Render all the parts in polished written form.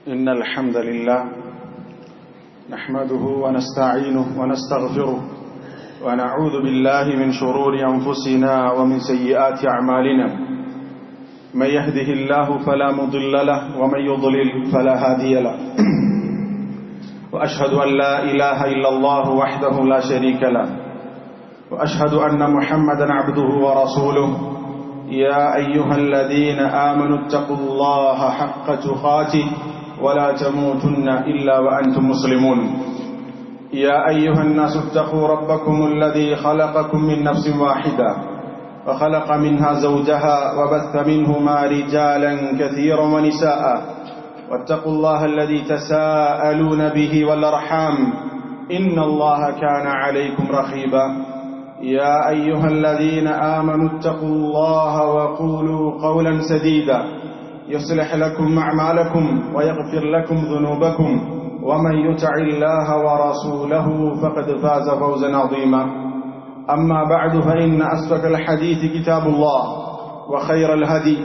إن الحمد لله نحمده ونستعينه ونستغفره ونعوذ بالله من شرور أنفسنا ومن سيئات أعمالنا من يهده الله فلا مضل له ومن يضلل فلا هادي له وأشهد أن لا إله إلا الله وحده لا شريك له وأشهد أن محمدا عبده ورسوله يا أيها الذين آمنوا اتقوا الله حق تقاته ولا تموتن إلا وأنتم مسلمون يا أيها الناس اتقوا ربكم الذي خلقكم من نفس واحدة وخلق منها زوجها وبث منهما رجالا كثيرا ونساء واتقوا الله الذي تساءلون به والأرحام إن الله كان عليكم رقيبا يا أيها الذين آمنوا اتقوا الله وقولوا قولا سديدا يصلح لكم أعمالكم ويغفر لكم ذنوبكم ومن يطع الله ورسوله فقد فاز فوزا عظيما أما بعد فإن أصدق الحديث كتاب الله وخير الهدي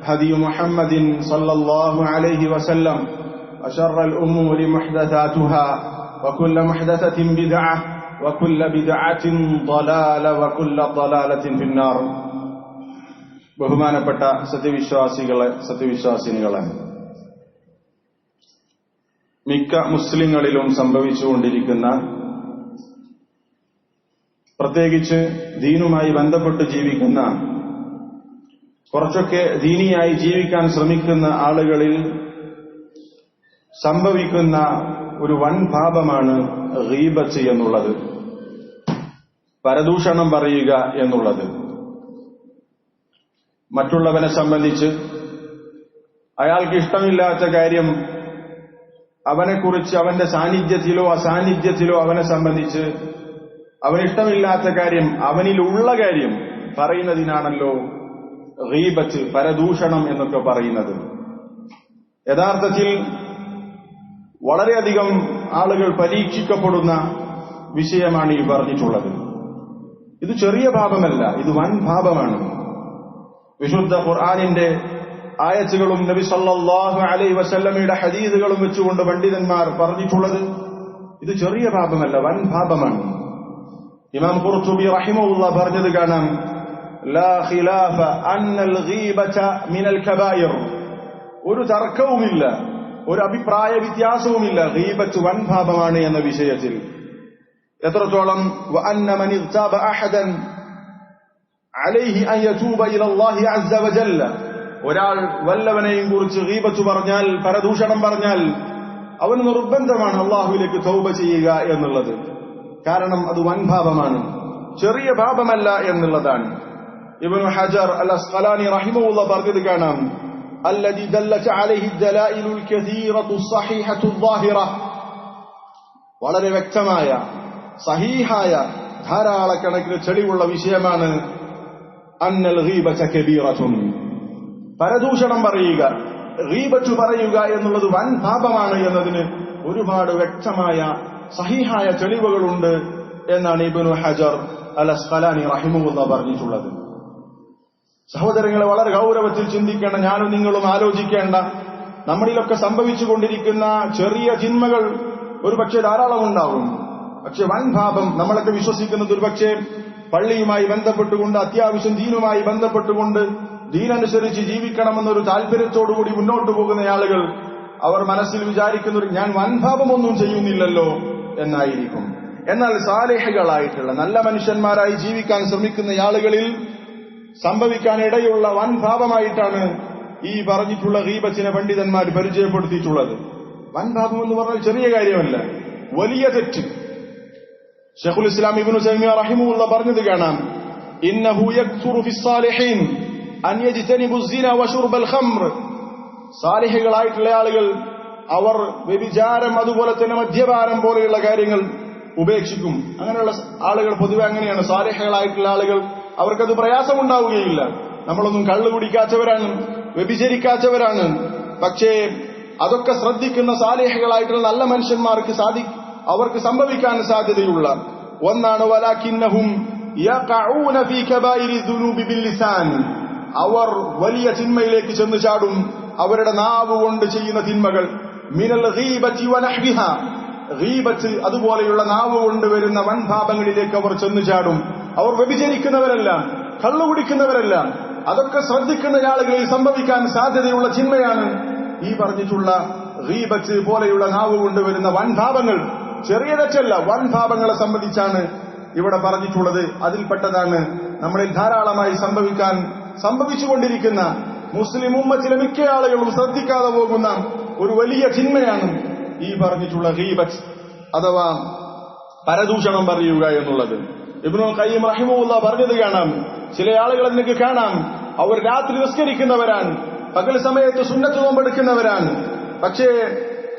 هدي محمد صلى الله عليه وسلم وشر الأمور محدثاتها وكل محدثة بدعة وكل بدعة ضلالة وكل ضلالة في النار. ബഹുമാനപ്പെട്ട സത്യവിശ്വാസിനികളെ, മിക്ക മുസ്ലിങ്ങളിലും സംഭവിച്ചുകൊണ്ടിരിക്കുന്ന, പ്രത്യേകിച്ച് ദീനുമായി ബന്ധപ്പെട്ട് ജീവിക്കുന്ന, കുറച്ചൊക്കെ ദീനിയായി ജീവിക്കാൻ ശ്രമിക്കുന്ന ആളുകളിൽ സംഭവിക്കുന്ന ഒരു വൻ പാപമാണ് ഗീബത്ത് എന്നുള്ളത്, പരദൂഷണം പറയുക എന്നുള്ളത്. മറ്റുള്ളവനെ സംബന്ധിച്ച് അയാൾക്ക് ഇഷ്ടമില്ലാത്ത കാര്യം അവനെക്കുറിച്ച്, അവന്റെ സാന്നിധ്യത്തിലോ അസാന്നിധ്യത്തിലോ അവനെ സംബന്ധിച്ച് അവനിഷ്ടമില്ലാത്ത കാര്യം, അവനിലുള്ള കാര്യം പറയുന്നതിനാണല്ലോ ഗീബത്ത്, പരദൂഷണം എന്നൊക്കെ പറയുന്നത്. യഥാർത്ഥത്തിൽ വളരെയധികം ആളുകൾ പരീക്ഷിക്കപ്പെടുന്ന വിഷയമാണ് ഈ പറഞ്ഞിട്ടുള്ളത്. ഇത് ചെറിയ പാപമല്ല, ഇത് വൻ പാപമാണ്. വിശുദ്ധ ഖുർആനിന്റെ ആയത്തുകളും നബി സല്ലല്ലാഹു അലൈഹി വസല്ലമയുടെ ഹദീസുകളും വെച്ചുകൊണ്ട് പണ്ഡിതന്മാർ പറഞ്ഞിട്ടുള്ളത് ഇത് ചെറിയ പാപമല്ല, വൻ പാപമാണ്. ഇമാം ഖുർതുബി റഹിമഹുല്ലാഹ് പറഞ്ഞത് കാണാം, ലാ ഖിലാഫ അന്നൽ ഗീബത മിനൽ കബായിർ. ഒരു തർക്കവുമില്ല, ഒരു അഭിപ്രായ വ്യത്യാസവുമില്ല, ഗീബത്ത് വൻ പാപമാണ് എന്ന വിഷയത്തിൽ. എത്രത്തോളം വഅന്ന മൻ ഇഗ്താബ അഹദൻ അലൈഹി അൻ യതൂബ ഇലല്ലാഹി അസ്സ വജല്ല. ഒരാൾ വല്ലവനെയും കുറിച്ച് ഗീബത്ത് പറഞ്ഞാൽ, പരദൂഷണം പറഞ്ഞാൽ, അവന് നിർബന്ധമാണ് അല്ലാഹുവിലേക്ക് തൗബ ചെയ്യുക എന്നുള്ളത്. കാരണം അത് വൻ പാപമാണ്, ചെറിയ പാപമല്ല എന്നുള്ളതാണ്. ഇബ്നു ഹജർ അൽ അസ്ഖലാനി റഹിമഹുല്ലാഹ് പറഞ്ഞത് കാണാം, الذي دلت عليه الدلائل الكثيرة الصحيحة الظاهرة. വളരെ വ്യക്തമായ സഹീഹായ ധാരാളക്കണക്കിന് തെളിവുള്ള വിഷയമാണ് അന്നൽ ഗീബത കബീറത്തുൻ. പരദൂഷണം പറയുക, ഗീബത്ത് പറയുക എന്നുള്ളത് വൻ പാപമാണ് എന്നതിന് ഒരുപാട് വ്യക്തമായ സഹീഹായ തെളിവുകളുണ്ട് എന്നാണ് ഇബ്നു ഹജർ അൽ അസ്ഖലാനി റഹിമഹുല്ലാഹ് പറഞ്ഞിട്ടുള്ളത്. സഹോദരങ്ങളെ, വളരെ ഗൗരവത്തിൽ ചിന്തിക്കേണ്ട, ഞാനും നിങ്ങളും ആലോചിക്കേണ്ട, നമ്മളിലൊക്കെ സംഭവിച്ചുകൊണ്ടിരിക്കുന്ന ചെറിയ തിന്മകൾ ഒരുപക്ഷെ ധാരാളം ഉണ്ടാവും. പക്ഷെ വൻ പാപം, നമ്മളൊക്കെ വിശ്വസിക്കുന്നത് ഒരുപക്ഷെ പള്ളിയുമായി ബന്ധപ്പെട്ടുകൊണ്ട്, അത്യാവശ്യം ദീനുമായി ബന്ധപ്പെട്ടുകൊണ്ട്, ദീനനുസരിച്ച് ജീവിക്കണമെന്നൊരു താല്പര്യത്തോടുകൂടി മുന്നോട്ട് പോകുന്ന ആളുകൾ, അവർ മനസ്സിൽ വിചാരിക്കുന്നത് ഞാൻ വൻ പാപമൊന്നും ചെയ്യുന്നില്ലല്ലോ എന്നായിരിക്കും. എന്നാൽ സാലിഹുകളായിട്ടുള്ള നല്ല മനുഷ്യന്മാരായി ജീവിക്കാൻ ശ്രമിക്കുന്ന ആളുകളിൽ സംഭവിക്കാനിടയുള്ള വൻ പാപമായിട്ടാണ് ഈ പറഞ്ഞിട്ടുള്ള ഗീബത്തിനെ പണ്ഡിതന്മാർ പരിചയപ്പെടുത്തിയിട്ടുള്ളത്. വൻ പാപം എന്ന് പറഞ്ഞാൽ ചെറിയ കാര്യമല്ല, വലിയ തെറ്റ്. ശൈഖുൽ ഇസ്ലാം ഇബ്നു തൈമിയ്യ റഹിമഹുല്ലാഹ് പറഞ്ഞത് കാണാം, ഇന്നഹു യക്സുറു ഫിസ്സാലിഹീൻ അൻ യജ്തനിബു സിന വശുർബൽ ഖംർ. സാലിഹുകളായിട്ടുള്ള ആളുകൾ അവർ വ്യഭിചാരം, അതുപോലെ തന്നെ മദ്യപാനം പോലെയുള്ള കാര്യങ്ങൾ ഉപേക്ഷിക്കും. അങ്ങനെയുള്ള ആളുകൾ പൊതുവെ അങ്ങനെയാണ്. സാലിഹുകളായിട്ടുള്ള ആളുകൾ അവർക്കത് പ്രയാസമുണ്ടാവുകയില്ല. നമ്മളൊന്നും കള്ളു കുടിക്കാത്തവരാണ്, വ്യഭിചരിക്കാത്തവരാണ്. പക്ഷേ അതൊക്കെ ശ്രദ്ധിക്കുന്ന സാലിഹുകളായിട്ടുള്ള നല്ല മനുഷ്യന്മാർക്ക് അവർക്ക് സംഭവിക്കാൻ സാധ്യതയുള്ള ഒന്നാണ് വലാകിന്നഹും യഖഊന ഫീ കബായിരി ദുനൂബി ബിൽ ലിസാൻ. അവർ വലിയ തിന്മയിലേക്ക് ചെന്ന് ചാടും അവരുടെ നാവ് കൊണ്ട് ചെയ്യുന്ന തിന്മകൾ. മിനൽ ഗീബതി വനഹ്വിഹാ, ഗീബത്ത് അതുപോലെയുള്ള നാവ് കൊണ്ടുവരുന്ന വൻപാപങ്ങളിലേക്ക് അവർ ചെന്നു ചാടും. അവർ വ്യഭിചരിക്കുന്നവരല്ല, കള്ളുകുടിക്കുന്നവരല്ല. അതൊക്കെ ശ്രദ്ധിക്കുന്ന ആളുകളിൽ സംഭവിക്കാൻ സാധ്യതയുള്ള ചിന്മയാണ് ഈ പറഞ്ഞിട്ടുള്ള ഗീബത്ത് പോലെയുള്ള നാവ് കൊണ്ടുവരുന്ന വൻപാപങ്ങൾ. ചെറിയ തെറ്റല്ല, വൻപാപങ്ങളെ സംബന്ധിച്ചാണ് ഇവിടെ പറഞ്ഞിട്ടുള്ളത്. അതിൽപ്പെട്ടതാണ് നമ്മളിൽ ധാരാളമായി സംഭവിച്ചുകൊണ്ടിരിക്കുന്ന മുസ്ലിം ഉമ്മത്തിലെ മിക്ക ആളുകളും ശ്രദ്ധിക്കാതെ പോകുന്ന ഒരു വലിയ ചിന്മയാണ് ഈ പറഞ്ഞിട്ടുള്ള ഗീബത്ത് അഥവാ പരദൂഷണം പറയുക എന്നുള്ളത്. ഇബ്നുൽ ഖയ്യിം റഹിമഹുല്ലാഹ് പറഞ്ഞത് കാണാം, ചില ആളുകളെ നിങ്ങൾക്ക് കാണാം, അവർ രാത്രി നിസ്കരിക്കുന്നവരാണ്, പകൽ സമയത്ത് സുന്നത്ത് നോമ്പെടുക്കുന്നവരാണ്. പക്ഷേ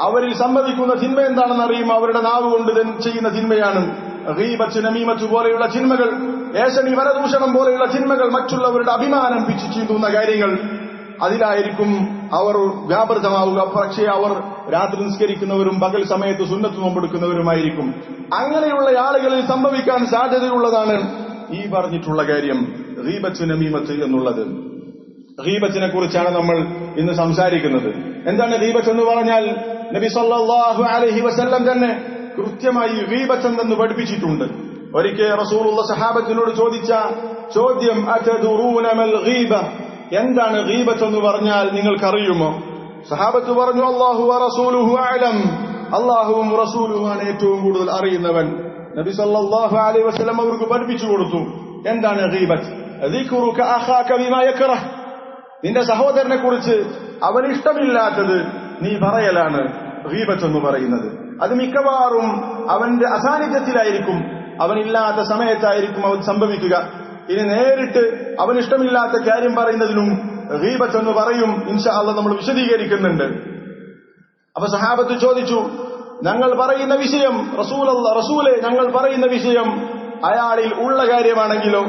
അവരിൽ സംഭവിക്കുന്ന തിന്മ എന്താണെന്ന് അറിയുമോ? അവരുടെ നാവ് കൊണ്ട് ചെയ്യുന്ന തിന്മയാണ് ഗീബത്ത്, നമീമത്ത് പോലെയുള്ള ചിന്മകൾ, ഏഷണി, പരദൂഷണം പോലെയുള്ള ചിന്മകൾ, മറ്റുള്ളവരുടെ അഭിമാനം പിച്ചു ചീന്തുന്ന കാര്യങ്ങൾ. അതിലായിരിക്കും അവർ വ്യാപൃതമാവുക. പക്ഷേ അവർ രാത്രി നിസ്കരിക്കുന്നവരും പകൽ സമയത്ത് സുന്നത്ത് നോമ്പെടുക്കുന്നവരുമായിരിക്കും. അങ്ങനെയുള്ള ആളുകളിൽ സംഭവിക്കാൻ സാധ്യതയുള്ളതാണ് ഈ പറഞ്ഞിട്ടുള്ള കാര്യം, ഗീബത്ത്, നമീമത്ത് എന്നുള്ളത്. ഗീബത്തിനെ കുറിച്ചാണ് നമ്മൾ ഇന്ന് സംസാരിക്കുന്നത്. എന്താണ് ഗീബത്ത് എന്ന് പറഞ്ഞാൽ? നബി സല്ലല്ലാഹു അലൈഹി വസല്ലം തന്നെ കൃത്യമായി ഗീബത്ത് എന്തെന്ന് പഠിപ്പിച്ചിട്ടുണ്ട്. ഒരിക്കൽ റസൂലുള്ളാഹി സഹാബത്തിനോട് ചോദിച്ച ചോദ്യം, അതദറൂന മൽ ഗീബ, എന്താണ് ഗീബത്ത് എന്ന് പറഞ്ഞാൽ നിങ്ങൾക്കറിയുമോ? സഹാബത്ത് പറഞ്ഞു, അല്ലാഹു വറസൂലുഹു അഅലം, അല്ലാഹുവും റസൂലുമാണ് ഏറ്റവും കൂടുതൽ അറിയുന്നവൻ. നബി സല്ലല്ലാഹു അലൈഹി വസല്ലം അവർക്ക് പഠിപ്പിച്ചു കൊടുത്തു എന്താണ് ഗീബത്ത്. ദിക്റുക അഖാക ബിമാ യക്റഹ്, നിന്റെ സഹോദരനെ കുറിച്ച് അവൻ ഇഷ്ടമില്ലാത്തത് നീ പറയലാണ് ഗീബത്ത് എന്ന് പറയുന്നത്. അത് മിക്കവാറും അവന്റെ അസാന്നിധ്യത്തിലായിരിക്കും, അവനില്ലാത്ത സമയത്തായിരിക്കും അവൻ സംഭവിക്കുക. ഇനി നേരിട്ട് അവൻ ഇഷ്ടമില്ലാത്ത കാര്യം പറയുന്നതിനും ഗീബത്ത് എന്ന് പറയും. ഇൻഷാ അല്ലാഹ് നമ്മൾ വിശദീകരിക്കുന്നുണ്ട്. അപ്പൊ സഹാബത്ത് ചോദിച്ചു, ഞങ്ങൾ പറയുന്ന വിഷയം റസൂലേ, ഞങ്ങൾ പറയുന്ന വിഷയം അയാളിൽ ഉള്ള കാര്യമാണെങ്കിലോ?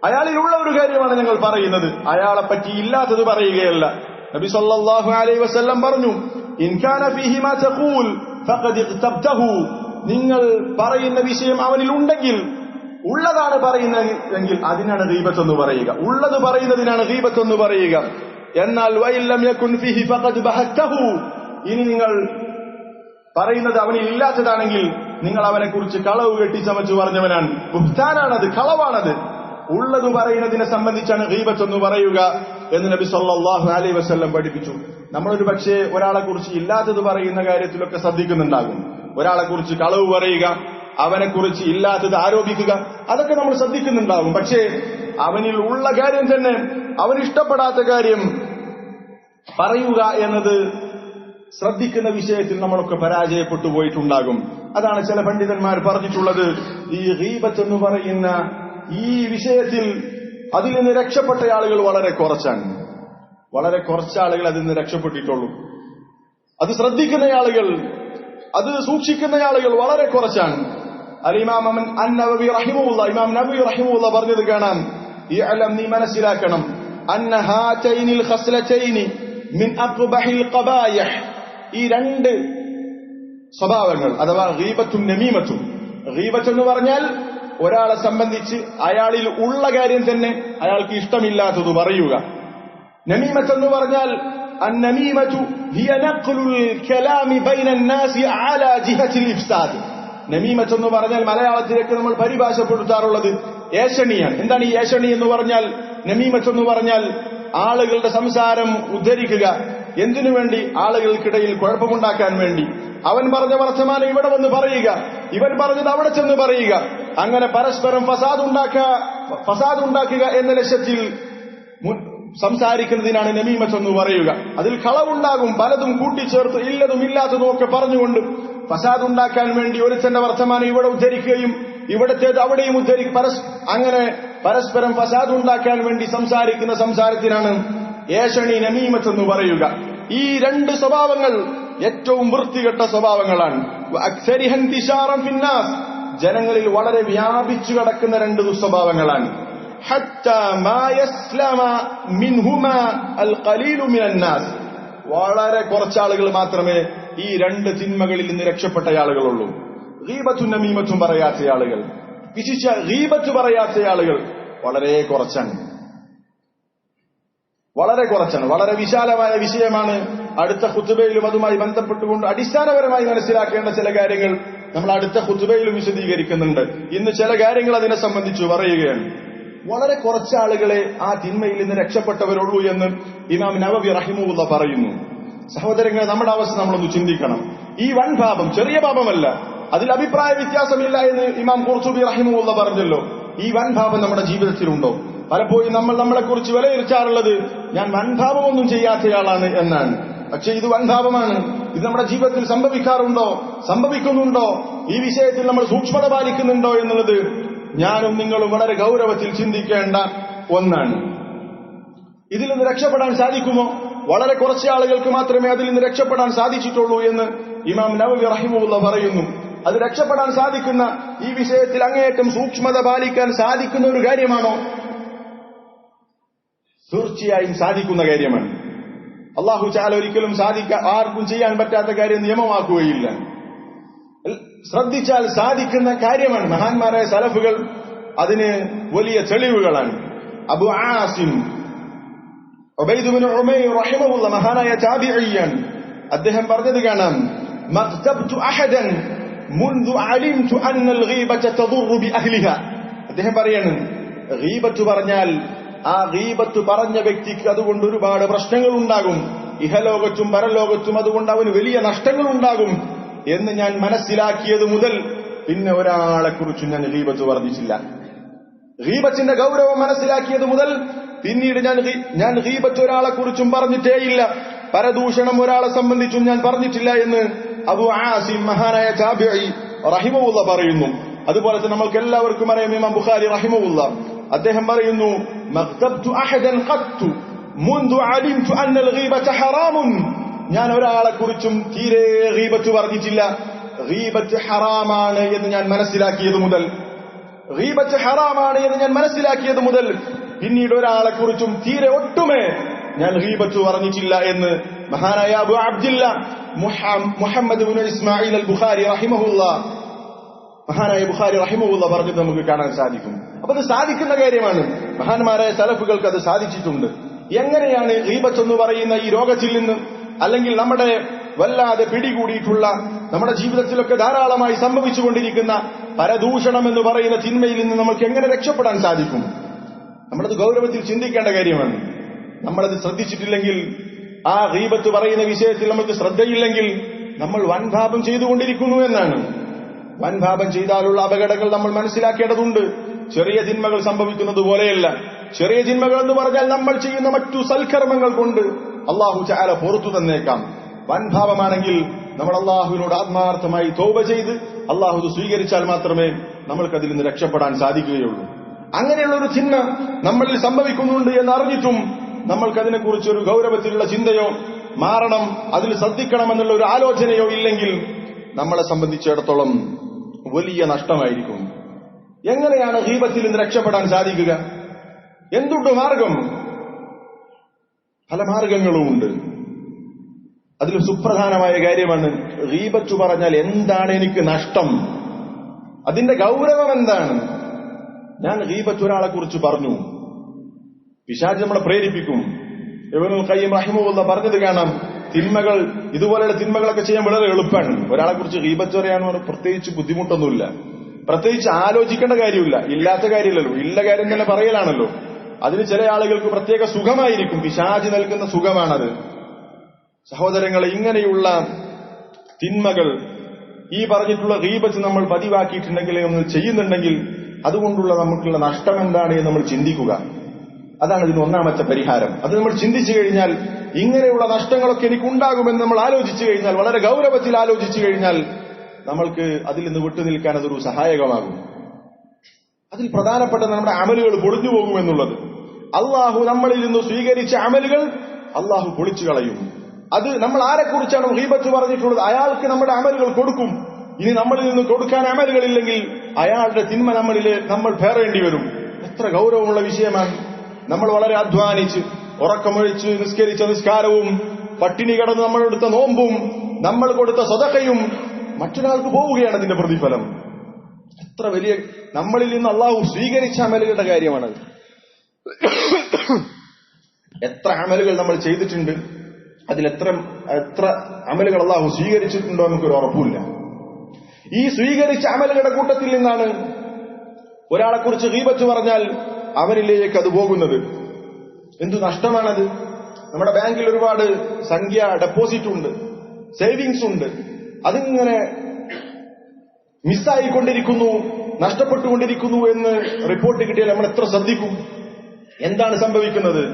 അയാളിൽ ഉള്ള ഒരു കാര്യമാണ് ഞങ്ങൾ പറയുന്നത്, അയാളെ പറ്റി ഇല്ലാത്തത് പറയുകയല്ല. നബി സല്ലല്ലാഹു അലൈഹി വസല്ലം പറഞ്ഞു, ഇൻ കാന ഫീഹി മാ തഖൂൽ ഫഖദ് ഇഖ്തബ്തഹു, നിങ്ങൾ പറയുന്ന വിഷയം അവനിൽ ഉണ്ടെങ്കിൽ, ഉള്ളതാണ് പറയുന്നതെങ്കിൽ അതിനാണ് ഗീബത്ത് എന്ന് പറയുക, ഉള്ളത് പറയുന്നതിനാണ് ഗീബത്ത് എന്ന് പറയുക. എന്നാൽ വഇല്ലം യകുൻ ഫീഹി ഫഖദ് ബഹത്തഹു, ഇനി നിങ്ങൾ പറയുന്നത് അവനിൽ ഇല്ലാത്തതാണെങ്കിൽ നിങ്ങൾ അവനെ കുറിച്ച് കളവ് കെട്ടിച്ചമച്ചു പറഞ്ഞവനാണ്. ബുഹ്താനാണത്, കളവാണത്. ഉള്ളത് പറയുന്നതിനെ സംബന്ധിച്ചാണ് ഗീബത്ത് എന്ന് പറയുക എന്ന് നബി സല്ലല്ലാഹു അലൈഹി വസല്ലം പഠിപ്പിച്ചു. നമ്മളൊരു പക്ഷേ ഒരാളെ കുറിച്ച് ഇല്ലാത്തത് പറയുന്ന കാര്യത്തിലൊക്കെ ശ്രദ്ധിക്കുന്നുണ്ടാകും. ഒരാളെ കുറിച്ച് കളവ് പറയുക, അവനെ കുറിച്ച് ഇല്ലാത്തത് ആരോപിക്കുക, അതൊക്കെ നമ്മൾ ശ്രദ്ധിക്കുന്നുണ്ടാകും. പക്ഷേ അവനിൽ ഉള്ള കാര്യം തന്നെ, അവൻ ഇഷ്ടപ്പെടാത്ത കാര്യം പറയുക എന്നത് ശ്രദ്ധിക്കുന്ന വിഷയത്തിൽ നമ്മളൊക്കെ പരാജയപ്പെട്ടു പോയിട്ടുണ്ടാകും. അതാണ് ചില പണ്ഡിതന്മാർ പറഞ്ഞിട്ടുള്ളത്, ഈ ഗീബത്ത് എന്ന് പറയുന്ന ഈ വിഷയത്തിൽ അതിൽ നിന്ന് രക്ഷപ്പെട്ട ആളുകൾ വളരെ കുറച്ചാണ്. വളരെ കുറച്ചാളുകൾ അതിൽ നിന്ന് രക്ഷപ്പെട്ടിട്ടുള്ളൂ. അത് ശ്രദ്ധിക്കുന്ന ആളുകൾ, അത് സൂക്ഷിക്കുന്ന ആളുകൾ വളരെ കുറച്ചാണ്. ഇമാം നബവി റഹിമഹുല്ലാഹ് പറഞ്ഞത് കാണാം, ഇഅലം, നീ മനസ്സിലാക്കണം, അന്ന ഹാതൈനിൽ ഖസ്ലതൈനി മിൻ അഖ്ബഹിൽ ഖബായിഹ്, ഈ രണ്ട് സ്വഭാവങ്ങൾ അഥവാ ഗീബത്തും നമീമത്തും. ഗീബത്ത് എന്ന് പറഞ്ഞാൽ ഒരാളെ സംബന്ധിച്ച് അയാളിൽ ഉള്ള കാര്യം തന്നെ അയാൾക്ക് ഇഷ്ടമില്ലാത്തത് പറയുക. നമീമത്ത് എന്ന് പറഞ്ഞാൽ അന്നമീമതു ഹിയ നഖ്ലുൽ കലാമി ബൈനൻ നാസി അലാ ജിഹത്തിൽ ഇഫ്സാദ്. നമീമത്ത് എന്ന് പറഞ്ഞാൽ മലയാളത്തിലേക്ക് നമ്മൾ പരിഭാഷപ്പെടുത്താറുള്ളത് ഏഷണിയാണ്. എന്താണ് ഈ ഏഷണി എന്ന് പറഞ്ഞാൽ? നമീമത്ത് എന്ന് പറഞ്ഞാൽ ആളുകളുടെ സംസാരം ഉദ്ധരിക്കുക. എന്തിനു വേണ്ടി? ആളുകൾക്കിടയിൽ കുഴപ്പമുണ്ടാക്കാൻ വേണ്ടി. അവൻ പറഞ്ഞ വർത്തമാനം ഇവിടെ വന്ന് പറയുക, ഇവൻ പറഞ്ഞത് അവിടെ ചെന്ന് പറയുക, അങ്ങനെ പരസ്പരം ഫസാദ് ഉണ്ടാക്കുക എന്ന ലക്ഷ്യത്തിൽ സംസാരിക്കുന്നതിനാണ് നമീമത്ത് എന്ന് പറയുക. അതിൽ കളവുണ്ടാകും, പലതും കൂട്ടിച്ചേർത്ത് ഇല്ലതും ഇല്ലാത്തതും ഒക്കെ പറഞ്ഞുകൊണ്ട് ഫസാദ് ഉണ്ടാക്കാൻ വേണ്ടി ഒരുത്തന്റെ വർത്തമാനം ഇവിടെ ഉദ്ധരിക്കുകയും ഇവിടത്തേത് അവിടെയും അങ്ങനെ പരസ്പരം ഫസാദ് ഉണ്ടാക്കാൻ വേണ്ടി സംസാരിക്കുന്ന സംസാരത്തിനാണ് ഏഷണി, നമീമത്ത് എന്ന് പറയുക. ഈ രണ്ട് സ്വഭാവങ്ങൾ ഏറ്റവും വൃത്തികെട്ട സ്വഭാവങ്ങളാണ്. ജനങ്ങളിൽ വളരെ വ്യാപിച്ചു കിടക്കുന്ന രണ്ട് ദുസ്വഭാവങ്ങളാണ്. വളരെ കുറച്ചാളുകൾ മാത്രമേ ഈ രണ്ട് തിന്മകളിൽ നിന്ന് രക്ഷപ്പെട്ട ആളുകളുള്ളൂ. ഗീബത്തും നമീമത്തും പറയാത്ത ആളുകൾ, വിശിഷ്യ ഗീബത്ത് പറയാത്ത ആളുകൾ വളരെ കുറച്ചാണ്. വളരെ വിശാലമായ വിഷയമാണ് അടുത്ത ഖുതുബയിലും അതുമായി ബന്ധപ്പെട്ടുകൊണ്ട് അടിസ്ഥാനപരമായി മനസ്സിലാക്കേണ്ട ചില കാര്യങ്ങൾ നമ്മൾ അടുത്ത ഖുതുബയിലും വിശദീകരിക്കുന്നുണ്ട്. ഇന്ന് ചില കാര്യങ്ങൾ അതിനെ സംബന്ധിച്ച് പറയുകയാണ്. വളരെ കുറച്ച് ആളുകളെ ആ തിന്മയിൽ നിന്ന് രക്ഷപ്പെട്ടവരുള്ളൂ എന്ന് ഇമാം നവവി റഹിമഹുള്ള പറയുന്നു. സഹോദരങ്ങളെ, നമ്മുടെ അവസ്ഥ നമ്മളൊന്ന് ചിന്തിക്കണം. ഈ വൻ പാപം ചെറിയ പാപമല്ല, അതിൽ അഭിപ്രായ വ്യത്യാസമില്ല എന്ന് ഇമാം ഖുർത്തുബി റഹിമഹുള്ള പറഞ്ഞല്ലോ. ഈ വൻ പാപം നമ്മുടെ ജീവിതത്തിലുണ്ടോ? പലപ്പോഴും നമ്മൾ നമ്മളെക്കുറിച്ച് വിലയിരുത്താറുള്ളത് ഞാൻ വൻഭാവമൊന്നും ചെയ്യാത്തയാളാണ് എന്നാണ്. പക്ഷെ ഇത് വൻഭാവമാണ്. ഇത് നമ്മുടെ ജീവിതത്തിൽ സംഭവിക്കാറുണ്ടോ, സംഭവിക്കുന്നുണ്ടോ, ഈ വിഷയത്തിൽ നമ്മൾ സൂക്ഷ്മത പാലിക്കുന്നുണ്ടോ എന്നുള്ളത് ഞാനും നിങ്ങളും വളരെ ഗൗരവത്തിൽ ചിന്തിക്കേണ്ട ഒന്നാണ്. ഇതിൽ നിന്ന് രക്ഷപ്പെടാൻ സാധിക്കുമോ? വളരെ കുറച്ച് ആളുകൾക്ക് മാത്രമേ അതിൽ നിന്ന് രക്ഷപ്പെടാൻ സാധിച്ചിട്ടുള്ളൂ എന്ന് ഇമാം നവവി റഹിമഹുള്ള പറയുന്നു. അത് രക്ഷപ്പെടാൻ സാധിക്കുന്ന, ഈ വിഷയത്തിൽ അങ്ങേയറ്റം സൂക്ഷ്മത പാലിക്കാൻ സാധിക്കുന്ന ഒരു കാര്യമാണോ? തീർച്ചയായും സാധിക്കുന്ന കാര്യമാണ്. അല്ലാഹു തആല ഒരിക്കലും ആർക്കും ചെയ്യാൻ പറ്റാത്ത കാര്യം നിയമമാക്കുകയില്ല. ശ്രദ്ധിച്ചാൽ സാധിക്കുന്ന കാര്യമാണ്. മഹാന്മാരായ സലഫുകൾ അതിന് വലിയ തെളിവുകളാണ്. അബു ആസിം ഉബൈദ് ഇബ്നു ഉമൈർ റഹിമഹുല്ലാഹ് മഹാനായ താബിഈയാണ്. അദ്ദേഹം പറഞ്ഞത് കാണാം, മഖ്തബ്തു അഹദൻ മുൻദു അലിംതു അന്ന അൽഗീബത തദുറു ബിഅഹ്ലിഹാ. അദ്ദേഹം പറയാണ്, ഗീബത്ത് പറഞ്ഞാൽ ആ ഗീബത്ത് പറഞ്ഞ വ്യക്തിക്ക് അതുകൊണ്ട് ഒരുപാട് പ്രശ്നങ്ങൾ ഉണ്ടാകും, ഇഹലോകത്തും പരലോകത്തും. അതുകൊണ്ട് അവന് വലിയ നഷ്ടങ്ങൾ ഉണ്ടാകും എന്ന് ഞാൻ മനസ്സിലാക്കിയത് മുതൽ പിന്നെ ഒരാളെക്കുറിച്ചും ഞാൻ ഗീബത്ത് പറഞ്ഞിട്ടില്ല. ഗീബത്തിന്റെ ഗൗരവം മനസ്സിലാക്കിയത് മുതൽ പിന്നീട് ഞാൻ ഗീബത്ത് ഒരാളെക്കുറിച്ചും പറഞ്ഞിട്ടേയില്ല, പരദൂഷണം ഒരാളെ സംബന്ധിച്ചും ഞാൻ പറഞ്ഞിട്ടില്ല എന്ന് അബു ആസിം മഹാനായ താബിഈ റഹിമഹുല്ലാ പറയുന്നു. അതുപോലെ തന്നെ നമ്മൾക്ക് എല്ലാവർക്കും അറിയാം ഇമാം ബുഖാരി റഹിമഹുല്ലാ, അദ്ദേഹം പറയുന്നു, മഖ്തബ്തു അഹദൻ ഖത്തു മുൻദു അലിംതു അന്ന അൽഗീബത ഹറാമുൻ. ഞാൻ ഒരാളെക്കുറിച്ചും തീരെ ഗീബത്ത് പറഞ്ഞിട്ടില്ല, ഗീബത്ത് ഹറാമാണ് എന്ന് ഞാൻ മനസ്സിലാക്കിയത് മുതൽ, ഗീബത്ത് ഹറാമാണ് എന്ന് ഞാൻ മനസ്സിലാക്കിയത് മുതൽ പിന്നീട് ഒരാളെക്കുറിച്ചും തീരെ ഒട്ടുമേ ഞാൻ ഗീബത്ത് പറഞ്ഞിട്ടില്ല എന്ന് മഹാനായ അബു അബ്ദില്ല മുഹമ്മദ് ഇബ്നു ഇസ്മാഈൽ അൽ ബുഖാരി റഹിമഹുല്ലാ, മഹാനായ ബുഖാരി റഹിമഹുല്ലാ പറഞ്ഞത് നമുക്ക് കാണാൻ സാധിക്കും. അപ്പൊ അത് സാധിക്കുന്ന കാര്യമാണ്. മഹാന്മാരായ സലഫുകൾക്ക് അത് സാധിച്ചിട്ടുണ്ട്. എങ്ങനെയാണ് ഗീബത്ത് എന്ന് പറയുന്ന ഈ രോഗത്തിൽ നിന്ന്, അല്ലെങ്കിൽ നമ്മുടെ വല്ലാതെ പിടികൂടിയിട്ടുള്ള, നമ്മുടെ ജീവിതത്തിലൊക്കെ ധാരാളമായി സംഭവിച്ചുകൊണ്ടിരിക്കുന്ന പരദൂഷണം എന്ന് പറയുന്ന തിന്മയിൽ നിന്ന് നമുക്ക് എങ്ങനെ രക്ഷപ്പെടാൻ സാധിക്കും? നമ്മളത് ഗൗരവത്തിൽ ചിന്തിക്കേണ്ട കാര്യമാണ്. നമ്മളത് ശ്രദ്ധിച്ചിട്ടില്ലെങ്കിൽ, ആ ഗീബത്ത് പറയുന്ന വിഷയത്തിൽ നമുക്ക് ശ്രദ്ധയില്ലെങ്കിൽ നമ്മൾ വൻപാപം ചെയ്തുകൊണ്ടിരിക്കുന്നു എന്നാണ്. വൻപാപം ചെയ്താലുള്ള അപകടങ്ങൾ നമ്മൾ മനസ്സിലാക്കേണ്ടതുണ്ട്. ചെറിയ തിന്മകൾ സംഭവിക്കുന്നത് പോലെയല്ല. ചെറിയ തിന്മകൾ എന്ന് പറഞ്ഞാൽ നമ്മൾ ചെയ്യുന്ന മറ്റു സൽക്കർമ്മങ്ങൾ കൊണ്ട് അല്ലാഹു തആല പുറത്തു തന്നേക്കാം. വൻഭാവമാണെങ്കിൽ നമ്മൾ അല്ലാഹുവിനോട് ആത്മാർത്ഥമായി തൗബ ചെയ്ത് അല്ലാഹു ഇത് സ്വീകരിച്ചാൽ മാത്രമേ നമ്മൾക്കതിൽ നിന്ന് രക്ഷപ്പെടാൻ സാധിക്കുകയുള്ളൂ. അങ്ങനെയുള്ള ഒരു തിന്മ നമ്മളിൽ സംഭവിക്കുന്നുണ്ട് എന്നറിഞ്ഞിട്ടും നമ്മൾക്കതിനെക്കുറിച്ച് ഒരു ഗൗരവത്തിലുള്ള ചിന്തയോ, മാറണം, അതിൽ ശ്രദ്ധിക്കണമെന്നുള്ള ഒരു ആലോചനയോ ഇല്ലെങ്കിൽ നമ്മളെ സംബന്ധിച്ചിടത്തോളം വലിയ നഷ്ടമായിരിക്കും. എങ്ങനെയാണ് ഗീബത്തിൽ നിന്ന് രക്ഷപ്പെടാൻ സാധിക്കുക? എന്തുണ്ട് മാർഗം? പല മാർഗങ്ങളുമുണ്ട്. അതിൽ സുപ്രധാനമായ കാര്യമാണ്, ഗീബത്ത് പറഞ്ഞാൽ എന്താണ് എനിക്ക് നഷ്ടം, അതിന്റെ ഗൗരവം എന്താണ്? ഞാൻ ഗീബത്ത് ഒരാളെ കുറിച്ച് പറഞ്ഞു, പിശാച് നമ്മളെ പ്രേരിപ്പിക്കും. ഇബ്നുൽ ഖയ്യിം റഹിമഹുല്ലാ പറഞ്ഞത് കാണാം, തിന്മകൾ, ഇതുപോലെയുള്ള തിന്മകളൊക്കെ ചെയ്യാൻ വളരെ എളുപ്പമാണ്. ഒരാളെ കുറിച്ച് ഗീബത്ത് പറയാൻ പ്രത്യേകിച്ച് ബുദ്ധിമുട്ടൊന്നുമില്ല, പ്രത്യേകിച്ച് ആലോചിക്കേണ്ട കാര്യമില്ല. ഇല്ലാത്ത കാര്യമില്ലല്ലോ, ഇല്ല കാര്യം തന്നെ പറയലാണല്ലോ. അതിന് ചില ആളുകൾക്ക് പ്രത്യേക സുഖമായിരിക്കും, പിശാച് നൽകുന്ന സുഖമാണത്. സഹോദരങ്ങളെ, ഇങ്ങനെയുള്ള തിന്മകൾ, ഈ പറഞ്ഞിട്ടുള്ള ഗീബത്ത് നമ്മൾ പതിവാക്കിയിട്ടുണ്ടെങ്കിൽ, നമ്മൾ ചെയ്യുന്നുണ്ടെങ്കിൽ അതുകൊണ്ടുള്ള നമുക്കുള്ള നഷ്ടം എന്താണ് എന്ന് നമ്മൾ ചിന്തിക്കുക. അതാണ് ഇതിന് ഒന്നാമത്തെ പരിഹാരം. അത് നമ്മൾ ചിന്തിച്ചു കഴിഞ്ഞാൽ, ഇങ്ങനെയുള്ള നഷ്ടങ്ങളൊക്കെ എനിക്കുണ്ടാകുമെന്ന് നമ്മൾ ആലോചിച്ചു കഴിഞ്ഞാൽ, വളരെ ഗൗരവത്തിൽ ആലോചിച്ചു കഴിഞ്ഞാൽ നമ്മൾക്ക് അതിൽ നിന്ന് വിട്ടുനിൽക്കാൻ അതൊരു സഹായകമാകും. അതിൽ പ്രധാനപ്പെട്ട നമ്മുടെ അമലുകൾ പൊളിഞ്ഞു പോകുമെന്നുള്ളത്. അള്ളാഹു നമ്മളിൽ നിന്ന് സ്വീകരിച്ച അമലുകൾ അള്ളാഹു പൊളിച്ചു കളയും. അത് നമ്മൾ ആരെക്കുറിച്ചാണ് ഗീബത്ത് പറഞ്ഞിട്ടുള്ളത് അയാൾക്ക് നമ്മുടെ അമലുകൾ കൊടുക്കും. ഇനി നമ്മളിൽ നിന്ന് കൊടുക്കാൻ അമലുകളില്ലെങ്കിൽ അയാളുടെ തിന്മ നമ്മൾ പേറേണ്ടി വരും. എത്ര ഗൗരവമുള്ള വിഷയമാണ്. നമ്മൾ വളരെ അധ്വാനിച്ച് ഉറക്കമൊഴിച്ച് നിസ്കരിച്ച നിസ്കാരവും പട്ടിണി കിടന്ന് നമ്മളെടുത്ത നോമ്പും നമ്മൾ കൊടുത്ത സദഖയും മറ്റൊരാൾക്ക് പോവുകയാണ് അതിന്റെ പ്രതിഫലം. എത്ര വലിയ, നമ്മളിൽ നിന്ന് അള്ളാഹു സ്വീകരിച്ച അമലുകളുടെ കാര്യമാണത്. എത്ര അമലുകൾ നമ്മൾ ചെയ്തിട്ടുണ്ട്, അതിലെത്ര അമലുകൾ അള്ളാഹു സ്വീകരിച്ചിട്ടുണ്ടോ നമുക്കൊരു ഉറപ്പില്ല. ഈ സ്വീകരിച്ച അമലുകളുടെ കൂട്ടത്തിൽ നിന്നാണ് ഒരാളെക്കുറിച്ച് ഗീബത്ത് പറഞ്ഞാൽ അവനിലേക്ക് അത് പോകുന്നത്. എന്തു നഷ്ടമാണത്? നമ്മുടെ ബാങ്കിൽ ഒരുപാട് സംഖ്യ ഡെപ്പോസിറ്റ് ഉണ്ട്, സേവിങ്സ് ഉണ്ട്. അതിങ്ങനെ മിസ്സായിക്കൊണ്ടിരിക്കുന്നു, നഷ്ടപ്പെട്ടുകൊണ്ടിരിക്കുന്നു എന്ന് റിപ്പോർട്ട് കിട്ടിയാൽ നമ്മൾ എത്ര ശ്രദ്ധിക്കും? എന്താണ് സംഭവിക്കുന്നത്?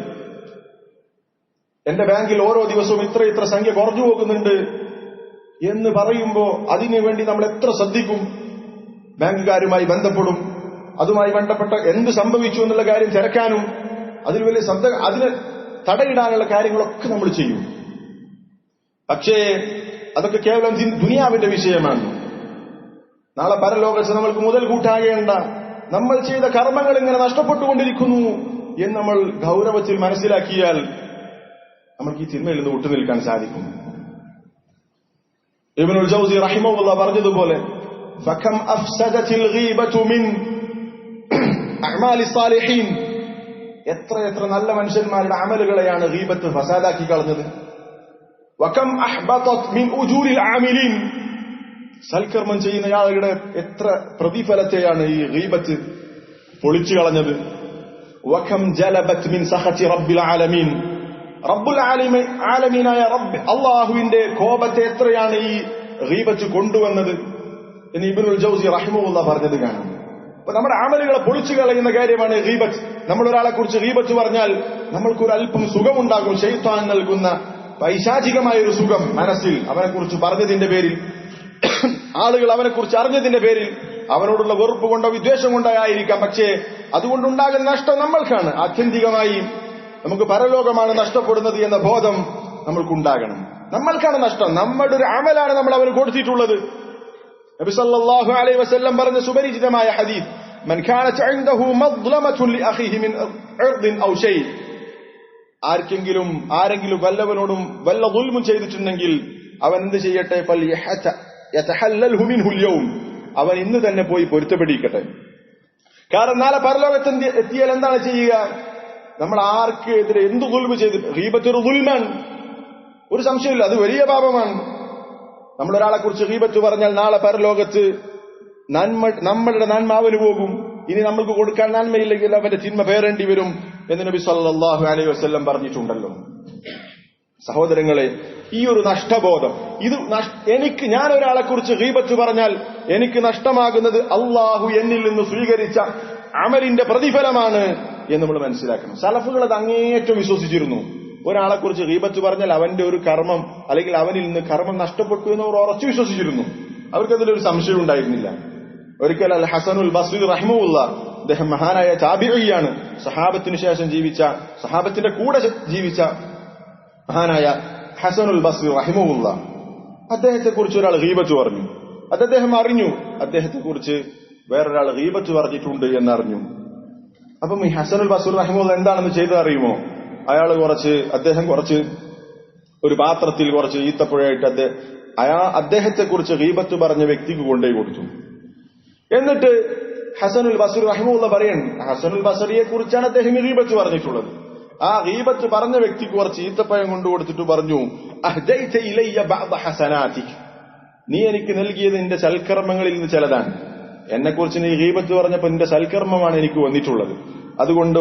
എന്റെ ബാങ്കിൽ ഓരോ ദിവസവും ഇത്ര സംഖ്യ കുറഞ്ഞു പോകുന്നുണ്ട് എന്ന് പറയുമ്പോൾ അതിനു വേണ്ടി നമ്മൾ എത്ര ശ്രദ്ധിക്കും? ബാങ്കുകാരുമായി ബന്ധപ്പെടും, അതുമായി ബന്ധപ്പെട്ട എന്ത് സംഭവിച്ചു എന്നുള്ള കാര്യം തിരക്കാനും അതിന് വലിയ അതിന് തടയിടാനുള്ള കാര്യങ്ങളൊക്കെ നമ്മൾ ചെയ്യും. പക്ഷേ അതൊക്കെ കേവലം ദുനിയാവിന്റെ വിഷയമാണ്. നാളെ പരലോകത്ത് നമ്മൾക്ക് മുതൽ കൂട്ടാകേണ്ട നമ്മൾ ചെയ്ത കർമ്മങ്ങൾ ഇങ്ങനെ നഷ്ടപ്പെട്ടുകൊണ്ടിരിക്കുന്നു എന്ന് നമ്മൾ ഗൗരവത്തിൽ മനസ്സിലാക്കിയാൽ നമുക്ക് ഈ തിന്മയിൽ നിന്ന് വിട്ടുനിൽക്കാൻ സാധിക്കും. ഇബ്നുൽ ജൗസി റഹിമഹുല്ലാഹ് പറഞ്ഞതുപോലെ ഫകം അഫ്സദത്തിൽ ഗീബതു മിൻ അഅ്മാലി സാലിഹീൻ, എത്ര നല്ല മനുഷ്യന്മാരുടെ അമലുകളെയാണ് ഗീബത്ത് ഫസാദാക്കി കളഞ്ഞത്. വകം അഹ്ബതത് മിൻ ഉജൂരിൽ ആമിലീൻ, സൽക്കർമ്മം ചെയ്യുന്ന ആളുകളുടെ എത്ര പ്രതിഫലത്തെയാണ് ഈ ഗീബത്ത് പൊളിച്ചു കളഞ്ഞത്. വകം ജലബത് മിൻ സഖതി റബ്ബിൽ ആലമീൻ, റബ്ബുൽ ആലമീനായ റബ്ബ് അല്ലാഹുവിന്റെ കോപത്തെ എത്രയാണ് ഈ ഗീബത്ത് കൊണ്ടുവന്നത് എന്ന് ഇബ്നുൽ ജൗസി റഹിമഹുല്ലാഹ് പറഞ്ഞത് കാണാം. അപ്പൊ നമ്മുടെ അമലുകളെ പൊളിച്ചു കളയുന്ന കാര്യമാണ് ഗീബത്ത്. നമ്മൾ ഒരാളെ കുറിച്ച് ഗീബത്ത് പറഞ്ഞാൽ നമ്മൾക്കൊരു അല്പം സുഖമുണ്ടാകും. ശൈത്താൻ നൽകുന്ന പൈശാചികമായൊരു സുഖം മനസ്സിൽ അവനെക്കുറിച്ച് പറഞ്ഞതിന്റെ പേരിൽ, ആളുകൾ അവനെക്കുറിച്ച് അറിഞ്ഞതിന്റെ പേരിൽ അവനോടുള്ള വെറുപ്പ് കൊണ്ടോ വിദ്വേഷം കൊണ്ടോ ആയിരിക്കാം. പക്ഷേ അതുകൊണ്ടുണ്ടാകുന്ന നഷ്ടം നമ്മൾക്കാണ്. ആത്യന്തികമായി നമുക്ക് പരലോകമാണ് നഷ്ടപ്പെടുന്നത് എന്ന ബോധം നമ്മൾക്കുണ്ടാകണം. നമ്മൾക്കാണ് നഷ്ടം. നമ്മുടെ ഒരു അമലാണ് നമ്മൾ അവന് കൊടുത്തിട്ടുള്ളത്. നബി സല്ലല്ലാഹു അലൈഹി വസല്ലം പറഞ്ഞ സുപരിചിതമായ ഹദീസ്, മൻ കാനത ഇൻദഹു മദ്ലമതുൻ ലിഅഖീഹി മിൻ ഇർദിൻ ഔ ഷൈ, ആരെങ്കിലും വല്ലവനോടും വല്ല ദുൽമും ചെയ്തിട്ടുണ്ടെങ്കിൽ അവൻ എന്ത് ചെയ്യട്ടെ? ഫൽയതഹല്ലൽഹു മിൻഹു അൽയൗം, അവൻ ഇന്ന് തന്നെ പോയി പൊരുത്തപ്പെടിക്കട്ടെ. കാരണം നാളെ പരലോകത്ത് എത്തിയാൽ എന്താണ് ചെയ്യുക? നമ്മൾ ആർക്ക് എതിരെ എന്ത് ദുൽമ ചെയ്ത്, ഗീബത്ത് ഒരു ദുൽമാണ്, ഒരു സംശയമില്ല, അത് വലിയ പാപമാണ്. നമ്മളൊരാളെ കുറിച്ച് ഗീബത്ത് പറഞ്ഞാൽ നാളെ പരലോകത്ത് നമ്മളുടെ നന്മ അവന് പോകും. ഇനി നമ്മൾക്ക് കൊടുക്കാൻ നന്മയില്ലെങ്കിൽ അവന്റെ തിന്മ പേരേണ്ടി വരും എന്ന് നബി സല്ലല്ലാഹു അലൈഹി വസല്ലം പറഞ്ഞിട്ടുണ്ടല്ലോ. സഹോദരങ്ങളെ, ഈ ഒരു നഷ്ടബോധം, ഞാൻ ഒരാളെ കുറിച്ച് ഗീബത്ത് പറഞ്ഞാൽ എനിക്ക് നഷ്ടമാകുന്നത് അള്ളാഹു എന്നിൽ നിന്ന് സ്വീകരിച്ച അമലിന്റെ പ്രതിഫലമാണ് എന്ന് നമ്മൾ മനസ്സിലാക്കണം. സലഫുകൾ അത് അങ്ങേയറ്റം വിശ്വസിച്ചിരുന്നു. ഒരാളെ കുറിച്ച് ഗീബത്ത് പറഞ്ഞാൽ അവന്റെ ഒരു കർമ്മം അല്ലെങ്കിൽ അവനിൽ നിന്ന് കർമ്മം നഷ്ടപ്പെട്ടു എന്ന് അവർ ഉറച്ചു വിശ്വസിച്ചിരുന്നു. അവർക്കതിലൊരു സംശയം ഉണ്ടായിരുന്നില്ല. ഒരിക്കൽ അൽ ഹസനുൽ ബസ്രി റഹിമഹുല്ലാഹ്, അദ്ദേഹം മഹാനായ താബിഈയാണ്, സഹാബത്തിന് ശേഷം സഹാബത്തിന്റെ കൂടെ ജീവിച്ച മഹാനായ ഹസനുൽ ബസ്രി റഹിമഹുല്ലാഹ്, അദ്ദേഹത്തെ കുറിച്ച് ഒരാൾ ഗീബത്ത് പറഞ്ഞു. അദ്ദേഹം അറിഞ്ഞു അദ്ദേഹത്തെ കുറിച്ച് വേറൊരാൾ ഗീബത്ത് പറഞ്ഞിട്ടുണ്ട് എന്നറിഞ്ഞു. അപ്പം ഈ ഹസനുൽ ബസ്രി റഹിമഹുല്ലാഹ് എന്താണെന്ന് ചെയ്തത് അറിയുമോ? അദ്ദേഹം കുറച്ച് ഒരു പാത്രത്തിൽ കുറച്ച് ഈത്തപ്പുഴയായിട്ട് അദ്ദേഹത്തെ കുറിച്ച് ഗീബത്ത് പറഞ്ഞ വ്യക്തിക്ക് കൊണ്ടുപോയി കൊടുത്തു. എന്നിട്ട് ഹസനുൽ ബസ്രി റഹിമഹുല്ലാഹ് പറയാണ്, ഹസനുൽ ബസ്രിയെ കുറിച്ചാണ് അദ്ദേഹം ഗീബത്ത് പറഞ്ഞിട്ടുള്ളത്. ആ ഗീബത്ത് പറഞ്ഞ വ്യക്തിക്ക് കുറച്ച് ഈത്തപ്പഴം കൊണ്ടുകൊടുത്തിട്ട് പറഞ്ഞു, അഹ്ദൈത ഇലയ്യ ബഅദ ഹസനാതിക്, നീ എനിക്ക് നൽകിയത് നിന്റെ സൽക്കർമ്മങ്ങളിൽ നിന്ന് ചിലതാണ്. എന്നെക്കുറിച്ച് നീ ഗീബത്ത് പറഞ്ഞപ്പോൾ നിന്റെ സൽക്കർമ്മമാണ് എനിക്ക് വന്നിട്ടുള്ളത്. അതുകൊണ്ട്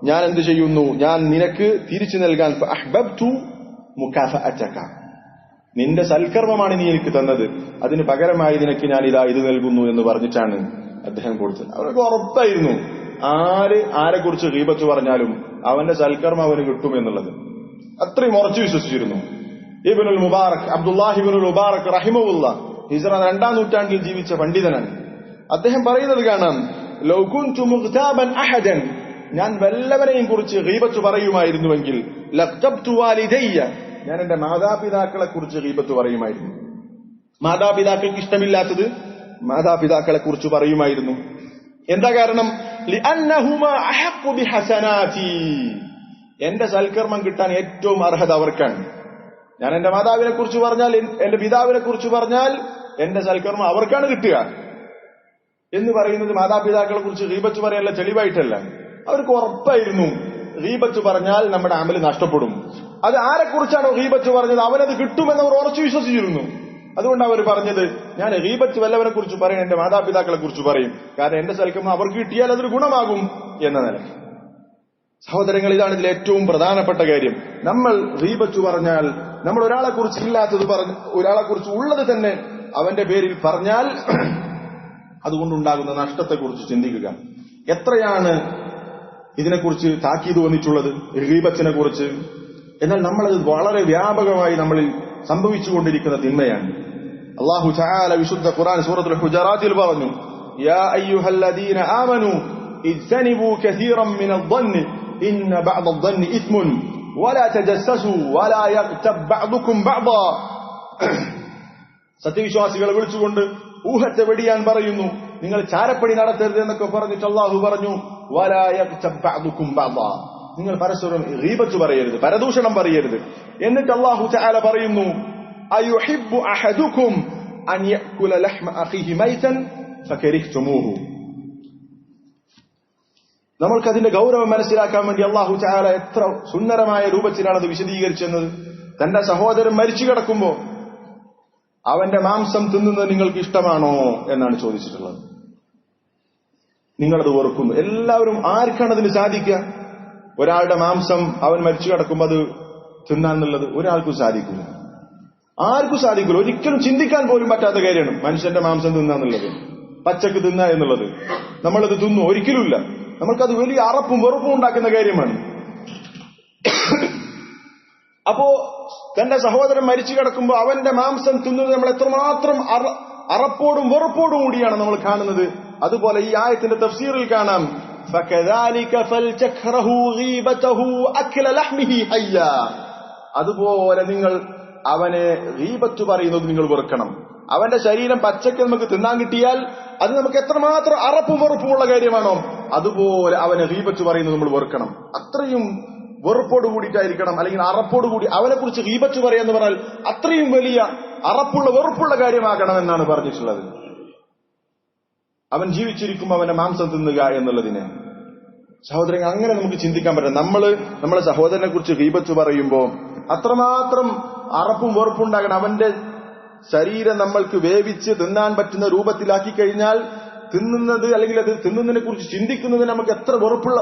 ഞാൻ എന്ത് ചെയ്യുന്നു? ഞാൻ നിനക്ക് തിരിച്ചു നൽകാൻ അഹ്ബബ്തു മുകാഫഅതക, നിന്റെ സൽക്കർമ്മമാണ് നീ എനിക്ക് തന്നത്, അതിന് പകരമായി നിനക്ക് ഞാൻ ഇത് നൽകുന്നു എന്ന് പറഞ്ഞിട്ടാണ് അദ്ദേഹം കൊടുത്തത്. അവർക്ക് ഉറപ്പായിരുന്നു ആരെക്കുറിച്ച് ഗീബത്ത് പറഞ്ഞാലും അവന്റെ സൽക്കർമ്മം അവന് കിട്ടും എന്നുള്ളത്. അത്രയും ഉറച്ചു വിശ്വസിച്ചിരുന്നു. ഇബ്നുൽ മുബാറക്, അബ്ദുല്ലാഹി ഇബ്നുൽ മുബാറക് റഹിമഹുല്ലാഹ്, ഹിജ്റ 2-ാം നൂറ്റാണ്ടിൽ ജീവിച്ച പണ്ഡിതനാണ്. അദ്ദേഹം പറയുന്നത് കാണാം, ലൗ കുൻതു മുഗ്താബൻ അഹദൻ, ഞാൻ വല്ലവരെയും കുറിച്ച് ഗീബത്ത് പറയുമായിരുന്നുവെങ്കിൽ ലഖ്തബ്തു വാലിദയ്യ, ഞാൻ എന്റെ മാതാപിതാക്കളെ കുറിച്ച് ഗീബത്ത് പറയുമായിരുന്നു. മാതാപിതാക്കൾക്ക് ഇഷ്ടമില്ലാത്തത് മാതാപിതാക്കളെ കുറിച്ച് പറയുമായിരുന്നു. എന്താ കാരണം? ലിഅന്നഹുമാ അഹഖു ബിഹസനാതി, എന്റെ സൽക്കർമ്മം കിട്ടാൻ ഏറ്റവും അർഹത അവർക്കാണ്. ഞാൻ എന്റെ മാതാവിനെ കുറിച്ച് പറഞ്ഞാൽ, എന്റെ പിതാവിനെ കുറിച്ച് പറഞ്ഞാൽ എന്റെ സൽക്കർമ്മം അവർക്കാണ് കിട്ടുക എന്ന് പറയുന്നത് മാതാപിതാക്കളെ കുറിച്ച് ഗീബത്ത് പറയാനുള്ള തെളിവായിട്ടല്ല. അവർക്ക് ഉറപ്പായിരുന്നു ഗീബത്ത് പറഞ്ഞാൽ നമ്മുടെ അമല് നഷ്ടപ്പെടും. അത് ആരെക്കുറിച്ചാണോ ഗീബത്ത് പറഞ്ഞത് അവനത് കിട്ടുമെന്ന് അവർ ഉറച്ചു വിശ്വസിച്ചിരുന്നു. അതുകൊണ്ട് അവർ പറഞ്ഞത്, ഞാൻ ഗീബത്ത് വല്ലവനെ കുറിച്ച് പറയും, എന്റെ മാതാപിതാക്കളെ കുറിച്ച് പറയും, കാരണം എന്റെ സൽക്കം അവർക്ക് കിട്ടിയാൽ അതൊരു ഗുണമാകും എന്ന നിലയ്ക്ക്. സഹോദരങ്ങൾ, ഇതാണ് ഇതിൽ ഏറ്റവും പ്രധാനപ്പെട്ട കാര്യം. നമ്മൾ ഗീബത്ത് പറഞ്ഞാൽ, നമ്മൾ ഒരാളെ കുറിച്ച് ഇല്ലാത്തത് പറഞ്ഞ് ഒരാളെ കുറിച്ച് ഉള്ളത് തന്നെ അവന്റെ പേരിൽ പറഞ്ഞാൽ അതുകൊണ്ടുണ്ടാകുന്ന നഷ്ടത്തെക്കുറിച്ച് ചിന്തിക്കുക. എത്രയാണ് ഇതിനെക്കുറിച്ച് താക്കീത് വന്നിട്ടുള്ളത്, ഗീബത്തിനെ കുറിച്ച്. എന്നാൽ നമ്മളത് വളരെ വ്യാപകമായി നമ്മളിൽ സംഭവിച്ചുകൊണ്ടിരിക്കുന്ന തിന്മയാണ്. അല്ലാഹു തആല വിശുദ്ധ ഖുർആൻ സൂറത്തുൽ ഹുജറാത്തിൽ പറഞ്ഞു, യാ അയ്യുഹല്ലദീന ആമനൂ ഇജ്തനിബൂ കസീറൻ മിനൽ-ظن ഇന്ന ബഅദ-ظن ഇസ്മുൻ വലാ തജസ്സസൂ വലാ യഗ്തബ് ബഅദുകും ബഅദാ. സത്യവിശ്വാസികളെ വിളിച്ചുകൊണ്ട് ഊഹത്തെ വെടിയാൻ പറയുന്നു, നിങ്ങൾ ചാരപ്പണി നടത്തരുത് എന്നൊക്കെ പറഞ്ഞിട്ട് അല്ലാഹു പറഞ്ഞു, വലാ യഗ്തബ് ബഅദുകും ബഅദാ, നിങ്ങൾ പരസ്പരം ഗീബത്ത് പറയരുത്, പരദൂഷണം പറയരുത്. എന്നിട്ട് അല്ലാഹു തആല പറയുന്നു, അയുഹിബ്ബു അഹദുകും അൻ യഅകുല ലഹ്മ അഖീഹി മൈതൻ ഫകരിഹ്തുമൂഹു. നമ്മൾക്ക് അതിന്റെ ഗൗരവം മനസ്സിലാക്കാൻ വേണ്ടി അല്ലാഹു തആല എത്ര സുന്ദരമായ രൂപത്തിലാണ് അത് വിശദീകരിച്ചത്. തന്റെ സഹോദരൻ മരിച്ചു കിടക്കുമ്പോ അവന്റെ മാംസം തിന്നുന്നത് നിങ്ങൾക്ക് ഇഷ്ടമാണോ എന്നാണ് ചോദിച്ചിട്ടുള്ളത്. നിങ്ങളത് വെറുക്കുന്നു. എല്ലാവരും ആർക്കാണ് അതിന് സാധിക്കുക? ഒരാളുടെ മാംസം അവൻ മരിച്ചു കിടക്കുമ്പോൾ അത് തിന്നാന്നുള്ളത് ഒരാൾക്കും സാധിക്കില്ല, ആർക്കും സാധിക്കില്ല. ഒരിക്കലും ചിന്തിക്കാൻ പോലും പറ്റാത്ത കാര്യമാണ് മനുഷ്യന്റെ മാംസം തിന്നാന്നുള്ളത്, പച്ചക്ക് തിന്ന എന്നുള്ളത്. നമ്മളത് തിന്നു ഒരിക്കലുമില്ല. നമ്മൾക്കത് വലിയ അറപ്പും വെറുപ്പും ഉണ്ടാക്കുന്ന കാര്യമാണ്. അപ്പോ തന്റെ സഹോദരൻ മരിച്ചു കിടക്കുമ്പോൾ അവന്റെ മാംസം തിന്നുന്നത് നമ്മൾ എത്രമാത്രം അറപ്പോടും വെറുപ്പോടും കൂടിയാണ് നമ്മൾ കാണുന്നത്. അതുപോലെ ഈ ആയത്തിന്റെ തഫ്സീറിൽ കാണാം, അതുപോലെ നിങ്ങൾ അവനെ ഗീബത്ത് പറയുന്നത് നിങ്ങൾ വെറുക്കണം. അവന്റെ ശരീരം പച്ചക്ക് നമുക്ക് തിന്നാൻ കിട്ടിയാൽ അത് നമുക്ക് എത്രമാത്രം അറപ്പും വെറുപ്പുമുള്ള കാര്യമാണോ അതുപോലെ അവനെ ഗീബത്ത് പറയുന്നത് നമ്മൾ വെറുക്കണം. അത്രയും വെറുപ്പോട് കൂടിയിട്ടായിരിക്കണം, അല്ലെങ്കിൽ അറപ്പോട് കൂടി അവനെ കുറിച്ച് ഗീബത്ത് പറയാന്ന് പറഞ്ഞാൽ അത്രയും വലിയ അറപ്പുള്ള വെറുപ്പുള്ള കാര്യമാകണം എന്നാണ് പറഞ്ഞിട്ടുള്ളത്. അവൻ ജീവിച്ചിരിക്കുമ്പോൾ അവന്റെ മാംസം തിന്നുക എന്നുള്ളതിനെ. സഹോദരങ്ങൾ, അങ്ങനെ നമുക്ക് ചിന്തിക്കാൻ പറ്റും. നമ്മളെ സഹോദരനെ കുറിച്ച് ഗീബത്ത് പറയുമ്പോൾ അത്രമാത്രം അറപ്പും വെറുപ്പുണ്ടാകണം. അവന്റെ ശരീരം നമ്മൾക്ക് വേവിച്ച് തിന്നാൻ പറ്റുന്ന രൂപത്തിലാക്കി കഴിഞ്ഞാൽ തിന്നുന്നത്, അല്ലെങ്കിൽ അത് തിന്നുന്നതിനെ കുറിച്ച് ചിന്തിക്കുന്നത് നമുക്ക് എത്ര വെറുപ്പുള്ള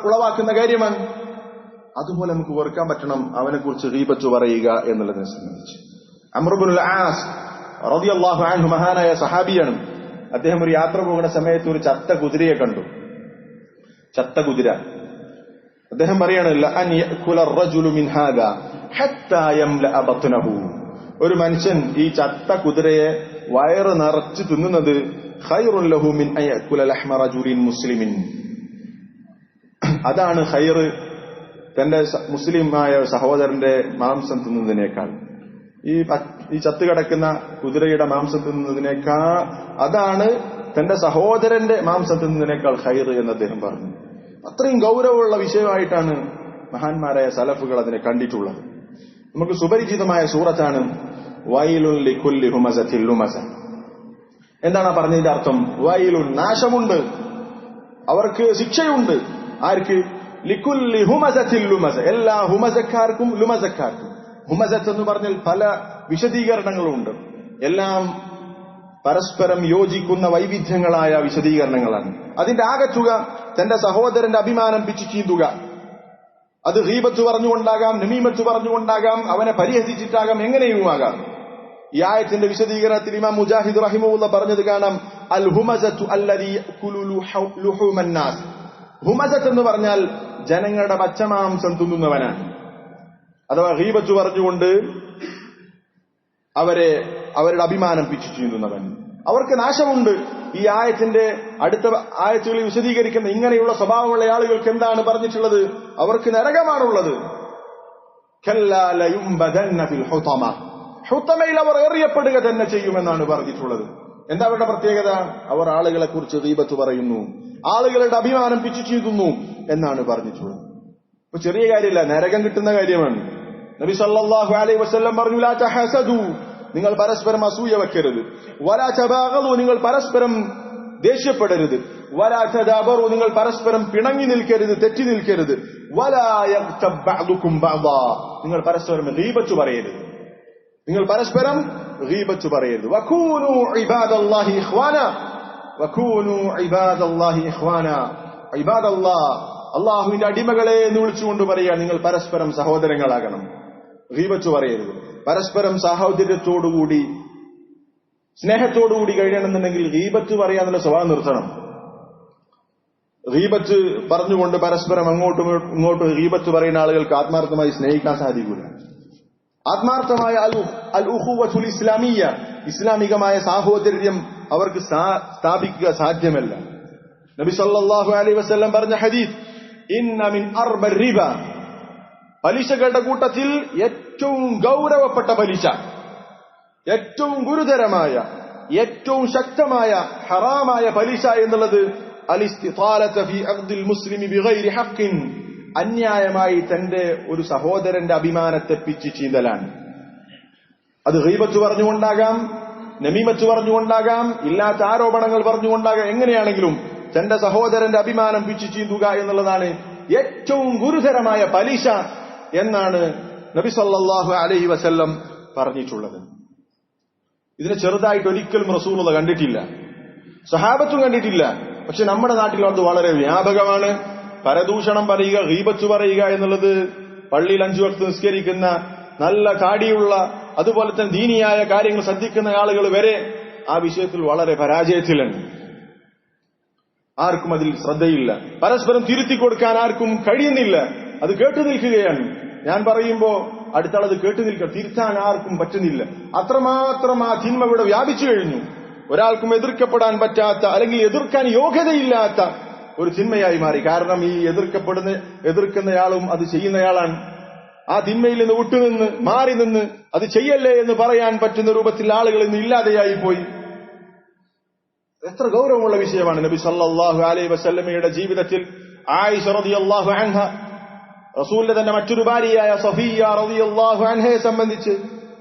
ഉളവാക്കുന്ന കാര്യമാണ്. അതുപോലെ നമുക്ക് വെറുക്കാൻ പറ്റണം അവനെ കുറിച്ച് ഗീബത്ത് പറയുക എന്നുള്ളതിനെ സംബന്ധിച്ച്. അംർ ഇബ്നുൽ ആസ് റളിയല്ലാഹു അൻഹു മഹാനായ സഹാബിയാണ്. അദ്ദേഹം ഒരു യാത്ര പോകുന്ന സമയത്ത് ഒരു ചത്ത കുതിരയെ കണ്ടു. ചത്ത കുതിര. അദ്ദേഹം പറയാണ്, ലഅൻ യഅകുല അർ-റജുലു മിൻ ഹാദാ ഹത്താ യംലഅ ബത്നഹു. ഒരു മനുഷ്യൻ ഈ ചത്ത കുതിരയെ വയറ് നിറച്ച് തിന്നുന്നത് ഖൈറുൻ ലഹു മിൻ അൻ യഅകുല ലഹ്മ റജുലിൻ മുസ്ലിമിൻ. അതാണ് ഖൈർ, തന്റെ മുസ്ലിമായ സഹോദരന്റെ മാംസം തിന്നുന്നതിനേക്കാൾ. ഈ ചത്തു കിടക്കുന്ന കുതിരയുടെ മാംസം തിന്നുന്നതിനേക്കാൾ അതാണ് തന്റെ സഹോദരന്റെ മാംസം തിന്നുന്നതിനേക്കാൾ ഖൈർ എന്ന് അദ്ദേഹം പറഞ്ഞു. അത്രയും ഗൗരവമുള്ള വിഷയമായിട്ടാണ് മഹാന്മാരായ സലഫുകൾ അതിനെ കണ്ടിട്ടുള്ളത്. നമുക്ക് സുപരിചിതമായ സൂറത്താണ് വൈലുൻ ലികുല്ലി ഹുമസത്തിൽ ലുമസ. എന്താണ് പറഞ്ഞതിന്റെ അർത്ഥം? വൈലുൻ, നാശമുണ്ട്, അവർക്ക് ശിക്ഷയുണ്ട്. ആർക്ക്? ലികുല്ലി ഹുമസത്തിൽ ലുമസ, എല്ലാ ഹുമസക്കാർക്കും ലുമസക്കാർക്കും. ഹുമസത്ത് എന്ന് പറഞ്ഞാൽ പല വിശദീകരണങ്ങളുണ്ട്. എല്ലാം പരസ്പരം യോജിക്കുന്ന വൈവിധ്യങ്ങളായ വിശദീകരണങ്ങളാണ്. അതിന്റെ ആകെത്തുക തന്റെ സഹോദരന്റെ അഭിമാനം പിച്ചു ചീന്തുക. അത് ഗീബത്ത് പറഞ്ഞുകൊണ്ടാകാം, നമീമത്ത് പറഞ്ഞുകൊണ്ടാകാം, അവനെ പരിഹസിച്ചിട്ടാകാം, എങ്ങനെയുമാകാം. ഈ ആയത്തിന്റെ വിശദീകരണത്തിൽ ഇമാം മുജാഹിദ് റഹിമഹുല്ലാഹ് പറഞ്ഞത് കാണാം, അൽ ഹുമസത്തു അല്ലദീ യഅകുലു ലുഹൂമൻ നാസ്. ഹുമസത്ത് എന്ന് പറഞ്ഞാൽ ജനങ്ങളുടെ പച്ചമാംസം തിന്നുന്നവനാണ്. അഥവാ ഗീബത്ത് പറഞ്ഞുകൊണ്ട് അവരുടെ അഭിമാനം പിച്ചു ചീന്തുന്നവൻ. അവർക്ക് നാശമുണ്ട്. ഈ ആയത്തിന്റെ അടുത്ത ആയത്തുകളിൽ വിശദീകരിക്കുന്ന ഇങ്ങനെയുള്ള സ്വഭാവമുള്ള ആളുകൾക്ക് എന്താണ് പറഞ്ഞിട്ടുള്ളത്? അവർക്ക് നരകമാണുള്ളത്. ഹുതമയിൽ അവർ എറിയപ്പെടുക തന്നെ ചെയ്യുമെന്നാണ് പറഞ്ഞിട്ടുള്ളത്. എന്താ അവരുടെ പ്രത്യേകത? അവർ ആളുകളെ കുറിച്ച് ഗീബത്ത് പറയുന്നു, ആളുകളുടെ അഭിമാനം പിച്ചു ചീന്തുന്നു എന്നാണ് പറഞ്ഞിട്ടുള്ളത്. ഇപ്പൊ ചെറിയ കാര്യമില്ല, നരകം കിട്ടുന്ന കാര്യമാണ്. നബി സല്ലല്ലാഹു അലൈഹി വസല്ലം പറഞ്ഞു, ലാ തഹസദു, നിങ്ങൾ പരസ്പരം അസൂയ വെക്കരുത്. വലാ തബാഗദു, നിങ്ങൾ പരസ്പരം ദേഷ്യപ്പെടരുത്. വലാ തദാബറു, നിങ്ങൾ പരസ്പരം പിണങ്ങി നിൽക്കരുത്, തെറ്റി നിൽക്കരുത്. വലാ യഗ്തബ് ബഅദുകും ബഅദാ, നിങ്ങൾ പരസ്പരം ഗീബത്ത് പറയരുത്, നിങ്ങൾ പരസ്പരം ഗീബത്ത് പറയരുത്. വകൂനു ഇബാദല്ലാഹി ഇഖ്വാന, വകൂനു ഇബാദല്ലാഹി ഇഖ്വാന, ഇബാദല്ലാഹ്, അല്ലാഹുവിന്റെ അടിമകളെ എന്ന് വിളിച്ചുകൊണ്ട് പറയാ, നിങ്ങൾ പരസ്പരം സഹോദരങ്ങളാകണം, ഗീബത്ത് പറയരുത്. പരസ്പരം സാഹോദര്യത്തോടുകൂടി സ്നേഹത്തോടുകൂടി കഴിയണമെന്നുണ്ടെങ്കിൽ ഗീബത്ത് പറയാന്നുള്ള സ്വഭാവം നിർത്തണം. ഗീബത്ത് പറഞ്ഞുകൊണ്ട് പരസ്പരം അങ്ങോട്ടും ഇങ്ങോട്ടും ഗീബത്ത് പറയുന്ന ആളുകൾക്ക് ആത്മാർത്ഥമായി സ്നേഹിക്കാൻ സാധിക്കില്ല. ആത്മാർത്ഥമായ അൽ ഉഖുവത്തുൽ ഇസ്ലാമിയ്യ, ഇസ്ലാമികമായ സാഹോദര്യം അവർക്ക് സ്ഥാപിക്കുക സാധ്യമല്ല. നബി സല്ലല്ലാഹു അലൈഹി വസല്ലം പറഞ്ഞ ഹദീസ്, ഇന്ന മിൻ അർബർ റിബ, പലിശകളുടെ കൂട്ടത്തിൽ ഏറ്റവും ഗൗരവപ്പെട്ട പലിശ, ഏറ്റവും ഗുരുതരമായ, ഏറ്റവും ശക്തമായ ഹറാമായ പലിശ എന്നുള്ളത് അലിസ്തിതാലത ഫീ അഖ്ദിൽ മുസ്ലിമി ബിഗൈരി ഹഖ്ഖിൻ, അന്യായമായി തന്റെ ഒരു സഹോദരന്റെ അഭിമാനത്തെ പിച്ച് ചീന്തലാണ്. അത് ഗീബത്ത് പറഞ്ഞുകൊണ്ടാകാം, നമീമത്ത് പറഞ്ഞുകൊണ്ടാകാം, ഇല്ലാത്ത ആരോപണങ്ങൾ പറഞ്ഞുകൊണ്ടാകാം, എങ്ങനെയാണെങ്കിലും തന്റെ സഹോദരന്റെ അഭിമാനം പിച്ച് ചീന്തുക എന്നുള്ളതാണ് ഏറ്റവും ഗുരുതരമായ പലിശ എന്നാണ് നബി സല്ലല്ലാഹു അലൈഹി വസല്ലം പറഞ്ഞിട്ടുള്ളത്. ഇതിനെ ചെറുതായിട്ട് ഒരിക്കലും റസൂലുള്ളാഹി കണ്ടിട്ടില്ല, സഹാബത്തും കണ്ടിട്ടില്ല. പക്ഷെ നമ്മുടെ നാട്ടിൽ അത് വളരെ വ്യാപകമാണ്. പരദൂഷണം പറയുക, ഗീബത്ത് പറയുക എന്നുള്ളത് പള്ളിയിൽ 5 വക്ത് നിസ്കരിക്കുന്ന, നല്ല കാടിയുള്ള, അതുപോലെ തന്നെ ദീനിയായ കാര്യങ്ങൾ ശ്രദ്ധിക്കുന്ന ആളുകൾ വരെ ആ വിഷയത്തിൽ വളരെ പരാജയത്തിലാണ്. ആർക്കും അതിൽ ശ്രദ്ധയില്ല. പരസ്പരം തിരുത്തി കൊടുക്കാൻ ആർക്കും കഴിയുന്നില്ല. അത് കേട്ടു നിൽക്കുകയാണ്. ഞാൻ പറയുമ്പോ അടുത്താളത് കേട്ടു നിൽക്കുക, തിരുത്താൻ ആർക്കും പറ്റുന്നില്ല. അത്രമാത്രം ആ തിന്മ ഇവിടെ വ്യാപിച്ചു കഴിഞ്ഞു. ഒരാൾക്കും എതിർക്കപ്പെടാൻ പറ്റാത്ത, അല്ലെങ്കിൽ എതിർക്കാൻ യോഗ്യതയില്ലാത്ത ഒരു തിന്മയായി മാറി. കാരണം ഈ എതിർക്കുന്നയാളും അത് ചെയ്യുന്നയാളാണ്. ആ തിന്മയിൽ നിന്ന് വിട്ടുനിന്ന് മാറി നിന്ന് അത് ചെയ്യല്ലേ എന്ന് പറയാൻ പറ്റുന്ന രൂപത്തിൽ ആളുകൾ ഇന്ന് ഇല്ലാതെയായി പോയി. എത്ര ഗൗരവമുള്ള വിഷയമാണ്. നബി സല്ലല്ലാഹു അലൈഹി വസല്ലമയുടെ ജീവിതത്തിൽ ആയിഷ റളിയല്ലാഹു അൻഹ, റസൂലിന്റെ തന്നെ മറ്റൊരു ഭാര്യയായ സഫിയ റളിയല്ലാഹു അൻഹയെ സംബന്ധിച്ച്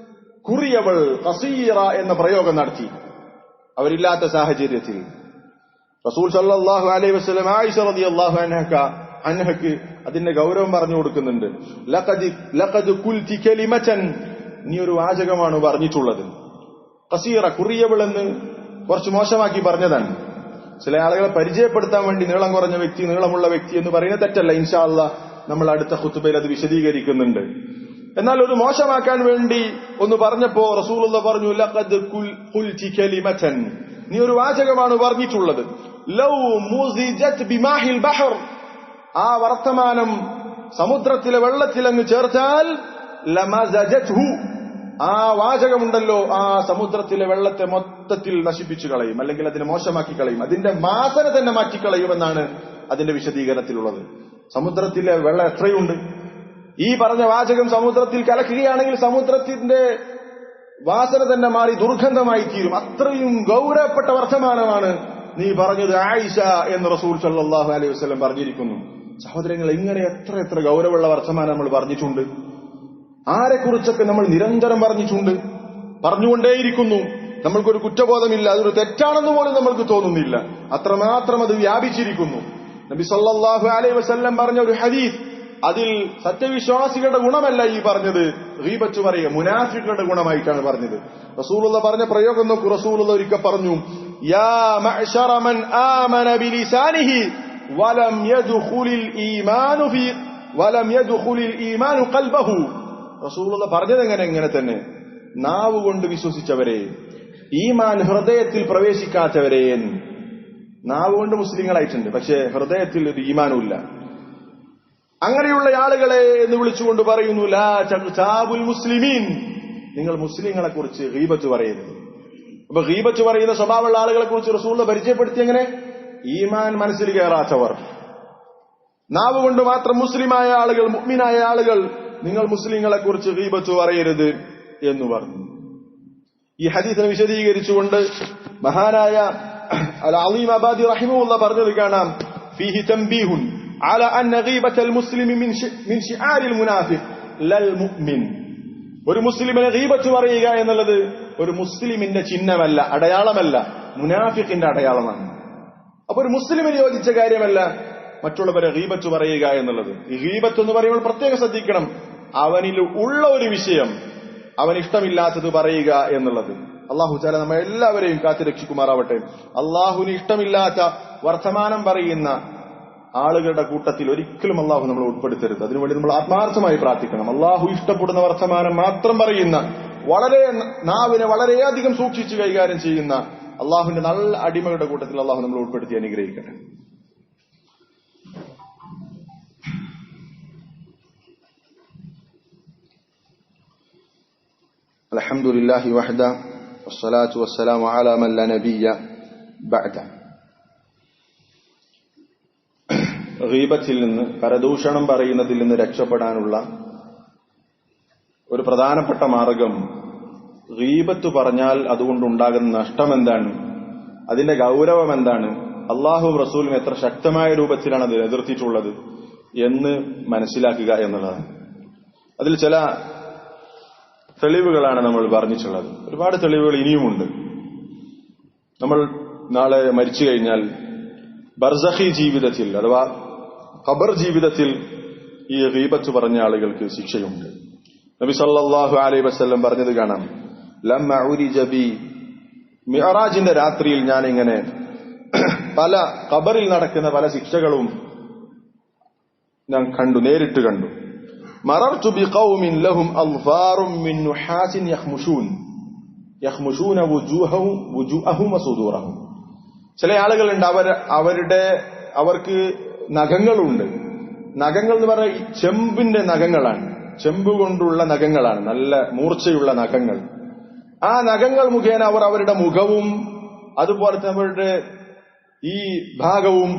കുറിയവൾ ഖസീറ എന്ന പ്രയോഗം നടത്തി. അവരില്ലാത്ത സാഹചര്യത്തിൽ റസൂൽ സല്ലല്ലാഹു അലൈഹി വസല്ലം ആയിഷ റളിയല്ലാഹു അൻഹക്ക് അതിന്റെ ഗൗരവം പറഞ്ഞു കൊടുക്കുന്നുണ്ട്. ലഖദ് ഖുൽതി കലിമതൻ, നീ ഒരു വാചകമാണ് പറഞ്ഞിട്ടുള്ളത്. ഖസീറ, കുറിയവൾ എന്ന് കുറച്ച് മോശമാക്കി പറഞ്ഞതാണ്. ചില ആളുകളെ പരിചയപ്പെടുത്താൻ വേണ്ടി നീളം കുറഞ്ഞ വ്യക്തി, നീളമുള്ള വ്യക്തി എന്ന് പറയുന്നത് തെറ്റല്ല. ഇൻഷാ അല്ലാഹ് നമ്മൾ അടുത്ത ഖുതുബയിൽ അത് വിശദീകരിക്കുന്നുണ്ട്. എന്നാൽ ഒരു മോശമാക്കാൻ വേണ്ടി ഒന്ന് പറഞ്ഞപ്പോ റസൂലുള്ളാഹി പറഞ്ഞു, ലഖദ് ഖുൽതി കലിമതൻ, നീ ഒരു വാചകമാണ് പറഞ്ഞിട്ടുള്ളത്. ലൗ മുസിജത് ബിമാഹിൽ ബഹർ, ആ വർത്തമാനം സമുദ്രത്തിലെ വെള്ളത്തിലങ്ങ് ചേർത്താൽ ലമസജത്ഹു, ആ വാചകമുണ്ടല്ലോ ആ സമുദ്രത്തിലെ വെള്ളത്തെ മൊത്തത്തിൽ നശിപ്പിച്ചു കളയും, അല്ലെങ്കിൽ അതിനെ മോശമാക്കി കളയും, അതിന്റെ വാസന തന്നെ മാറ്റിക്കളയുമെന്നാണ് അതിന്റെ വിശദീകരണത്തിലുള്ളത്. സമുദ്രത്തിലെ വെള്ളം എത്രയുണ്ട്? ഈ പറഞ്ഞ വാചകം സമുദ്രത്തിൽ കലക്കുകയാണെങ്കിൽ സമുദ്രത്തിന്റെ വാസന തന്നെ മാറി ദുർഗന്ധമായി തീരും. അത്രയും ഗൗരവപ്പെട്ട വർത്തമാനമാണ് നീ പറഞ്ഞത് ആയിഷ എന്ന് റസൂൽ സല്ലല്ലാഹു അലൈഹി വസല്ലം പറഞ്ഞിരിക്കുന്നു. സഹോദരങ്ങൾ, ഇങ്ങനെ എത്ര ഗൗരവമുള്ള വർത്തമാനം നമ്മൾ പറഞ്ഞിട്ടുണ്ട്. ആരെക്കുറിച്ചൊക്കെ നമ്മൾ നിരന്തരം പറഞ്ഞിട്ടുണ്ട്, പറഞ്ഞുകൊണ്ടേയിരിക്കുന്നു. നമ്മൾക്കൊരു കുറ്റബോധമില്ല, അതൊരു തെറ്റാണെന്ന് പോലും നമ്മൾക്ക് തോന്നുന്നില്ല. അത്രമാത്രം അത് വ്യാപിച്ചിരിക്കുന്നു. നബി സല്ലല്ലാഹു അലൈഹി വസല്ലം പറഞ്ഞ ഒരു ഹദീസ്, അതിൽ സത്യവിശ്വാസികളുടെ ഗുണമല്ല ഈ പറഞ്ഞത്, ഗീബത്ത് പറയുക, മുനാഫിക്കുകളുടെ ഗുണമായിട്ടാണ് പറഞ്ഞത്. റസൂലുള്ളാഹി പറഞ്ഞ പ്രയോഗം നോക്കൂ. റസൂലുള്ളാഹി ഒരിക്കൽ പറഞ്ഞു, യാ മഅ്ശറ മൻ ആമന ബിലിസാനിഹി വലം യദ്ഖുലിൽ ഈമാനു ഖൽബഹു. റസൂലുള്ളാഹി പറഞ്ഞത് എങ്ങനെ തന്നെ, നാവ് കൊണ്ട് വിശ്വസിച്ചവരെ, ഈമാൻ ഹൃദയത്തിൽ പ്രവേശിക്കാത്തവരെ. നാവ് കൊണ്ട് മുസ്ലിങ്ങളായിട്ടുണ്ട്, പക്ഷേ ഹൃദയത്തിൽ ഒരു ഈമാനുമില്ല. അങ്ങനെയുള്ള ആളുകളെ എന്ന് വിളിച്ചുകൊണ്ട് പറയുന്നു, ലാ തഗ്താബുൽ മുസ്ലിമീൻ, നിങ്ങൾ മുസ്ലിങ്ങളെ കുറിച്ച് ഗീബത്ത് പറയരുത്. അപ്പൊ ഗീബത്ത് പറയുന്ന സ്വഭാവമുള്ള ആളുകളെ കുറിച്ച് റസൂലുള്ളാഹി പരിചയപ്പെടുത്തി എങ്ങനെ? ഈമാൻ മനസ്സിൽ കയറാത്തവർ, നാവ് കൊണ്ട് മാത്രം മുസ്ലിമായ ആളുകൾ, മുഅ്മിനായ ആളുകൾ, നിങ്ങൾ മുസ്ലിങ്ങളെ കുറിച്ച് ഗീബത്ത് പറയരുത് എന്ന് പറഞ്ഞു. ഈ ഹദീസിനെ വിശദീകരിച്ചുകൊണ്ട് മഹാനായ അൽ-അലീം അബാദി റഹിമഹുല്ലാഹ് പറഞ്ഞത് കാണാം, ഫീഹി തൻബീഹുൻ على أن غيبة المسلم من شعار المنافق لا المؤمن. ഒരു മുസ്ലിമിനെ ഗീബത്ത് പറയുക എന്നുള്ളത് ഒരു മുസ്ലിമിന്റെ ചിഹ്നമല്ല, അടയാളമല്ല, മുനാഫിഖിന്റെ അടയാളമാണ്. അപ്പൊ ഒരു മുസ്ലിമിന് യോജിച്ച കാര്യമല്ല. മറ്റുള്ളവരെ ഗീബത്ത് പറയുക എന്നുള്ളത്. ഈ ഗീബത്ത് എന്ന് പറയുമ്പോൾ പ്രത്യേകം ശ്രദ്ധിക്കണം, അവനിൽ ഉള്ള ഒരു വിഷയം അവൻ ഇഷ്ടമില്ലാത്തത് പറയുക എന്നുള്ളത്. അള്ളാഹു തആല നമ്മെ എല്ലാവരെയും കാത്തുരക്ഷിക്കുമാറാവട്ടെ. അള്ളാഹുവിന് ഇഷ്ടമില്ലാത്ത വർത്തമാനം പറയുന്ന ആളുകളുടെ കൂട്ടത്തിൽ ഒരിക്കലും അള്ളാഹു നമ്മൾ ഉൾപ്പെടുത്തരുത്. അതിനുവേണ്ടി നമ്മൾ ആത്മാർത്ഥമായി പ്രാർത്ഥിക്കണം. അള്ളാഹു ഇഷ്ടപ്പെടുന്ന വർത്തമാനം മാത്രം പറയുന്ന, വളരെ നാവിനെ വളരെയധികം സൂക്ഷിച്ച് കൈകാര്യം ചെയ്യുന്ന അള്ളാഹുവിന്റെ നല്ല അടിമകളുടെ കൂട്ടത്തിൽ അള്ളാഹു നമ്മൾ ഉൾപ്പെടുത്തി അനുഗ്രഹിക്കട്ടെ. അൽഹംദുലില്ലാഹി വഹദ വസ്സലാത്തു വസ്സലാമു അലാ മൻ ലാ നബിയ്യ ബഅദ. ഗീബത്തിൽ നിന്ന്, പരദൂഷണം പറയുന്നതിൽ നിന്ന് രക്ഷപ്പെടാനുള്ള ഒരു പ്രധാനപ്പെട്ട മാർഗം, ഗീബത്ത് പറഞ്ഞാൽ അതുകൊണ്ടുണ്ടാകുന്ന നഷ്ടം എന്താണ്, അതിന്റെ ഗൗരവം എന്താണ്, അള്ളാഹുവും റസൂലും എത്ര ശക്തമായ രൂപത്തിലാണ് അത് എതിർത്തിട്ടുള്ളത് എന്ന് മനസ്സിലാക്കുക എന്നുള്ളതാണ്. അതിൽ ചില തെളിവുകളാണ് നമ്മൾ പറഞ്ഞിട്ടുള്ളത്. ഒരുപാട് തെളിവുകൾ ഇനിയുമുണ്ട്. നമ്മൾ നാളെ മരിച്ചു കഴിഞ്ഞാൽ ബർസഖി ജീവിതത്തിൽ അഥവാ ഖബർ ജീവിതത്തിൽ ഈ ഗീബത്ത് പറഞ്ഞ ആളുകൾക്ക് ശിക്ഷയുണ്ട്. നബി സല്ലല്ലാഹു അലൈഹി വസല്ലം പറഞ്ഞത് കാണാം, ലമ്മ ഉരിജ ബി, മിഅറാജിന്റെ രാത്രിയിൽ ഞാനിങ്ങനെ പല ഖബറിൽ നടക്കുന്ന പല ശിക്ഷകളും ഞാൻ കണ്ടു, നേരിട്ട് കണ്ടു. മറർതു ബിഖൗമിൻ ലഹും അൽഫാറും മിൻ നുഹാസിൻ യഖ്മുശൂന വുജൂഹഹും വസുദൂറഹും. ചില ആളുകളുണ്ട്, അവർക്ക് നഖങ്ങളുണ്ട്. നഖങ്ങൾ എന്ന് പറഞ്ഞാൽ ചെമ്പിന്റെ നഖങ്ങളാണ്, ചെമ്പ് കൊണ്ടുള്ള നഖങ്ങളാണ്, നല്ല മൂർച്ചയുള്ള നഖങ്ങൾ. ആ നഖങ്ങൾ മുഖേന അവർ അവരുടെ മുഖവും അതുപോലെ തന്നെ അവരുടെ ഈ ഭാഗവും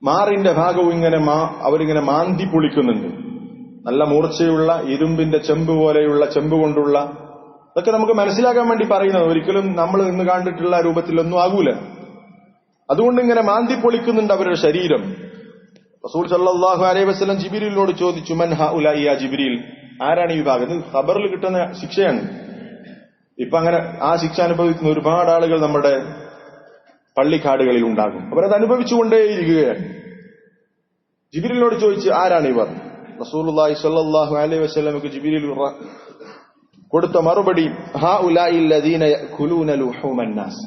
മാറിന്റെ ഭാഗവും ഇങ്ങനെ അവരിങ്ങനെ മാന്തി പൊളിക്കുന്നുണ്ട്. നല്ല മൂർച്ചയുള്ള ഇരുമ്പിന്റെ ചെമ്പ് പോലെയുള്ള ചെമ്പ് കൊണ്ടുള്ള, ഇതൊക്കെ നമുക്ക് മനസ്സിലാക്കാൻ വേണ്ടി പറയുന്നത്, ഒരിക്കലും നമ്മൾ ഇന്ന് കണ്ടിട്ടുള്ള രൂപത്തിലൊന്നും ആകൂല. അതുകൊണ്ട് ഇങ്ങനെ മാന്തി പൊളിക്കുന്നുണ്ട് അവരുടെ ശരീരം. റസൂൽ സല്ലല്ലാഹു അലൈഹി വസല്ലം ജിബ്രീലിനോട് ചോദിച്ചു, മൻ ഹഉലാഇ യാ ജിബ്രീൽ, ആരാണ് ഈ വിഭാഗം? ഇത് ഖബറിൽ കിട്ടുന്ന ശിക്ഷയാണ്. ഇപ്പൊ അങ്ങനെ ആ ശിക്ഷ അനുഭവിക്കുന്ന ഒരുപാട് ആളുകൾ നമ്മുടെ പള്ളിക്കാടുകളിൽ ഉണ്ടാകും. അവരത് അനുഭവിച്ചുകൊണ്ടേയിരിക്കുകയാണ്. ജിബ്രീലിനോട് ചോദിച്ച്, ആരാണ് ഇവർ? റസൂലുള്ളാഹി സ്വല്ലല്ലാഹു അലൈഹി വസല്ലമക്ക് ജിബ്രീൽ കൊടുത്ത മറുപടി, ഹഉലാഇ അല്ലദീന യഅകുലൂന ലുഹൂമൻ നാസ്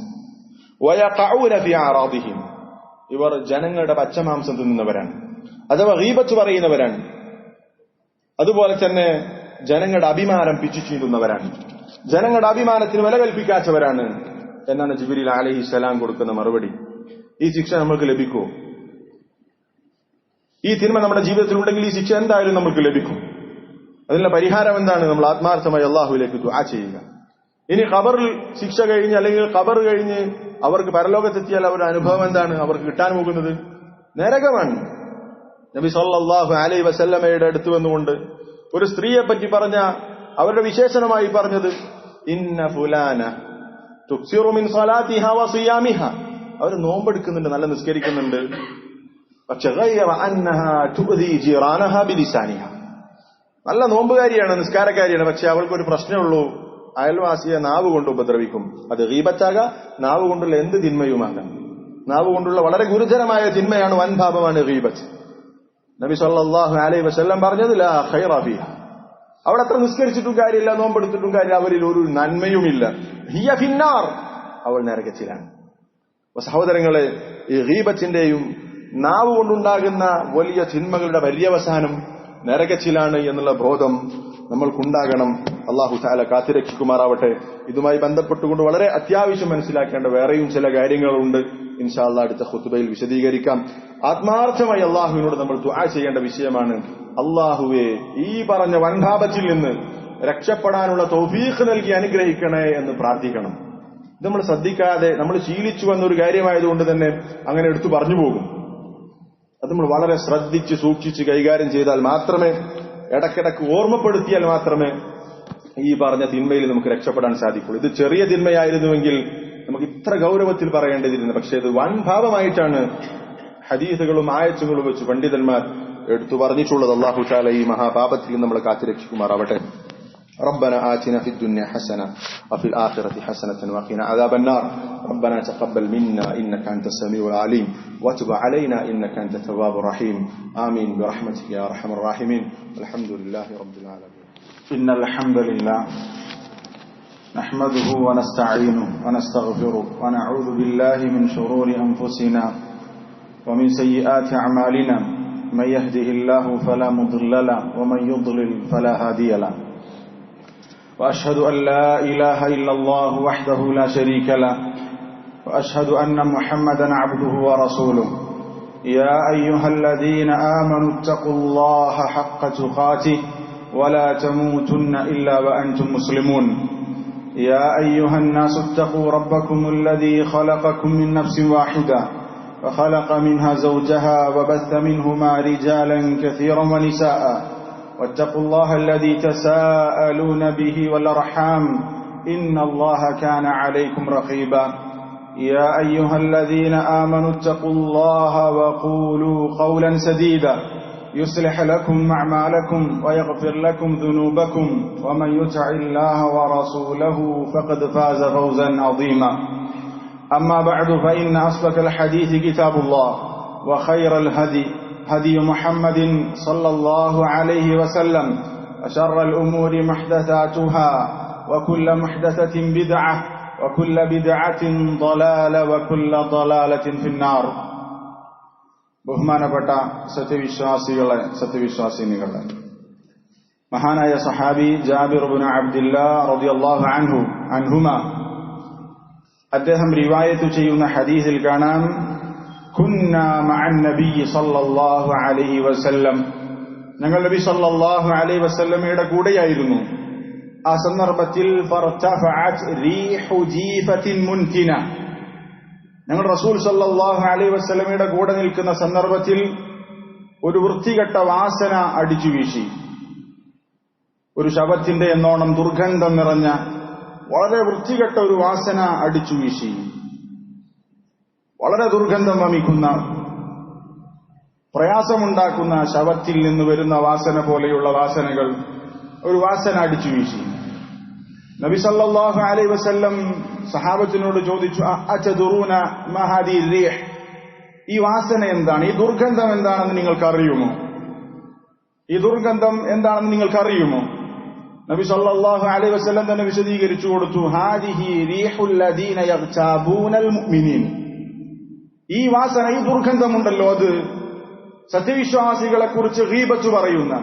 വയഖഊന ഫീ അറാദിഹിം, ഇവർ ജനങ്ങളുടെ പച്ചമാംസം തിന്നുന്നവരാണ്, അഥവാ ഗീബത്ത് പറയുന്നവരാണ്. അതുപോലെ തന്നെ ജനങ്ങളുടെ അഭിമാനം പിച്ചു ചീന്തുന്നവരാണ്, ജനങ്ങളുടെ അഭിമാനത്തിന് വില കൽപ്പിക്കാത്തവരാണ് എന്നാണ് ജിബ്രീൽ അലൈഹിസ്സലാം കൊടുക്കുന്ന മറുപടി. ഈ ശിക്ഷ നമ്മൾക്ക് ലഭിക്കുമോ? ഈ തിന്മ നമ്മുടെ ജീവിതത്തിൽ ഉണ്ടെങ്കിൽ ഈ ശിക്ഷ എന്തായാലും നമുക്ക് ലഭിക്കും. അതിനുള്ള പരിഹാരം എന്താണ്? നമ്മൾ ആത്മാർത്ഥമായി അള്ളാഹുവിലേക്ക് ദുആ ചെയ്യുക. ഇനി ഖബറിൽ ശിക്ഷ കഴിഞ്ഞ് അല്ലെങ്കിൽ ഖബർ കഴിഞ്ഞ് അവർക്ക് പരലോകത്തെത്തിയാൽ അവരുടെ അനുഭവം എന്താണ്? അവർക്ക് കിട്ടാൻ പോകുന്നത് നരകമാണ്. നബി സല്ലല്ലാഹു അലൈഹി വസല്ലമയുടെ അടുത്ത് വന്നുകൊണ്ട് ഒരു സ്ത്രീയെ പറ്റി പറഞ്ഞ അവരുടെ വിശേഷണമായി പറഞ്ഞത്, ഇന്ന ഫുലാന തുക്സിറു മിൻ സ്വലാത്തിഹാ വസിയാമിഹാ, അവർ നോമ്പെടുക്കുന്നുണ്ട്, നല്ല നിസ്കരിക്കുന്നുണ്ട്, പക്ഷെ ഗൈറ അന്നഹാ തുഅദി ജിറാനഹാ ബിലിസാനിഹാ, നല്ല നോമ്പുകാരിയാണ്, നിസ്കാരക്കാരിയാണ്, പക്ഷെ അവൾക്കൊരു പ്രശ്നമുള്ളൂ, അയൽവാസിയെ നാവ് കൊണ്ട് ഉപദ്രവിക്കും. അത് ഗീബത്താകാം, നാവ് കൊണ്ടുള്ള എന്ത് തിന്മയുമാകാം. നാവ് കൊണ്ടുള്ള വളരെ ഗുരുതരമായ തിന്മയാണ്, വൻപാപമാണ് ഗീബത്ത്. നബി സല്ലല്ലാഹു അലൈഹി വസല്ലം പറഞ്ഞത്, ലാ ഖൈറ ഫീഹാ, അവിടെ അത്ര നിസ്കരിച്ചിട്ടും കാര്യമില്ല, നോമ്പെടുത്തിട്ടും കാര്യമില്ല, അവരിൽ ഒരു നന്മയുമില്ല. ഹിയ ഫിന്നാർ, അവൾ നരകത്തിലാണ്. സഹോദരങ്ങളെ, ഈ ഗീബത്തിന്റെയും നാവ് കൊണ്ടുണ്ടാകുന്ന വലിയ തിന്മകളുടെ പര്യവസാനം നരകത്തിലാണ് എന്നുള്ള ബോധം നമ്മൾക്കുണ്ടാകണം. അല്ലാഹു തആല കാത്തുരക്ഷിക്കുമാറാവട്ടെ. ഇതുമായി ബന്ധപ്പെട്ടുകൊണ്ട് വളരെ അത്യാവശ്യം മനസ്സിലാക്കേണ്ട വേറെയും ചില കാര്യങ്ങളുണ്ട്. ഇൻഷാ അല്ലാഹ് അടുത്ത ഖുതുബയിൽ വിശദീകരിക്കാം. ആത്മാർത്ഥമായി അള്ളാഹുവിനോട് നമ്മൾ ദുആ ചെയ്യേണ്ട വിഷയമാണ്, അള്ളാഹുവേ ഈ പറഞ്ഞ വൻപാപത്തിൽ നിന്ന് രക്ഷപ്പെടാനുള്ള തൗഫീഖ് നൽകി അനുഗ്രഹിക്കണേ എന്ന് പ്രാർത്ഥിക്കണം. ഇത് നമ്മൾ ശ്രദ്ധിക്കാതെ, നമ്മൾ ശീലിച്ചു വന്നൊരു കാര്യമായതുകൊണ്ട് തന്നെ അങ്ങനെ എടുത്തു പറഞ്ഞു പോകും. അത് നമ്മൾ വളരെ ശ്രദ്ധിച്ച് സൂക്ഷിച്ച് കൈകാര്യം ചെയ്താൽ മാത്രമേ, ഇടയ്ക്കിടയ്ക്ക് ഓർമ്മപ്പെടുത്തിയാൽ മാത്രമേ ഈ പറഞ്ഞ തിന്മയിൽ നമുക്ക് രക്ഷപ്പെടാൻ സാധിക്കുള്ളൂ. ഇത് ചെറിയ തിന്മയായിരുന്നുവെങ്കിൽ നമുക്ക് ഇത്ര ഗൗരവത്തിൽ പറയേണ്ടതിരുന്നു. പക്ഷേ ഇത് വൻഭാവമായിട്ടാണ് ഹദീസുകളും ആയത്തുകളും വെച്ച് പണ്ഡിതന്മാർ എടുത്തു പറഞ്ഞിട്ടുള്ളത്. അല്ലാഹു തആല ഈ മഹാപാപത്തിൽ നമ്മളെ കാത്തുരക്ഷിക്കുമാറാവട്ടെ. ربنا آتنا في الدنيا حسنة وفي الآخرة حسنة وقنا عذاب النار ربنا تقبل منا إنك أنت السميع العليم وتب علينا إنك أنت التواب الرحيم آمين برحمتك يا أرحم الراحمين الحمد لله رب العالمين إن الحمد لله نحمده ونستعينه ونستغفره ونعوذ بالله من شرور أنفسنا ومن سيئات أعمالنا من يهده الله فلا مضل له ومن يضلل فلا هادي له وأشهد أن لا إله إلا الله وحده لا شريك له وأشهد أن محمدا عبده ورسوله يا أيها الذين آمنوا اتقوا الله حق تقاته ولا تموتن إلا وأنتم مسلمون يا أيها الناس اتقوا ربكم الذي خلقكم من نفس واحدة وخلق منها زوجها وبث منهما رجالا كثيرا ونساء واتقوا الله الذي تساءلون به والأرحام إن الله كان عليكم رقيبا يا أيها الذين آمنوا اتقوا الله وقولوا قولا سديدا يصلح لكم أعمالكم ويغفر لكم ذنوبكم ومن يطع الله ورسوله فقد فاز فوزا عظيما أما بعد فإن أصدق الحديث كتاب الله وخير الهدي هدي محمد صلى الله عليه وسلم وشر الأمور محدثاتها وكل محدثة بدعة وكل بدعة ضلالة وكل ضلالة في النار ബഹുമാനപ്പെട്ട സത്യവിശ്വാസിനികളെ മഹാനായ സഹാബി ജാബിർ ഇബ്നു അബ്ദുല്ലാഹ് റളിയല്ലാഹു അൻഹുമ അദ്ദേഹം റിവായത്ത് ചെയ്യുന്ന ഹദീസിൽ കാണാം കുന്നാ മഅൻ നബി സല്ലല്ലാഹു അലൈഹി വസല്ലം ഞങ്ങൾ നബി സല്ലല്ലാഹു അലൈഹി വസല്ലമയുടെ കൂടെയായിരുന്നു ആ സന്ദർഭത്തിൽ ഫർതഫഅത് റീഹു ജീഫത്തിൻ മുൻതിന ഞങ്ങൾ റസൂൽ സല്ലല്ലാഹു അലൈഹി വസല്ലമയുടെ കൂടെ നിൽക്കുന്ന സന്ദർഭത്തിൽ ഒരു വൃത്തികെട്ട വാസന അടിച്ചു വീശി ഒരു ശവത്തിന്റെ എന്നോണം ദുർഗന്ധം നിറഞ്ഞ വളരെ വൃത്തികെട്ട ഒരു വാസന അടിച്ചു വീശി വളരെ ദുർഗന്ധം വമിക്കുന്ന പ്രയാസമുണ്ടാക്കുന്ന ശവത്തിൽ നിന്ന് വരുന്ന വാസന പോലെയുള്ള വാസനകൾ ഒരു വാസന അടിച്ചു വീശി നബി സല്ലല്ലാഹു അലൈഹി വസല്ലം സഹാബത്തിനോട് ചോദിച്ചു അതദറൂന മാ ഹാദിഹി റീഹ് ഈ വാസന എന്താണ് ഈ ദുർഗന്ധം എന്താണെന്ന് നിങ്ങൾക്കറിയുമോ ഈ ദുർഗന്ധം എന്താണെന്ന് നിങ്ങൾക്കറിയുമോ നബി സല്ലല്ലാഹു അലൈഹി വസല്ലം തന്നെ വിശദീകരിച്ചു കൊടുത്തു ഹാദിഹി റീഹുൽ ലദീന യഗ്താബൂനൽ മുഅ്മിനീൻ ഈ വാസന ഈ ദുർഗന്ധമുണ്ടല്ലോ അത് സത്യവിശ്വാസികളെ കുറിച്ച് ഗീബത്ത് പറയുന്ന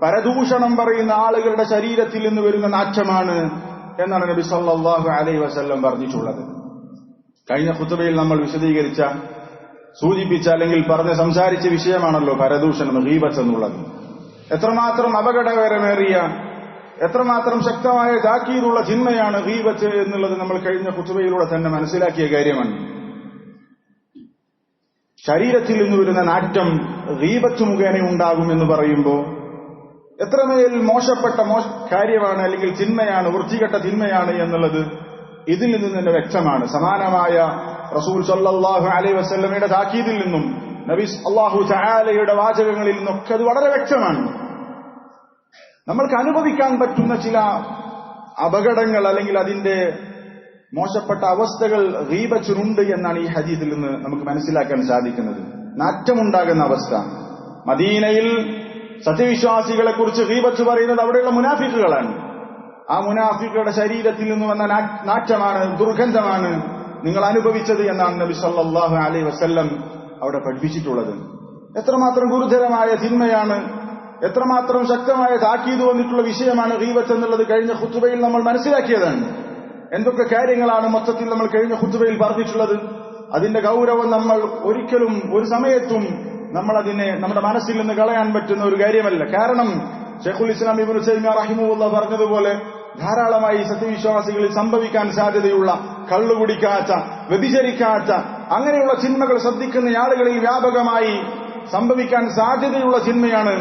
പരദൂഷണം പറയുന്ന ആളുകളുടെ ശരീരത്തിൽ നിന്ന് വരുന്ന നാറ്റമാണ് എന്നാണ് നബി സല്ലല്ലാഹു അലൈഹി വസല്ലം പറഞ്ഞിട്ടുള്ളത്. കഴിഞ്ഞ ഖുതുബയിൽ നമ്മൾ വിശദീകരിച്ച സൂചിപ്പിച്ച അല്ലെങ്കിൽ സംസാരിച്ച വിഷയമാണല്ലോ പരദൂഷണം ഗീബത്ത് എന്നുള്ളത്. എത്രമാത്രം അപകടകരമേറിയ എത്രമാത്രം ശക്തമായ താക്കീതുള്ള ചിന്മയാണ് ഗീബത്ത് എന്നുള്ളത് നമ്മൾ കഴിഞ്ഞ ഖുതുബയിലൂടെ തന്നെ മനസ്സിലാക്കിയ കാര്യമാണ്. ശരീരത്തിൽ നിന്ന് വരുന്ന നാറ്റം ഗീബത്ത് മുഖേന ഉണ്ടാകുമെന്ന് പറയുമ്പോൾ എത്രമേൽ മോശപ്പെട്ട കാര്യമാണ് അല്ലെങ്കിൽ തിന്മയാണ് വൃത്തികെട്ട തിന്മയാണ് എന്നുള്ളത് ഇതിൽ നിന്ന് തന്നെ വ്യക്തമാണ്. സമാനമായ റസൂൽ സല്ലല്ലാഹു അലൈഹി വസല്ലമയുടെ താക്കീതിൽ നിന്നും നബി അല്ലാഹു തആലയുടെ വാചകങ്ങളിൽ നിന്നൊക്കെ അത് വളരെ വ്യക്തമാണ്. നമ്മൾക്ക് അനുഭവിക്കാൻ പറ്റുന്ന ചില അപകടങ്ങൾ അല്ലെങ്കിൽ അതിന്റെ മോശപ്പെട്ട അവസ്ഥകൾ ഗീബത്തിനുണ്ട് എന്നാണ് ഈ ഹദീസിൽ നിന്ന് നമുക്ക് മനസ്സിലാക്കാൻ സാധിക്കുന്നത്. നാറ്റമുണ്ടാകുന്ന അവസ്ഥ. മദീനയിൽ സത്യവിശ്വാസികളെ കുറിച്ച് ഗീബത്ത് പറയുന്നത് അവിടെയുള്ള മുനാഫിക്കുകളാണ്. ആ മുനാഫിക്കുകളുടെ ശരീരത്തിൽ നിന്ന് വന്ന നാറ്റമാണ്, ദുർഗന്ധമാണ് നിങ്ങൾ അനുഭവിച്ചത് എന്നാണ് നബി സല്ലല്ലാഹു അലൈഹി വസല്ലം അവിടെ പഠിപ്പിച്ചിട്ടുള്ളത്. എത്രമാത്രം ഗുരുതരമായ തിന്മയാണ്, എത്രമാത്രം ശക്തമായ താക്കീത് വന്നിട്ടുള്ള വിഷയമാണ് ഗീബത്ത് എന്നുള്ളത് കഴിഞ്ഞ ഖുതുബയിൽ നമ്മൾ മനസ്സിലാക്കിയതാണ്. എന്തൊക്കെ കാര്യങ്ങളാണ് മൊത്തത്തിൽ നമ്മൾ കഴിഞ്ഞ ഖുതുബയിൽ പറഞ്ഞിട്ടുള്ളത്. അതിന്റെ ഗൗരവം നമ്മൾ ഒരിക്കലും ഒരു സമയത്തും നമ്മളതിനെ നമ്മുടെ മനസ്സിൽ നിന്ന് കളയാൻ പറ്റുന്ന ഒരു കാര്യമല്ല. കാരണം ശൈഖുൽ ഇസ്ലാം ഇബ്നു തൈമിയ്യ റഹിമഹുല്ലാഹ് പറഞ്ഞതുപോലെ ധാരാളമായി സത്യവിശ്വാസികളിൽ സംഭവിക്കാൻ സാധ്യതയുള്ള കള്ളുകുടിക്കാത്ത, വ്യഭിചരിക്കാത്ത അങ്ങനെയുള്ള ചിന്മകൾ ശ്രദ്ധിക്കുന്ന ആളുകളിൽ വ്യാപകമായി സംഭവിക്കാൻ സാധ്യതയുള്ള ചിന്മയാണ്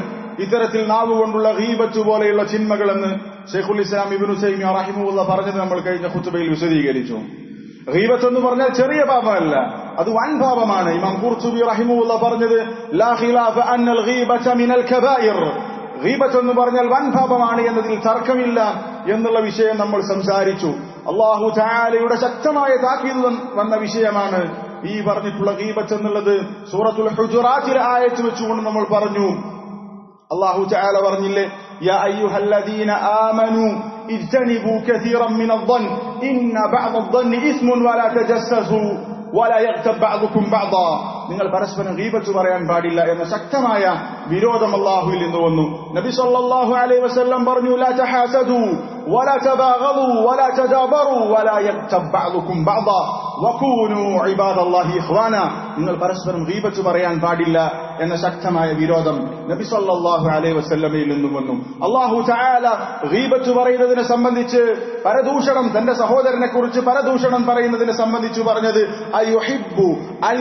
ഇത്തരത്തിൽ നാവുകൊണ്ടുള്ള ഗീബത്ത് പോലെയുള്ള ചിന്മകളെന്ന് ശൈഖുൽ ഇസ്ലാം ഇബ്നു തൈമിയ്യ റഹിമഹുല്ലാഹ് പറഞ്ഞത് നമ്മൾ കഴിഞ്ഞ ഖുതുബയിൽ വിശദീകരിച്ചു. ഗീബത്ത് എന്ന് പറഞ്ഞാൽ ചെറിയ പാപമല്ല, അത് വൻ പാപമാണ്. ഇമാം ഖുർതുബി റഹിമഹുല്ലാഹ് പറഞ്ഞത് ലാ ഖിലാഫ അന്നൽ ഗീബത മിനൽ കബായിർ, ഗീബത്ത് എന്ന് പറഞ്ഞാൽ വൻ പാപമാണ് എന്നതിൽ തർക്കമില്ല എന്നുള്ള വിഷയം നമ്മൾ സംസാരിച്ചു. അല്ലാഹു തആലയുടെ ശക്തമായ താക്കീത് വന്ന വിഷയമാണ് ഈ പറഞ്ഞിട്ടുള്ള ഗീബത്ത് എന്നുള്ളത്. സൂറത്തുൽ ഹുജറാത്തിലെ ആയത്ത് വെച്ചുകൊണ്ട് നമ്മൾ പറഞ്ഞു, അല്ലാഹു തആല പറഞ്ഞില്ലേ, യാ അയ്യുഹല്ലദീന ആമനൂ ഇജ്തനിബൂ കസീറൻ മിനദ്ദൻ ഇന്ന ബഅദദ്ദന്നി ഇസ്മുൻ വലാ തജസ്സസൂ വലാ യഗ്തബ് ബഅദുകും ബഅദാ. നിങ്ങൾ പരസ്പരം ഗീബത്ത് പറയാൻ പാടില്ല എന്ന ശക്തമായ വിരോധം അല്ലാഹുവിൽ നിന്ന് വന്നു. നബി സല്ലല്ലാഹു അലൈഹി വസല്ലം പറഞ്ഞു, ലാ തഹാസദൂ വലാ തബാഗദൂ വലാ തദാബറൂ വലാ യഗ്തബ് ബഅദുകും ബഅദാ വകൂനൂ ഇബാദല്ലാഹി ഇഖ്വാന. നിങ്ങൾ പരസ്പരം ഗീബത്ത് പറയാൻ പാടില്ല എന്ന ശക്തമായ വിരോധം നബി സല്ലല്ലാഹു അലൈഹി വസല്ലമയിൽ നിന്നും വന്നു. അല്ലാഹു തആല ഗീബത്ത് പറയുന്നതിനെ സംബന്ധിച്ച് പരദൂഷണം, തന്റെ സഹോദരനെ കുറിച്ച് പരദൂഷണം പറയുന്നതിനെ സംബന്ധിച്ച് പറഞ്ഞത്, അയുഹിബ്ബു അൻ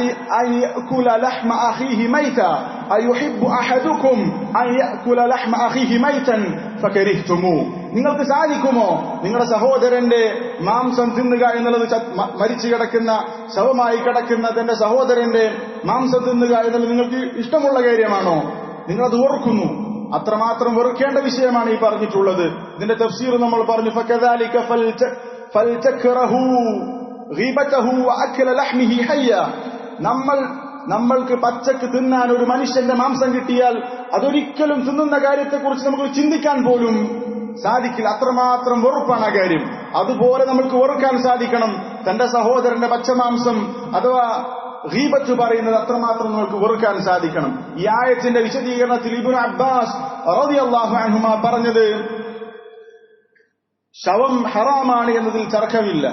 യഅകുല ലഹ്മ അഖീഹി മൈത അയുഹിബ്ബു അഹദുകും അൻ യഅകുല ലഹ്മ അഖീഹി മൈതൻ ഫകരിഹ്തുമു. നിങ്ങൾക്ക് സാധിക്കുമോ നിങ്ങളുടെ സഹോദരന്റെ മാംസം തിന്നുക എന്നുള്ളത്? മരിച്ചു കിടക്കുന്ന, ശവമായി കിടക്കുന്ന തന്റെ സഹോദരന്റെ മാംസം തിന്നുക എന്നുള്ളത് നിങ്ങൾക്ക് ഇഷ്ടമുള്ള കാര്യമാണോ? നിങ്ങളത് വെറുക്കുന്നു. അത്രമാത്രം വെറുക്കേണ്ട വിഷയമാണ് ഈ പറഞ്ഞിട്ടുള്ളത്. ഇതിന്റെ തഫ്സീർ നമ്മൾ പറഞ്ഞു, ഫകദാലിക ഫൽതക്റഹു ഗീബതഹു വഅക്ല ലഹ്മിഹി ഹയ്യ. നമ്മൾക്ക് പച്ചക്ക് തിന്നാൻ ഒരു മനുഷ്യന്റെ മാംസം കിട്ടിയാൽ അതൊരിക്കലും തിന്നുന്ന കാര്യത്തെക്കുറിച്ച് നമുക്ക് ചിന്തിക്കാൻ പോലും സാധിക്കില്ല. അത്രമാത്രം വെറുപ്പാണ് ആ കാര്യം. അതുപോലെ നമുക്ക് വെറുക്കാൻ സാധിക്കണം തന്റെ സഹോദരന്റെ പച്ചമാംസം അഥവാ ഗീബത്ത് പറയുന്നത്. അത്രമാത്രം നമുക്ക് വെറുക്കാൻ സാധിക്കണം. ഈ ആയത്തിന്റെ വിശദീകരണത്തിൽ ഇബ്നു അബ്ബാസ് റളിയല്ലാഹു അൻഹുമാ പറഞ്ഞത്, ശവം ഹറാമാണ് എന്നതിൽ തർക്കമില്ല,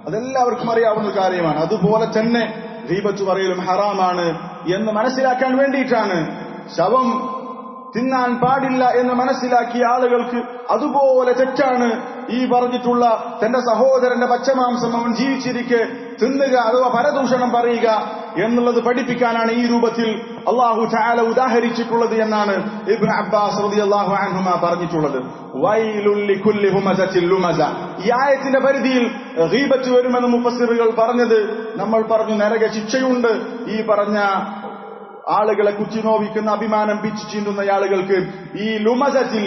അതെല്ലാവർക്കും അറിയാവുന്ന കാര്യമാണ്. അതുപോലെ തന്നെ ഗീബത്ത് പറയലും ഹറാമാണ് എന്ന് മനസ്സിലാക്കാൻ വേണ്ടിയിട്ടാണ്. ശവം തിന്നാൻ പാടില്ല എന്ന് മനസ്സിലാക്കിയ ആളുകൾക്ക് അതുപോലെ തെറ്റാണ് ഈ പറഞ്ഞിട്ടുള്ള തന്റെ സഹോദരന്റെ പച്ചമാംസം അവൻ ജീവിച്ചിരിക്കെ തിന്നുക അഥവാ പരദൂഷണം പറയുക എന്നുള്ളത് പഠിപ്പിക്കാനാണ് ഈ രൂപത്തിൽ അല്ലാഹു തആല ഉദാഹരിച്ചിട്ടുള്ളത് എന്നാണ് ഇബ്നു അബ്ബാസ് റളിയല്ലാഹു അൻഹുമാ പറഞ്ഞിട്ടുള്ളത്. വൈലുൽ ലികുല്ലി ഹുമസത്തിൽ ലുമസ. ഈ ആയത്തിന്റെ പരിധിയിൽ ഗീബത്ത് വരുമെന്ന് മുഫസ്സിറുകൾ പറഞ്ഞത് നമ്മൾ പറഞ്ഞു, നരക ശിക്ഷയുണ്ട് ഈ പറഞ്ഞ ആളുകളെ കുത്തിനോവിക്കുന്ന, അഭിമാനം പിച്ചു ചീന്തുന്ന ആളുകൾക്ക് ഈ ലുമസത്തിൽ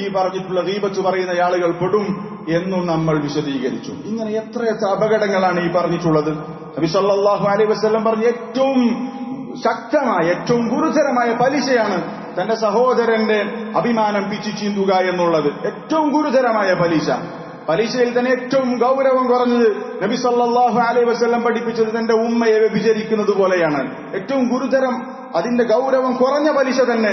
ഈ പറഞ്ഞിട്ടുള്ള ഗീബത്ത് പറയുന്ന ആളുകൾ പെടും എന്നും നമ്മൾ വിശദീകരിച്ചു. ഇങ്ങനെ എത്രയെത്ര അപകടങ്ങളാണ് ഈ പറഞ്ഞിട്ടുള്ളത്. നബി സല്ലല്ലാഹു അലൈഹി വസല്ലം പറഞ്ഞ ഏറ്റവും ശക്തമായ, ഏറ്റവും ഗുരുതരമായ പലിശയാണ് തന്റെ സഹോദരന്റെ അഭിമാനം പിച്ചു ചീന്തുക എന്നുള്ളത്. ഏറ്റവും ഗുരുതരമായ പലിശ. പലിശയിൽ തന്നെ ഏറ്റവും ഗൗരവം കുറഞ്ഞത് നബി സല്ലല്ലാഹു അലൈഹി വസല്ലം പഠിപ്പിച്ചത് തന്റെ ഉമ്മയെ വ്യഭിചരിക്കുന്നത് പോലെയാണ്. ഏറ്റവും ഗുരുതരം, അതിന്റെ ഗൗരവം കുറഞ്ഞ പലിശ തന്നെ.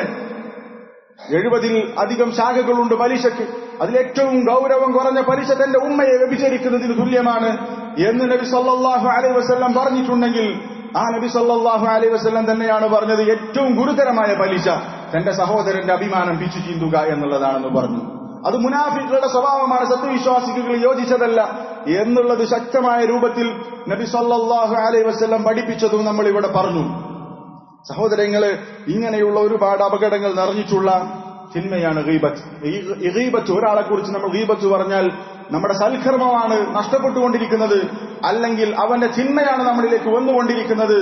70 അധികം ശാഖകളുണ്ട് പലിശക്ക്. അതിലേറ്റവും ഗൗരവം കുറഞ്ഞ പലിശ തന്റെ ഉമ്മയെ വ്യഭിചരിക്കുന്നതിന് തുല്യമാണ് എന്ന് നബി സല്ലല്ലാഹു അലൈഹി വസല്ലം പറഞ്ഞിട്ടുണ്ടെങ്കിൽ ആ നബി സല്ലല്ലാഹു അലൈഹി വസല്ലം തന്നെയാണ് പറഞ്ഞത് ഏറ്റവും ഗുരുതരമായ പലിശ തന്റെ സഹോദരന്റെ അഭിമാനം പിച്ചു ചീന്തുക എന്നുള്ളതാണെന്ന് പറഞ്ഞു. അത് മുനാഫിക്കുകളുടെ സ്വഭാവമാണ്, സത്യവിശ്വാസികൾ യോജിച്ചതല്ല എന്നുള്ളത് ശക്തമായ രൂപത്തിൽ നബി സല്ലല്ലാഹു അലൈഹി വസല്ലം പഠിപ്പിച്ചതും നമ്മൾ ഇവിടെ പറഞ്ഞു. സഹോദരങ്ങളെ, ഇങ്ങനെയുള്ള ഒരുപാട് അപകടങ്ങൾ നിറഞ്ഞിട്ടുള്ള തിന്മയാണ് ഗീബത്ത്. ഈ ഗീബത്ത്, ഒരാളെ കുറിച്ച് നമ്മൾ ഗീബത്ത് പറഞ്ഞാൽ നമ്മുടെ സൽക്കർമ്മമാണ് നഷ്ടപ്പെട്ടുകൊണ്ടിരിക്കുന്നത്, അല്ലെങ്കിൽ അവന്റെ തിന്മയാണ് നമ്മളിലേക്ക് വന്നുകൊണ്ടിരിക്കുന്നത്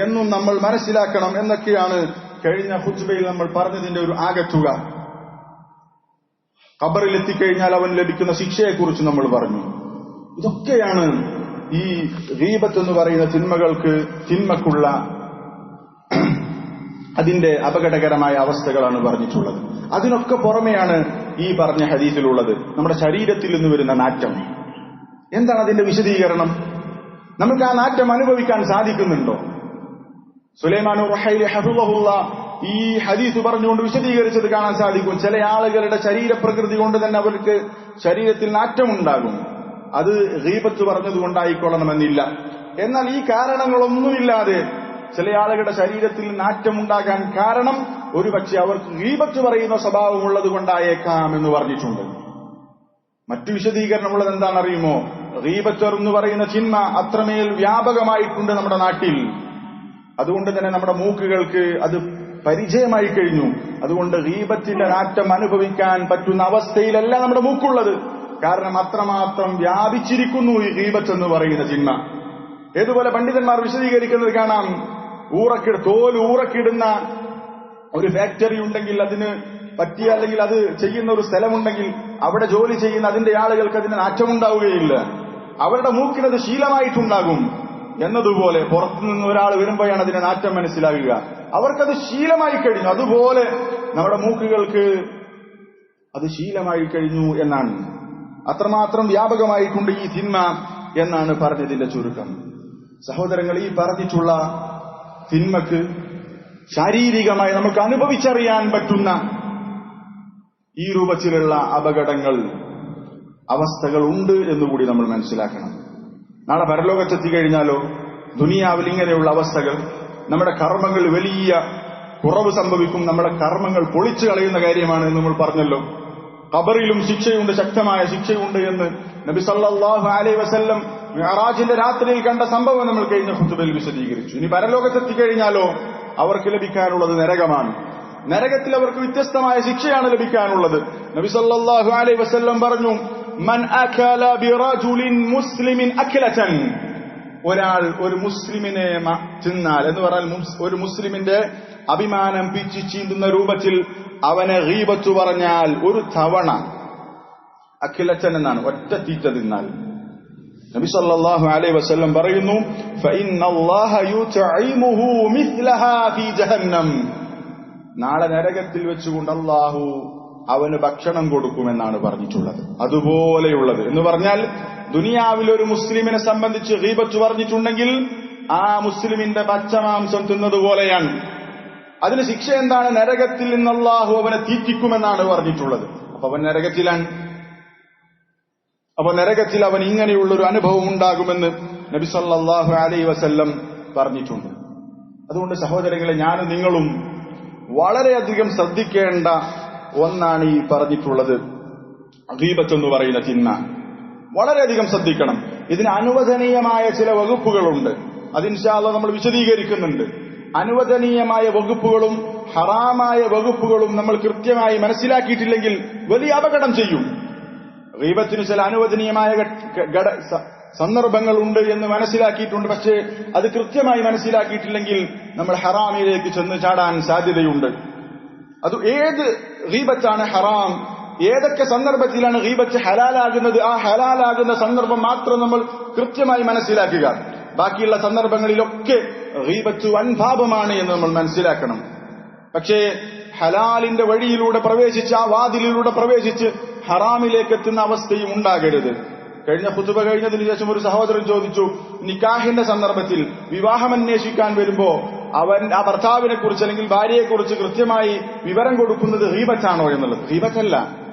എന്നും നമ്മൾ മനസ്സിലാക്കണം എന്നൊക്കെയാണ് കഴിഞ്ഞ ഖുത്ബയിൽ നമ്മൾ പറഞ്ഞതിന്റെ ഒരു ആകത്തുക. ഖബറിൽ എത്തിക്കഴിഞ്ഞാൽ അവൻ ലഭിക്കുന്ന ശിക്ഷയെക്കുറിച്ച് നമ്മൾ പറഞ്ഞു. ഇതൊക്കെയാണ് ഈ ഗീബത്ത് എന്ന് പറയുന്ന തിന്മക്കുള്ള അതിന്റെ അപകടകരമായ അവസ്ഥകളാണ് പറഞ്ഞിട്ടുള്ളത്. അതിനൊക്കെ പുറമെയാണ് ഈ പറഞ്ഞ ഹദീസിലുള്ളത് നമ്മുടെ ശരീരത്തിൽ നിന്ന് വരുന്ന നാറ്റം. എന്താണ് അതിന്റെ വിശദീകരണം? നമുക്ക് ആ നാറ്റം അനുഭവിക്കാൻ സാധിക്കുന്നുണ്ടോ? സുലൈമാൻ റുഹൈലി ഹഫിളഹുല്ലാ ഈ ഹദീസ് പറഞ്ഞുകൊണ്ട് വിശദീകരിച്ചത് കാണാൻ സാധിക്കും. ചില ആളുകളുടെ ശരീരപ്രകൃതി കൊണ്ട് തന്നെ അവർക്ക് ശരീരത്തിൽ നാറ്റമുണ്ടാകും. അത് ഗീബത്ത് പറഞ്ഞതുകൊണ്ടായിക്കൊള്ളണമെന്നില്ല. എന്നാൽ ഈ കാരണങ്ങളൊന്നുമില്ലാതെ ചില ആളുകളുടെ ശരീരത്തിൽ നാറ്റമുണ്ടാകാൻ കാരണം ഒരുപക്ഷെ അവർക്ക് ഗീബത്ത് പറയുന്ന സ്വഭാവമുള്ളത് കൊണ്ടായേക്കാം എന്ന് പറഞ്ഞിട്ടുണ്ട്. മറ്റു വിശദീകരണമുള്ളത് എന്താണെന്നറിയുമോ? ഗീബത്ത് എന്ന് പറയുന്ന ചിന്മ അത്രമേൽ വ്യാപകമായിട്ടുണ്ട് നമ്മുടെ നാട്ടിൽ. അതുകൊണ്ട് തന്നെ നമ്മുടെ മൂക്കുകൾക്ക് അത് പരിചയമായി കഴിഞ്ഞു. അതുകൊണ്ട് ഗീബത്തിന്റെ നാറ്റം അനുഭവിക്കാൻ പറ്റുന്ന അവസ്ഥയിലല്ല നമ്മുടെ മൂക്കുള്ളത്. കാരണം അത്രമാത്രം വ്യാപിച്ചിരിക്കുന്നു ഈ ഗീബത്ത് എന്ന് പറയുന്ന ചിന്മ. ഏതുപോലെ പണ്ഡിതന്മാർ വിശദീകരിക്കുന്നത് കാണാം. തോൽ ഊറക്കിടുന്ന ഒരു ഫാക്ടറി ഉണ്ടെങ്കിൽ അതിന് പറ്റിയ അല്ലെങ്കിൽ അത് ചെയ്യുന്ന ഒരു സ്ഥലമുണ്ടെങ്കിൽ അവിടെ ജോലി ചെയ്യുന്ന അതിന്റെ ആളുകൾക്ക് അതിന് നാറ്റമുണ്ടാവുകയില്ല. അവരുടെ മൂക്കിനത് ശീലമായിട്ടുണ്ടാകും. എന്നതുപോലെ പുറത്തുനിന്ന് ഒരാൾ വരുമ്പോഴാണ് അതിന്റെ നാറ്റം മനസ്സിലാകുക. അവർക്കത് ശീലമായി കഴിഞ്ഞു. അതുപോലെ നമ്മുടെ മൂക്കുകൾക്ക് അത് ശീലമായി കഴിഞ്ഞു എന്നാണ്. അത്രമാത്രം വ്യാപകമായിട്ടുണ്ട് ഈ തിന്മ എന്നാണ് പറഞ്ഞതിന്റെ ചുരുക്കം. സഹോദരങ്ങൾ, ഈ പറഞ്ഞിട്ടുള്ള തിന്മക്ക് ശാരീരികമായി നമുക്ക് അനുഭവിച്ചറിയാൻ പറ്റുന്ന ഈ രൂപത്തിലുള്ള അപകടങ്ങൾ, അവസ്ഥകൾ ഉണ്ട് എന്നുകൂടി നമ്മൾ മനസ്സിലാക്കണം. നാളെ പരലോകത്തെത്തിക്കഴിഞ്ഞാലോ ദുനിയാവിൽ ഇങ്ങനെയുള്ള അവസ്ഥകൾ, നമ്മുടെ കർമ്മങ്ങൾ വലിയ കുറവ് സംഭവിക്കും, നമ്മുടെ കർമ്മങ്ങൾ പൊളിച്ചു കളയുന്ന കാര്യമാണ് എന്ന് നമ്മൾ പറഞ്ഞല്ലോ. ഖബറിലും ശിക്ഷയുണ്ട്, ശക്തമായ ശിക്ഷയുണ്ട് എന്ന് നബി സല്ലല്ലാഹു അലൈഹി വസല്ലം മിഅ്റാജിന്റെ രാത്രിയിൽ കണ്ട സംഭവം നമ്മൾ കഴിഞ്ഞ ഖുതുബയിൽ വിശദീകരിച്ചു. ഇനി പരലോകത്തെത്തിക്കഴിഞ്ഞാലോ അവർക്ക് ലഭിക്കാനുള്ളത് നരകമാണ്. നരകത്തിൽ അവർക്ക് വ്യത്യസ്തമായ ശിക്ഷയാണ് ലഭിക്കാനുള്ളത്. നബി സല്ലല്ലാഹു അലൈഹി വസല്ലം പറഞ്ഞു, മൻ അകല ബിറജുലിൻ മുസ്ലിമിൻ അക്ലതൻ, ഒരാൾ ഒരു മുസ്ലിമിനെ തിന്നാൽ എന്ന് പറഞ്ഞാൽ ഒരു മുസ്ലിമിന്റെ അഭിമാനം പിച്ചു ചീന്തുന്ന രൂപത്തിൽ അവനെ ഗീബത്ത് പറഞ്ഞാൽ ഒരു തവണ, അഖിലച്ചൻ എന്നാണ്, ഒറ്റ തീറ്റ തിന്നാൽ, നബി സല്ലല്ലാഹു അലൈഹി വസല്ലം പറയുന്നു, ഫഇന്നല്ലാഹ യുതഇമുഹു മിസ്ലഹാ ഫീ ജഹന്നം, നാളെ നരകത്തിൽ വെച്ചുകൊണ്ട് അല്ലാഹു അവന് ഭക്ഷണം കൊടുക്കുമെന്നാണ് പറഞ്ഞിട്ടുള്ളത്. അതുപോലെയുള്ളത് എന്ന് പറഞ്ഞാൽ ദുനിയാവിൽ ഒരു മുസ്ലിമിനെ സംബന്ധിച്ച് ഗീബത്ത് പറഞ്ഞിട്ടുണ്ടെങ്കിൽ ആ മുസ്ലിമിന്റെ പച്ചമാംസം തിന്നതുപോലെയാണ്. അതിന് ശിക്ഷ എന്താണ്? നരകത്തിൽ നിന്ന് അല്ലാഹു അവനെ തീറ്റിക്കുമെന്നാണ് പറഞ്ഞിട്ടുള്ളത്. അപ്പൊ അവൻ നരകത്തിലാണ്. അപ്പൊ നരകത്തിൽ അവൻ ഇങ്ങനെയുള്ളൊരു അനുഭവം ഉണ്ടാകുമെന്ന് നബി സല്ലല്ലാഹു അലൈഹി വസല്ലം പറഞ്ഞിട്ടുണ്ട്. അതുകൊണ്ട് സഹോദരങ്ങളെ, ഞാനും നിങ്ങളും വളരെയധികം ശ്രദ്ധിക്കേണ്ട ഒന്നാണ് ഈ പറഞ്ഞിട്ടുള്ളത് ഗീബത്ത് എന്ന് പറയുന്ന തിന്മ. വളരെയധികം ശ്രദ്ധിക്കണം. ഇതിന് അനുവദനീയമായ ചില വകുപ്പുകളുണ്ട്. അത് ഇൻഷാ അല്ലാഹ് നമ്മൾ വിശദീകരിക്കുന്നുണ്ട്. അനുവദനീയമായ വകുപ്പുകളും ഹറാമായ വകുപ്പുകളും നമ്മൾ കൃത്യമായി മനസ്സിലാക്കിയിട്ടില്ലെങ്കിൽ വലിയ അപകടം ചെയ്യും. ഗീബത്തിന് ചില അനുവദനീയമായ സന്ദർഭങ്ങളുണ്ട് എന്ന് മനസ്സിലാക്കിയിട്ടുണ്ട്. പക്ഷേ അത് കൃത്യമായി മനസ്സിലാക്കിയിട്ടില്ലെങ്കിൽ നമ്മൾ ഹറാമിലേക്ക് ചെന്ന് ചാടാൻ സാധ്യതയുണ്ട്. അത് ഏത് ഗീബത്താണ് ഹറാം, ഏതൊക്കെ സന്ദർഭത്തിലാണ് ഗീബത്ത് ഹലാലാകുന്നത്, ആ ഹലാലാകുന്ന സന്ദർഭം മാത്രം നമ്മൾ കൃത്യമായി മനസ്സിലാക്കുക. ബാക്കിയുള്ള സന്ദർഭങ്ങളിലൊക്കെ ഗീബത്ത് വൻപാപമാണ് എന്ന് നമ്മൾ മനസ്സിലാക്കണം. പക്ഷേ ഹലാലിന്റെ വഴിയിലൂടെ പ്രവേശിച്ച്, ആ വാതിലിലൂടെ പ്രവേശിച്ച് ഹറാമിലേക്ക് എത്തുന്ന അവസ്ഥയും ഉണ്ടാകരുത്. കഴിഞ്ഞ ഖുതുബ കഴിഞ്ഞതിന് ശേഷം ഒരു സഹോദരൻ ചോദിച്ചു, നിക്കാഹിന്റെ സന്ദർഭത്തിൽ വിവാഹം അന്വേഷിക്കാൻ വരുമ്പോ അവൻ ആ ഭർത്താവിനെ കുറിച്ച് അല്ലെങ്കിൽ ഭാര്യയെക്കുറിച്ച് കൃത്യമായി വിവരം കൊടുക്കുന്നത് ഗീബത്താണോ എന്നുള്ളത്. ഗീബത്തല്ല,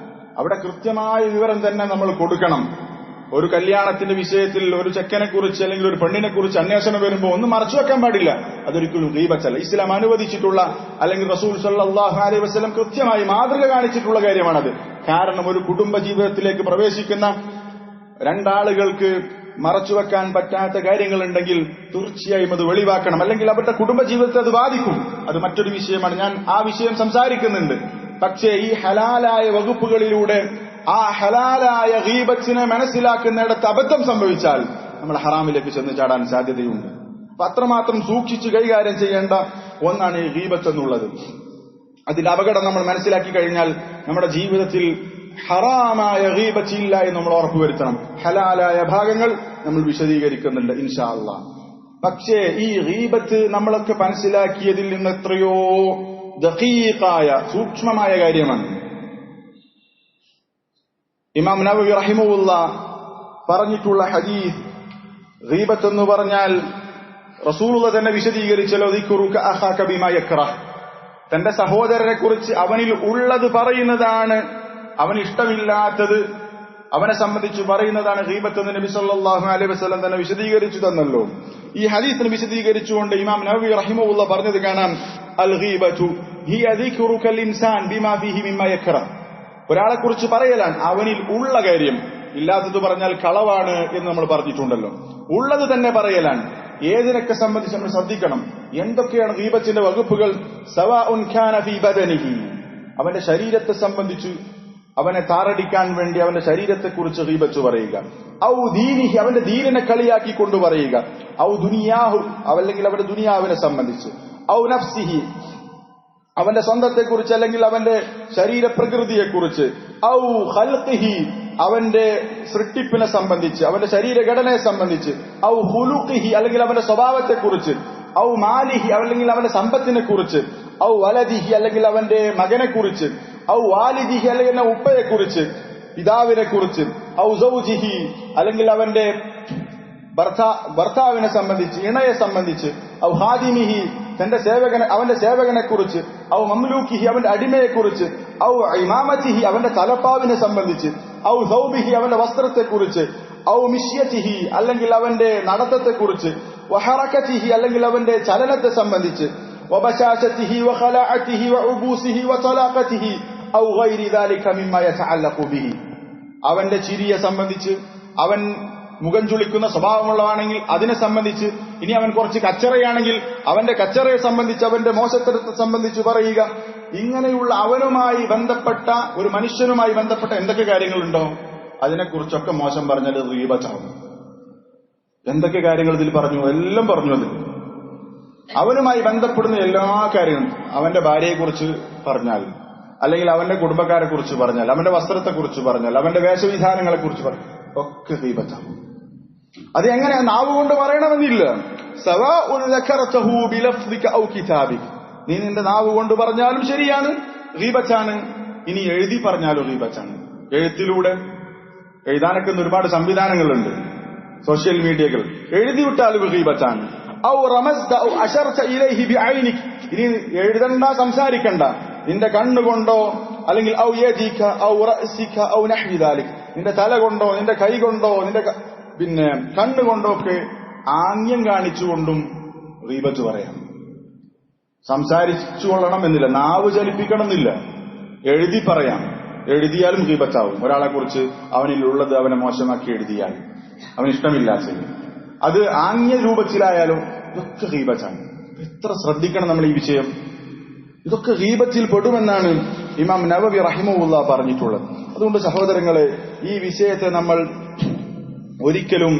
അവിടെ കൃത്യമായ വിവരം തന്നെ നമ്മൾ കൊടുക്കണം. ഒരു കല്യാണത്തിന്റെ വിഷയത്തിൽ ഒരു ചെക്കനെ കുറിച്ച് അല്ലെങ്കിൽ ഒരു പെണ്ണിനെ കുറിച്ച് അന്വേഷണം വരുമ്പോൾ ഒന്നും മറച്ചു വെക്കാൻ പാടില്ല. അതൊരിക്കലും ഗീബത്തല്ല. ഇസ്ലാം അനുവദിച്ചിട്ടുള്ള അല്ലെങ്കിൽ റസൂൽ സല്ലല്ലാഹു അലൈഹി വസല്ലം കൃത്യമായി മാതൃക കാണിച്ചിട്ടുള്ള കാര്യമാണത്. കാരണം ഒരു കുടുംബ ജീവിതത്തിലേക്ക് പ്രവേശിക്കുന്ന രണ്ടാളുകൾക്ക് മറച്ചുവെക്കാൻ പറ്റാത്ത കാര്യങ്ങളുണ്ടെങ്കിൽ തീർച്ചയായും അത് വെളിവാക്കണം. അല്ലെങ്കിൽ അവരുടെ കുടുംബ ജീവിതത്തെ അത് ബാധിക്കും. അത് മറ്റൊരു വിഷയമാണ്. ഞാൻ ആ വിഷയം സംസാരിക്കുന്നുണ്ട്. പക്ഷേ ഈ ഹലാലായ വകുപ്പുകളിലൂടെ ആ ഹലാലായ ഗീബത്തിനെ മനസ്സിലാക്കുന്നിടത്ത് അബദ്ധം സംഭവിച്ചാൽ നമ്മൾ ഹറാമിലേക്ക് ചെന്ന് ചാടാൻ സാധ്യതയുണ്ട്. അപ്പൊ അത്രമാത്രം സൂക്ഷിച്ച് കൈകാര്യം ചെയ്യേണ്ട ഒന്നാണ് ഈ ഗീബത്ത് എന്നുള്ളത്. അതിന്റെ അപകടം നമ്മൾ മനസ്സിലാക്കി കഴിഞ്ഞാൽ നമ്മുടെ ജീവിതത്തിൽ ഹറാമായ ഗീബത്ത് ഇല്ല എന്ന് നമ്മൾ ഉറപ്പുവരുത്തണം. ഹലാലായ ഭാഗങ്ങൾ നമ്മൾ വിശദീകരിക്കുന്നുണ്ട് ഇൻഷാ അല്ലാഹ്. പക്ഷേ ഈ ഗീബത്ത് നമ്മളൊക്കെ മനസ്സിലാക്കിയതിൽ നിന്ന് എത്രയോ ദഖീഖായ സൂക്ഷ്മമായ കാര്യമാണ്. ഇമാം നവവി റഹിമഹുല്ലാഹ് പറഞ്ഞിട്ടുള്ള ഹദീസ്, ഗീബത്ത് എന്ന് പറഞ്ഞാൽ റസൂലുള്ളാഹി തന്നെ വിശദീകരിച്ചല്ലോ, ദിക്റുക അഖാക ബിമാ യക്റഹ്, തന്റെ സഹോദരനെ കുറിച്ച് അവനിൽ ഉള്ളത് പറയുന്നതാണ്, അവന് ഇഷ്ടമില്ലാത്തത് അവനെ സംബന്ധിച്ച് പറയുന്നതാണ് ഗീബത്ത് എന്ന് നബി സല്ലല്ലാഹു അലൈഹി വസല്ലം തന്നെ വിശദീകരിച്ചു തന്നല്ലോ. ഈ ഹദീസിനെ വിശദീകരിച്ചുകൊണ്ട് ഇമാം നവവി റഹിമഹുല്ലാഹ് പറഞ്ഞത് കാണാം, അൽ ഗീബതു ഹിയ ദിക്റുക ലിൽ ഇൻസാൻ ബിമാ ഫീഹി മിമ്മാ യക്റഹ്, ഒരാളെ കുറിച്ച് പറയലാണ് അവനിൽ ഉള്ള കാര്യം. ഇല്ലാത്തത് പറഞ്ഞാൽ കളവാണ് എന്ന് നമ്മൾ പറഞ്ഞിട്ടുണ്ടല്ലോ. ഉള്ളത് തന്നെ പറയലാണ്. ഏതിനൊക്കെ സംബന്ധിച്ച് നമ്മൾ ശ്രദ്ധിക്കണം. എന്തൊക്കെയാണ് ഗീബത്തിന്റെ വകുപ്പുകൾ? സവാഉൻ കാന ഫീ ബദനിഹി, അവന്റെ ശരീരത്തെ സംബന്ധിച്ച് അവനെ താറടിക്കാൻ വേണ്ടി അവന്റെ ശരീരത്തെക്കുറിച്ച് ഗീബത്ത് പറയുക. ഔ ദീനിഹി, അവന്റെ ദീനിനെ കളിയാക്കിക്കൊണ്ട് പറയുക. ഔ ദുനിയാഹു, അല്ലെങ്കിൽ അവന്റെ ദുനിയാവിനെ സംബന്ധിച്ച്. ഔ നഫ്സിഹി, അവന്റെ സ്വന്തത്തെക്കുറിച്ച് അല്ലെങ്കിൽ അവന്റെ ശരീരപ്രകൃതിയെക്കുറിച്ച്, ഔ ഖൽഖിഹി അവന്റെ സൃഷ്ടിപ്പിനെ സംബന്ധിച്ച്, അവന്റെ ശരീരഘടനയെ സംബന്ധിച്ച്, ഔ ഖുലുഖിഹി അല്ലെങ്കിൽ അവന്റെ സ്വഭാവത്തെക്കുറിച്ച്, ഔ മാലിഹി അല്ലെങ്കിൽ അവന്റെ സമ്പത്തിനെ കുറിച്ച്, ഔ വലദിഹി അല്ലെങ്കിൽ അവന്റെ മകനെ കുറിച്ച്, ഔ വാലിദിഹി അല്ലെങ്കിൽ ഉപ്പയെ കുറിച്ച്, പിതാവിനെ കുറിച്ച്, ഔ സൗജിഹി അല്ലെങ്കിൽ അവന്റെ ഭർത്താവിനെ സംബന്ധിച്ച്, ഇണയെ സംബന്ധിച്ച്, ഔ ഹാദിമിഹി അവന്റെ സേവകനെ കുറിച്ച്, ഔ മംലൂക്കിഹി അവന്റെ അടിമയെ കുറിച്ച്, ഔ ഇമാമത്തിഹി അവന്റെ തലപ്പാവിനെ സംബന്ധിച്ച്, ഔ സൗബിഹി അവന്റെ വസ്ത്രത്തെക്കുറിച്ച്, ഔ മിഷ്യത്തിഹി അല്ലെങ്കിൽ അവന്റെ നടത്തത്തെക്കുറിച്ച്, വഹറകത്തിഹി അല്ലെങ്കിൽ അവന്റെ ചലനത്തെ സംബന്ധിച്ച്, വബശാശത്തിഹി വഖലാഅത്തിഹി വഉബൂസിഹി വതലാഖത്തിഹി ഔ ഗൈരി ദാലിക മിമ്മ യതഅല്ലഖു ബിഹി അവന്റെ ചിരിയെ സംബന്ധിച്ച്, അവൻ മുഖം ചുളിക്കുന്ന സ്വഭാവമുള്ളതാണെങ്കിൽ അതിനെ സംബന്ധിച്ച്, ഇനി അവൻ കുറച്ച് കച്ചറയാണെങ്കിൽ അവന്റെ കച്ചറയെ സംബന്ധിച്ച്, അവന്റെ മോശത്തരത്തെ സംബന്ധിച്ച് പറയുക. ഇങ്ങനെയുള്ള അവനുമായി ബന്ധപ്പെട്ട ഒരു മനുഷ്യനുമായി ബന്ധപ്പെട്ട എന്തൊക്കെ കാര്യങ്ങളുണ്ടോ അതിനെക്കുറിച്ചൊക്കെ മോശം പറഞ്ഞാൽ ഗീബത്താവും. എന്തൊക്കെ കാര്യങ്ങൾ ഇതിൽ പറഞ്ഞു, എല്ലാം പറഞ്ഞു. അതിൽ അവനുമായി ബന്ധപ്പെടുന്ന എല്ലാ കാര്യങ്ങളും, അവന്റെ ഭാര്യയെക്കുറിച്ച് പറഞ്ഞാൽ, അല്ലെങ്കിൽ അവന്റെ കുടുംബക്കാരെ കുറിച്ച് പറഞ്ഞാൽ, അവന്റെ വസ്ത്രത്തെക്കുറിച്ച് പറഞ്ഞാൽ, അവന്റെ വേഷവിധാനങ്ങളെ കുറിച്ച് പറഞ്ഞാൽ ഒക്കെ ഗീബത്താവും. അത് എങ്ങനെ നാവ് കൊണ്ട് പറയണമെന്നില്ല. സവാഉൻ ദക്കറതഹു ബിലഫ്ദിക ഔ കിതാബിക, നീ നിന്റെ നാവ് കൊണ്ട് പറഞ്ഞാലും ശരിയാണ്, ഗീബത്താണ്. ഇനി എഴുതി പറഞ്ഞാലും ഗീബത്താണ്. എഴുത്തിലൂടെ എഴുതാനൊക്കെ ഒരുപാട് സംവിധാനങ്ങളുണ്ട്, സോഷ്യൽ മീഡിയകൾ. എഴുതി വിട്ടാലും ഗീബത്താണ്. ഔ റമസ്ത ഔ അശർത ഇലൈഹി ബിഐനിക, ഇനി എഴുതണ്ട, സംസാരിക്കണ്ട, നിന്റെ കണ്ണുകൊണ്ടോ അല്ലെങ്കിൽ ഔ യദിക ഔ റഅസിക ഔ നഹ്വി ദാലിക, നിന്റെ തല കൊണ്ടോ നിന്റെ കൈ കൊണ്ടോ നിന്റെ കണ്ണുകൊണ്ടോ ഒക്കെ ആംഗ്യം കാണിച്ചുകൊണ്ടും ഗീബത്ത് പറയാം. സംസാരിച്ചുകൊള്ളണം എന്നില്ല, നാവ് ചലിപ്പിക്കണം എന്നില്ല, എഴുതി പറയാം. എഴുതിയാലും ഗീബത്താവും. ഒരാളെ കുറിച്ച് അവനിലുള്ളത് അവനെ മോശമാക്കി എഴുതിയാൽ, അവന് ഇഷ്ടമില്ലാത്തത്, അത് ആംഗ്യ രൂപത്തിലായാലും ഇതൊക്കെ ഗീബത്താണ്. എത്ര ശ്രദ്ധിക്കണം നമ്മൾ ഈ വിഷയം. ഇതൊക്കെ ഗീബത്തിൽ പെടുമെന്നാണ് ഇമാം നവവി റഹിമഹുല്ലാഹ് പറഞ്ഞിട്ടുള്ളത്. അതുകൊണ്ട് സഹോദരങ്ങളെ, ഈ വിഷയത്തെ നമ്മൾ ഒരിക്കലും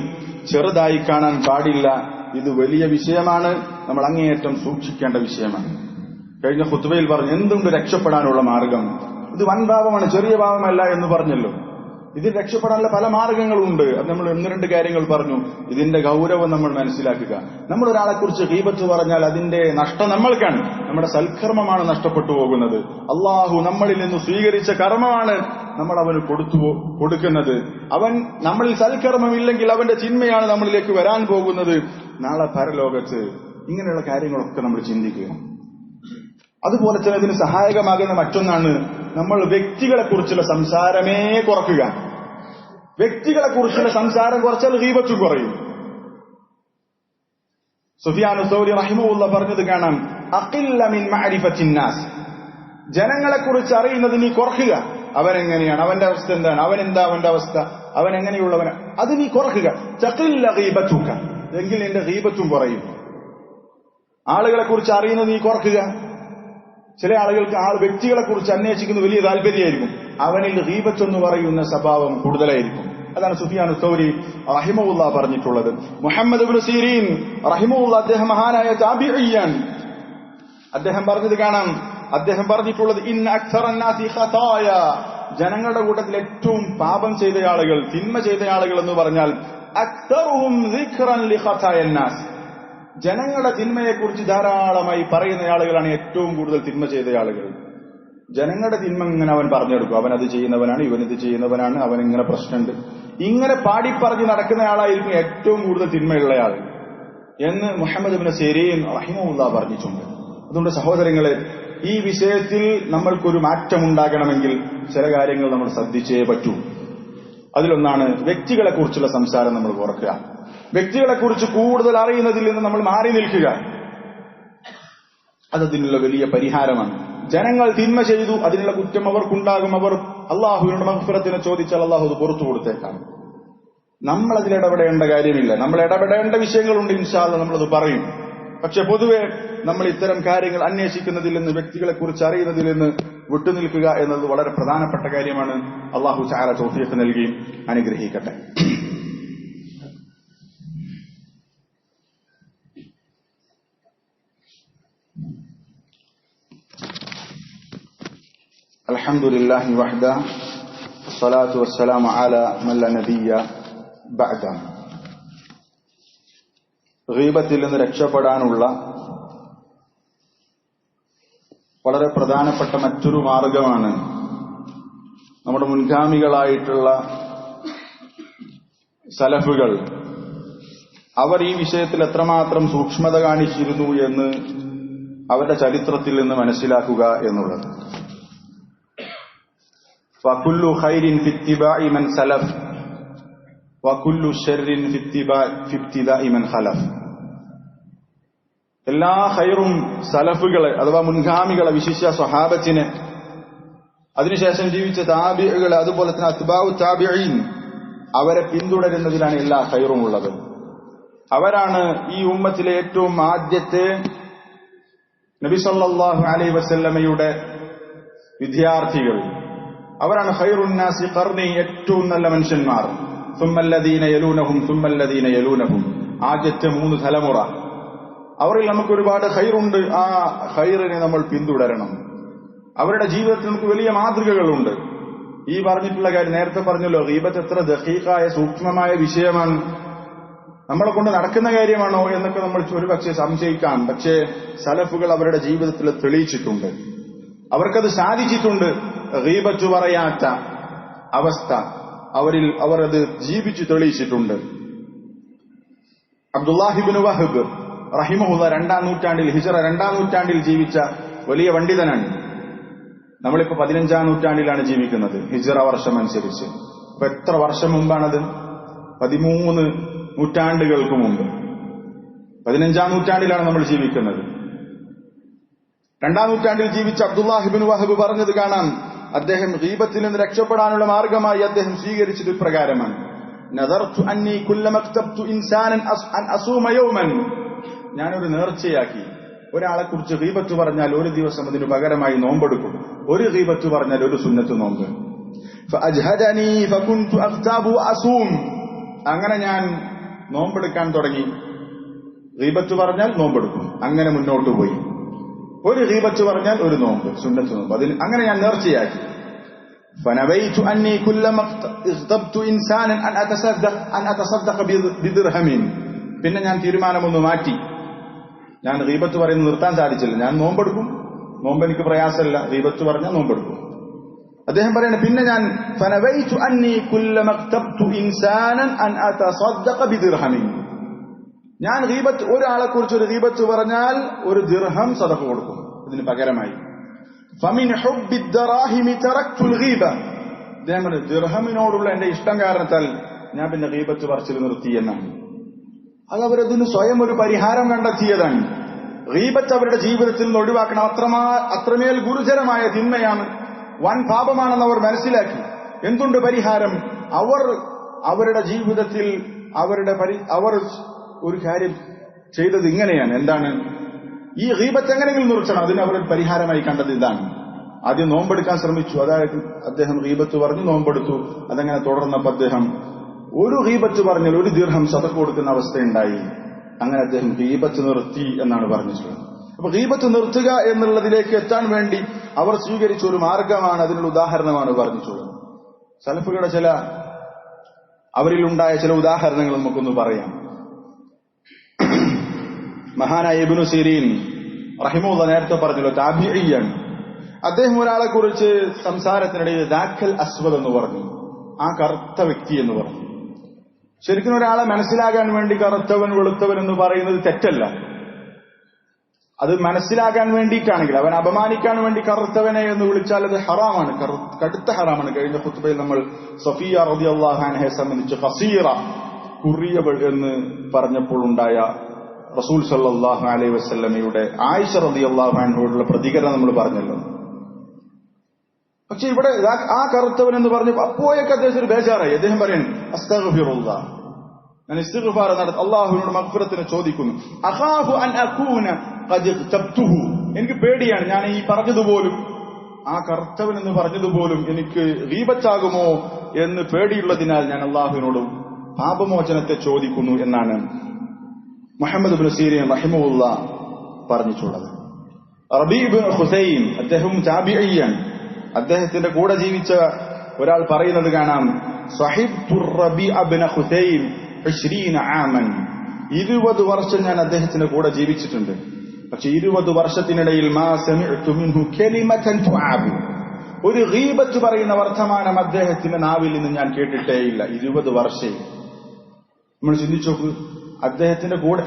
ചെറുതായി കാണാൻ പാടില്ല. ഇത് വലിയ വിഷയമാണ്, നമ്മൾ അങ്ങേയറ്റം സൂക്ഷിക്കേണ്ട വിഷയമാണ്. കഴിഞ്ഞ ഖുത്ബയിൽ പറഞ്ഞു എന്തുകൊണ്ട് രക്ഷപ്പെടാനുള്ള മാർഗം. ഇത് വൻ പാപമാണ്, ചെറിയ പാപമല്ല എന്ന് പറഞ്ഞല്ലോ. ഇതിൽ രക്ഷപ്പെടാനുള്ള പല മാർഗങ്ങളുണ്ട്. അത് നമ്മൾ ഒന്ന് രണ്ട് കാര്യങ്ങൾ പറഞ്ഞു. ഇതിന്റെ ഗൗരവം നമ്മൾ മനസ്സിലാക്കുക. നമ്മൾ ഒരാളെക്കുറിച്ച് ഗീബത്ത് പറഞ്ഞാൽ അതിന്റെ നഷ്ടം നമ്മൾക്കാണ്. നമ്മുടെ സൽക്കർമ്മമാണ് നഷ്ടപ്പെട്ടു പോകുന്നത്. അള്ളാഹു നമ്മളിൽ നിന്ന് സ്വീകരിച്ച കർമ്മമാണ് നമ്മൾ അവന് കൊടുക്കുന്നത്. അവൻ നമ്മളിൽ സൽക്കർമ്മമില്ലെങ്കിൽ അവന്റെ ചിന്മയാണ് നമ്മളിലേക്ക് വരാൻ പോകുന്നത് നാളെ പരലോകത്ത്. ഇങ്ങനെയുള്ള കാര്യങ്ങളൊക്കെ നമ്മൾ ചിന്തിക്കുക. അതുപോലെ തന്നെ ഇതിന് സഹായകമാകുന്ന മറ്റൊന്നാണ് നമ്മൾ വ്യക്തികളെക്കുറിച്ചുള്ള സംസാരമേ കുറയ്ക്കുക. വ്യക്തികളെക്കുറിച്ചുള്ള സംസാരം കുറച്ചാൽ ഗീബത്തും കുറയും. സുഫിയാനു സൗരി റഹിമഹുല്ലാഹ് പറഞ്ഞത് കാണാം, അഖില്ല മിൻ മഅരിഫത്തിൻ നാസ്, ജനങ്ങളെക്കുറിച്ച് അറിയുന്നത് നീ കുറയ്ക്കുക. അവനെങ്ങനെയാണ്, അവന്റെ അവസ്ഥ എന്താണ്, അവനെന്താ അവന്റെ അവസ്ഥ, അവൻ എങ്ങനെയുള്ളവന്, അത് നീ കുറയ്ക്കുക. തഖില്ല ഗീബതുക, എങ്കിൽ നിന്റെ ഗീബത്തും കുറയും. ആളുകളെക്കുറിച്ച് അറിയുന്നത് നീ കുറയ്ക്കുക. ചില ആളുകൾക്ക് വ്യക്തികളെ കുറിച്ച് അന്വേഷിക്കുന്ന വലിയ താല്പര്യമായിരിക്കും, അവനിൽ ഗീബത്ത് എന്ന് പറയുന്ന സ്വഭാവം കൂടുതലായിരിക്കും. അതാണ് സുഫിയാനു സൗരി റഹിമഹുല്ലാഹ് പറഞ്ഞിട്ടുള്ളത്. മുഹമ്മദ് ഇബ്നു സീരീൻ റഹിമഹുല്ലാഹ്, അദ്ദേഹം മഹാനായ താബിഈയാണ്. അദ്ദേഹം പറഞ്ഞത് കാണാം, അദ്ദേഹം പറഞ്ഞിട്ടുള്ളത് ഇന്ന അക്സറൻ നാസി ഖതായ, ജനങ്ങളുടെ കൂട്ടത്തിൽ ഏറ്റവും പാപം ചെയ്ത ആളുകൾ, തിന്മ ചെയ്ത ആളുകൾ എന്ന് പറഞ്ഞാൽ അക്സറുഹും ദിക്റൻ ലി ഖതായൻ നാസ്, ജനങ്ങളുടെ തിന്മയെക്കുറിച്ച് ധാരാളമായി പറയുന്ന ആളുകളാണ് ഏറ്റവും കൂടുതൽ തിന്മ ചെയ്ത ആളുകൾ. ജനങ്ങളുടെ തിന്മ ഇങ്ങനെ അവൻ പറഞ്ഞെടുക്കും, അവൻ അത് ചെയ്യുന്നവനാണ്, ഇവൻ ഇത് ചെയ്യുന്നവനാണ്, അവൻ ഇങ്ങനെ പ്രശ്നമുണ്ട്, ഇങ്ങനെ പാടിപ്പറഞ്ഞ് നടക്കുന്ന ആളായിരിക്കും ഏറ്റവും കൂടുതൽ തിന്മയുള്ളയാൾ എന്ന് മുഹമ്മദ് ഇബ്നു സീരീൻ റഹിമഹുല്ലാഹ് പറഞ്ഞിട്ടുണ്ട്. അതുകൊണ്ട് സഹോദരങ്ങളെ, ഈ വിഷയത്തിൽ നമ്മൾക്കൊരു മാറ്റമുണ്ടാകണമെങ്കിൽ ചില കാര്യങ്ങൾ നമ്മൾ ശ്രദ്ധിച്ചേ പറ്റൂ. അതിലൊന്നാണ് വ്യക്തികളെക്കുറിച്ചുള്ള സംസാരം നമ്മൾ കുറയ്ക്കുക. വ്യക്തികളെക്കുറിച്ച് കൂടുതൽ അറിയുന്നതിൽ നിന്ന് നമ്മൾ മാറി നിൽക്കുക. അതിനുള്ള വലിയ പരിഹാരമാണ്. ജനങ്ങൾ തിന്മ ചെയ്തു, അതിനുള്ള കുറ്റം അവർക്കുണ്ടാകും. അവർ അള്ളാഹുവിനോട് മഗ്ഫിറത്തിനെ ചോദിച്ചാൽ അള്ളാഹു അത് പുറത്തു കൊടുത്തേക്കാം. നമ്മൾ അതിൽ ഇടപെടേണ്ട കാര്യമില്ല. നമ്മൾ ഇടപെടേണ്ട വിഷയങ്ങളുണ്ട്, ഇൻഷാ അല്ലാഹ് നമ്മളത് പറയും. പക്ഷെ പൊതുവെ നമ്മൾ ഇത്തരം കാര്യങ്ങൾ അന്വേഷിക്കുന്നതിൽ നിന്ന്, വ്യക്തികളെക്കുറിച്ച് അറിയുന്നതിൽ നിന്ന് വിട്ടുനിൽക്കുക എന്നത് വളരെ പ്രധാനപ്പെട്ട കാര്യമാണ്. അള്ളാഹു തആല തൗഫീഖ് നൽകി അനുഗ്രഹിക്കട്ടെ. അൽഹംദുലില്ലാഹി വഹ്ദ വസ്സലാത്തു വസ്സലാമു അലാ മൻ ലാ നബിയ്യ ബഅദ. ഗീബത്തിൽ നിന്ന് രക്ഷപ്പെടാനുള്ള വളരെ പ്രധാനപ്പെട്ട മറ്റൊരു മാർഗമാണ് നമ്മുടെ മുൻഗാമികളായിട്ടുള്ള സലഫുകൾ അവർ ഈ വിഷയത്തിൽ എത്രമാത്രം സൂക്ഷ്മത കാണിച്ചിരുന്നു എന്ന് അവരുടെ ചരിത്രത്തിൽ നിന്ന് മനസ്സിലാക്കുക എന്നുള്ളത്. വകുല്ലു ഖൈരിൻ ഫിത്തിബാഇ മൻ സലഫ് വകുല്ലു ശർരിൻ ഫിബ്തിദാഇ മൻ ഖലഫ്. എല്ലാ ഖൈറും സലഫുകളെ അഥവാ മുൻഗാമികളെ, വിശിഷ്യ സ്വഹാബത്തിനെ, അതിനുശേഷം ജീവിച്ച താബിഈകളെ, അതുപോലെ തന്നെ അത്ബാഉ താബിഈൻ, അവരെ പിന്തുടരുന്നതിലാണ് എല്ലാ ഖൈറും ഉള്ളത്. അവരാണ് ഈ ഉമ്മത്തിലെ ഏറ്റവും ആദ്യത്തെ നബി സല്ലല്ലാഹു അലൈഹി വസല്ലമയുടെ വിദ്യാർത്ഥികൾ. അവരാണ് ഖൈറുൻ നാസി ഖർനി, ഏറ്റവും നല്ല മനുഷ്യന്മാർ. സുമ്മല്ലദീന യലൂനഹും സുമ്മല്ലദീന യലൂനഹും, ആദ്യത്തെ 3 തലമുറ. അവരിൽ നമുക്ക് ഒരുപാട് ഖൈറുണ്ട്. ആ ഖൈറിനെ നമ്മൾ പിന്തുടരണം. അവരുടെ ജീവിതത്തിൽ നമുക്ക് വലിയ മാതൃകകളുണ്ട്. ഈ പറഞ്ഞിട്ടുള്ള കാര്യം നേരത്തെ പറഞ്ഞല്ലോ, ഗീബത്ത് എത്ര ദഖീഖായ സൂക്ഷ്മമായ വിഷയമാണ്, നമ്മളെ കൊണ്ട് നടക്കുന്ന കാര്യമാണോ എന്നൊക്കെ നമ്മൾ ഒരുപക്ഷെ സംശയിക്കാം. പക്ഷേ സലഫുകൾ അവരുടെ ജീവിതത്തിൽ തെളിയിച്ചിട്ടുണ്ട്, അവർക്കത് സാധിച്ചിട്ടുണ്ട്. ഗീബത്ത് പറയാത്ത അവസ്ഥ അവർ അത് ജീവിച്ചു തെളിയിച്ചിട്ടുണ്ട്. അബ്ദുല്ലാഹി ഇബ്നു വഹബ് റഹിമഹുല്ലാ 2-ാം നൂറ്റാണ്ടിൽ, ഹിജ്റ 2-ാം നൂറ്റാണ്ടിൽ ജീവിച്ച വലിയ പണ്ഡിതനാണ്. നമ്മളിപ്പോ 15-ാം നൂറ്റാണ്ടിലാണ് ജീവിക്കുന്നത് ഹിജ്റ വർഷം അനുസരിച്ച്. അപ്പൊ എത്ര വർഷം മുമ്പാണത്? 13 നൂറ്റാണ്ടുകൾക്ക് മുമ്പ്. 15-ാം നൂറ്റാണ്ടിലാണ് നമ്മൾ ജീവിക്കുന്നത്. 2-ാം നൂറ്റാണ്ടിൽ ജീവിച്ച അബ്ദുല്ലാഹി ഇബ്നു വഹബ് പറഞ്ഞത് കാണാം. അദ്ദേഹം ഗീബത്തിൽ നിന്ന് രക്ഷപ്പെടാനുള്ള മാർഗമായി അദ്ദേഹം സ്വീകരിച്ചത് ഇപ്രകാരമാണ്: നദർതു അന്നി കുല്ലമ ക്തബ്തു ഇൻസാനൻ അൻ അസൂമ യൗമൻ. ഞാനൊരു നേർച്ചയാക്കി, ഒരാളെ കുറിച്ച് ഗീബത്ത് പറഞ്ഞാൽ ഒരു ദിവസം അതിന് പകരമായി നോമ്പെടുക്കും. ഒരു ഗീബത്ത് പറഞ്ഞാൽ ഒരു സുന്നത്ത് നോമ്പ്. ഫഅജ്ഹദനി ഫകുൻതു അഖ്താബു അസൂം. അങ്ങനെ ഞാൻ നോമ്പെടുക്കാൻ തുടങ്ങി. ഗീബത്ത് പറഞ്ഞാൽ നോമ്പെടുക്കും, അങ്ങനെ മുന്നോട്ട് പോയി. ഒരു ഗീബത്ത് പറഞ്ഞാൽ ഒരു നോമ്പ്, സുന്നത്ത് നോമ്പ്. അതിന് അങ്ങനെ ഞാൻ നേർച്ചയാക്കി. ഫനവൈതു അന്നി കുല്ലമ ഇഖ്തബ്തു ഇൻസാനൻ അൻ അതസദ്ദഖ ബിദിർഹമിൻ. പിന്നെ ഞാൻ തീരുമാനമൊന്ന് മാറ്റി. ഞാൻ ഗീബത്ത് പറയുന്നത് നിർത്താൻ സാധിച്ചില്ല. ഞാൻ നോമ്പെടുക്കും, നോമ്പ് എനിക്ക് പ്രയാസമല്ല, ഗീബത്ത് പറഞ്ഞാൽ നോമ്പെടുക്കും. അദ്ദേഹം പറയുന്നത്, പിന്നെ ഞാൻ ഫനവൈതു അന്നി കുല്ലമ ഇഖ്തബ്തു ഇൻസാനൻ അൻ അതസദ്ദഖ ബിദിർഹമിൻ. ഞാൻ ഗീബത്ത്, ഒരാളെ കുറിച്ച് ഒരു ഗീബത്ത് പറഞ്ഞാൽ ഒരു ദിർഹം സദഖ കൊടുക്കും ഇതിന് പകരമായി. ഫമിൻ ഹുബ്ബി ദറാഹിമി തറക്തുൽ ഗീബ. അദ്ദേഹം പറഞ്ഞു, ദിർഹമിനോടുള്ള എന്റെ ഇഷ്ടം കാരണത്താൽ ഞാൻ പിന്നെ ഗീബത്ത് പറച്ചിൽ നിർത്തി എന്നാണ്. അത് അവരതിന് സ്വയം ഒരു പരിഹാരം കണ്ടെത്തിയതാണ്. ഗീബത്ത് അവരുടെ ജീവിതത്തിൽ നിന്ന് ഒഴിവാക്കണം. അത്രമേൽ ഗുരുതരമായ തിന്മയാണ്, വൻ പാപമാണെന്ന് അവർ മനസ്സിലാക്കി. എന്തുണ്ട് പരിഹാരം? അവരുടെ ജീവിതത്തിൽ അവർ ഒരു കാര്യം ചെയ്തത് ഇങ്ങനെയാണ്. എന്താണ്? ഈ ഗീബത്ത് എങ്ങനെയെങ്കിലും നിർത്തണം. അതിന് അവർ പരിഹാരമായി കണ്ടത് ഇതാണ്. ആദ്യം നോമ്പെടുക്കാൻ ശ്രമിച്ചു. അതായത് അദ്ദേഹം ഗീബത്ത് പറഞ്ഞു, നോമ്പെടുത്തു. അതങ്ങനെ തുടർന്നപ്പോൾ അദ്ദേഹം ഒരു ഗീബത്ത് പറഞ്ഞാൽ ഒരു ദിർഹം സദഖ കൊടുക്കുന്ന അവസ്ഥയുണ്ടായി. അങ്ങനെ അദ്ദേഹം ഗീബത്ത് നിർത്തി എന്നാണ് പറഞ്ഞിട്ടുള്ളത്. അപ്പൊ ഗീബത്ത് നിർത്തുക എന്നുള്ളതിലേക്ക് എത്താൻ വേണ്ടി അവർ സ്വീകരിച്ച ഒരു മാർഗമാണ്, അതിനുള്ള ഉദാഹരണമാണ് പറഞ്ഞിട്ടുള്ളത്. സലഫുകളുടെ അവരിലുണ്ടായ ചില ഉദാഹരണങ്ങൾ നമുക്കൊന്ന് പറയാം. മഹാനായ ഇബ്നു സിരീൻ റഹിമഹുല്ലാ നേരത്തെ പറഞ്ഞല്ലോ, താബിഈയാണ്. അദ്ദേഹം ഒരാളെ കുറിച്ച് സംസാരത്തിനിടയിൽ ദാഖൽ അസ്വദ് എന്ന് പറഞ്ഞു, ആ കറുത്ത വ്യക്തി എന്ന് പറഞ്ഞു. ശരിക്കും ഒരാളെ മനസ്സിലാകാൻ വേണ്ടി കറുത്തവൻ വെളുത്തവൻ എന്ന് പറയുന്നത് തെറ്റല്ല. അത് മനസ്സിലാകാൻ വേണ്ടിയിട്ടാണെങ്കിൽ, അവൻ അപമാനിക്കാൻ വേണ്ടി കറുത്തവനെ എന്ന് വിളിച്ചാൽ അത് ഹറാമാണ്, കടുത്ത ഹറാമാണ്. കഴിഞ്ഞ ഖുത്ബയിൽ നമ്മൾ സഫിയ റളിയല്ലാഹു അൻഹയെ സംബന്ധിച്ച് ഖസീറ, കുറിയവൾ എന്ന് പറഞ്ഞപ്പോൾ ഉണ്ടായ റസൂൽ സല്ലല്ലാഹു അലൈഹി വസല്ലമയുടെ ആയിഷ റളിയല്ലാഹു അൻഹയോടുള്ള പ്രതികരണം നമ്മൾ പറഞ്ഞല്ലോ. പക്ഷെ ഇവിടെ ആ കറുത്തവൻ എന്ന് പറഞ്ഞു അപ്പോഴൊക്കെ അദ്ദേഹം ഒരു ബേജാറായി. അദ്ദേഹം പറയുന്നു, അസ്തഗ്ഫിറുല്ലാഹ്, ഞാൻ ഇസ്തിഗ്ഫാർ നടത്തി അല്ലാഹുവിനോട് മഗ്ഫിറത്തിനെ ചോദിക്കുന്നു. അഖാഫു അൻ അകൂന ഖദ് ഇഖ്തബ്തുഹു, എനിക്ക് പേടിയാണ്, ഞാൻ ഈ പറഞ്ഞതുപോലും, ആ കറുത്തവൻ എന്ന് പറഞ്ഞതുപോലും എനിക്ക് ഗീബത്താകുമോ എന്ന് പേടിയുള്ളതിനാൽ ഞാൻ അല്ലാഹുവിനോട് പാപമോചനത്തെ ചോദിക്കുന്നു എന്നാണ് മുഹമ്മദ് ഇബ്നു സീരീൻ റഹിമഹുല്ലാഹ് പറഞ്ഞിട്ടുള്ളത്. റബീ ഇബ്നു ഖുസൈം അദ്ദേഹം താബിഈയാണ്. അദ്ദേഹത്തിന്റെ കൂടെ ജീവിച്ച ഒരാൾ പറയുന്നത് കാണാം, സ്വഹിബ്തു റബീഅ ഇബ്നു ഖുസൈം 20 ആമൻ, 20 വർഷം ഞാൻ അദ്ദേഹത്തിന്റെ കൂടെ ജീവിച്ചിട്ടുണ്ട്. പക്ഷെ 20 വർഷത്തിനിടയിൽ മാ സമിഅ്തു മിൻഹു കലിമതൻ തുആബു, ഒരു ഗീബത്ത് പറയുന്ന വർത്തമാനം അദ്ദേഹത്തിന്റെ നാവിൽ നിന്ന് ഞാൻ കേട്ടിട്ടേയില്ല. 20 വർഷം. നമ്മൾ ചിന്തിച്ചു നോക്ക്,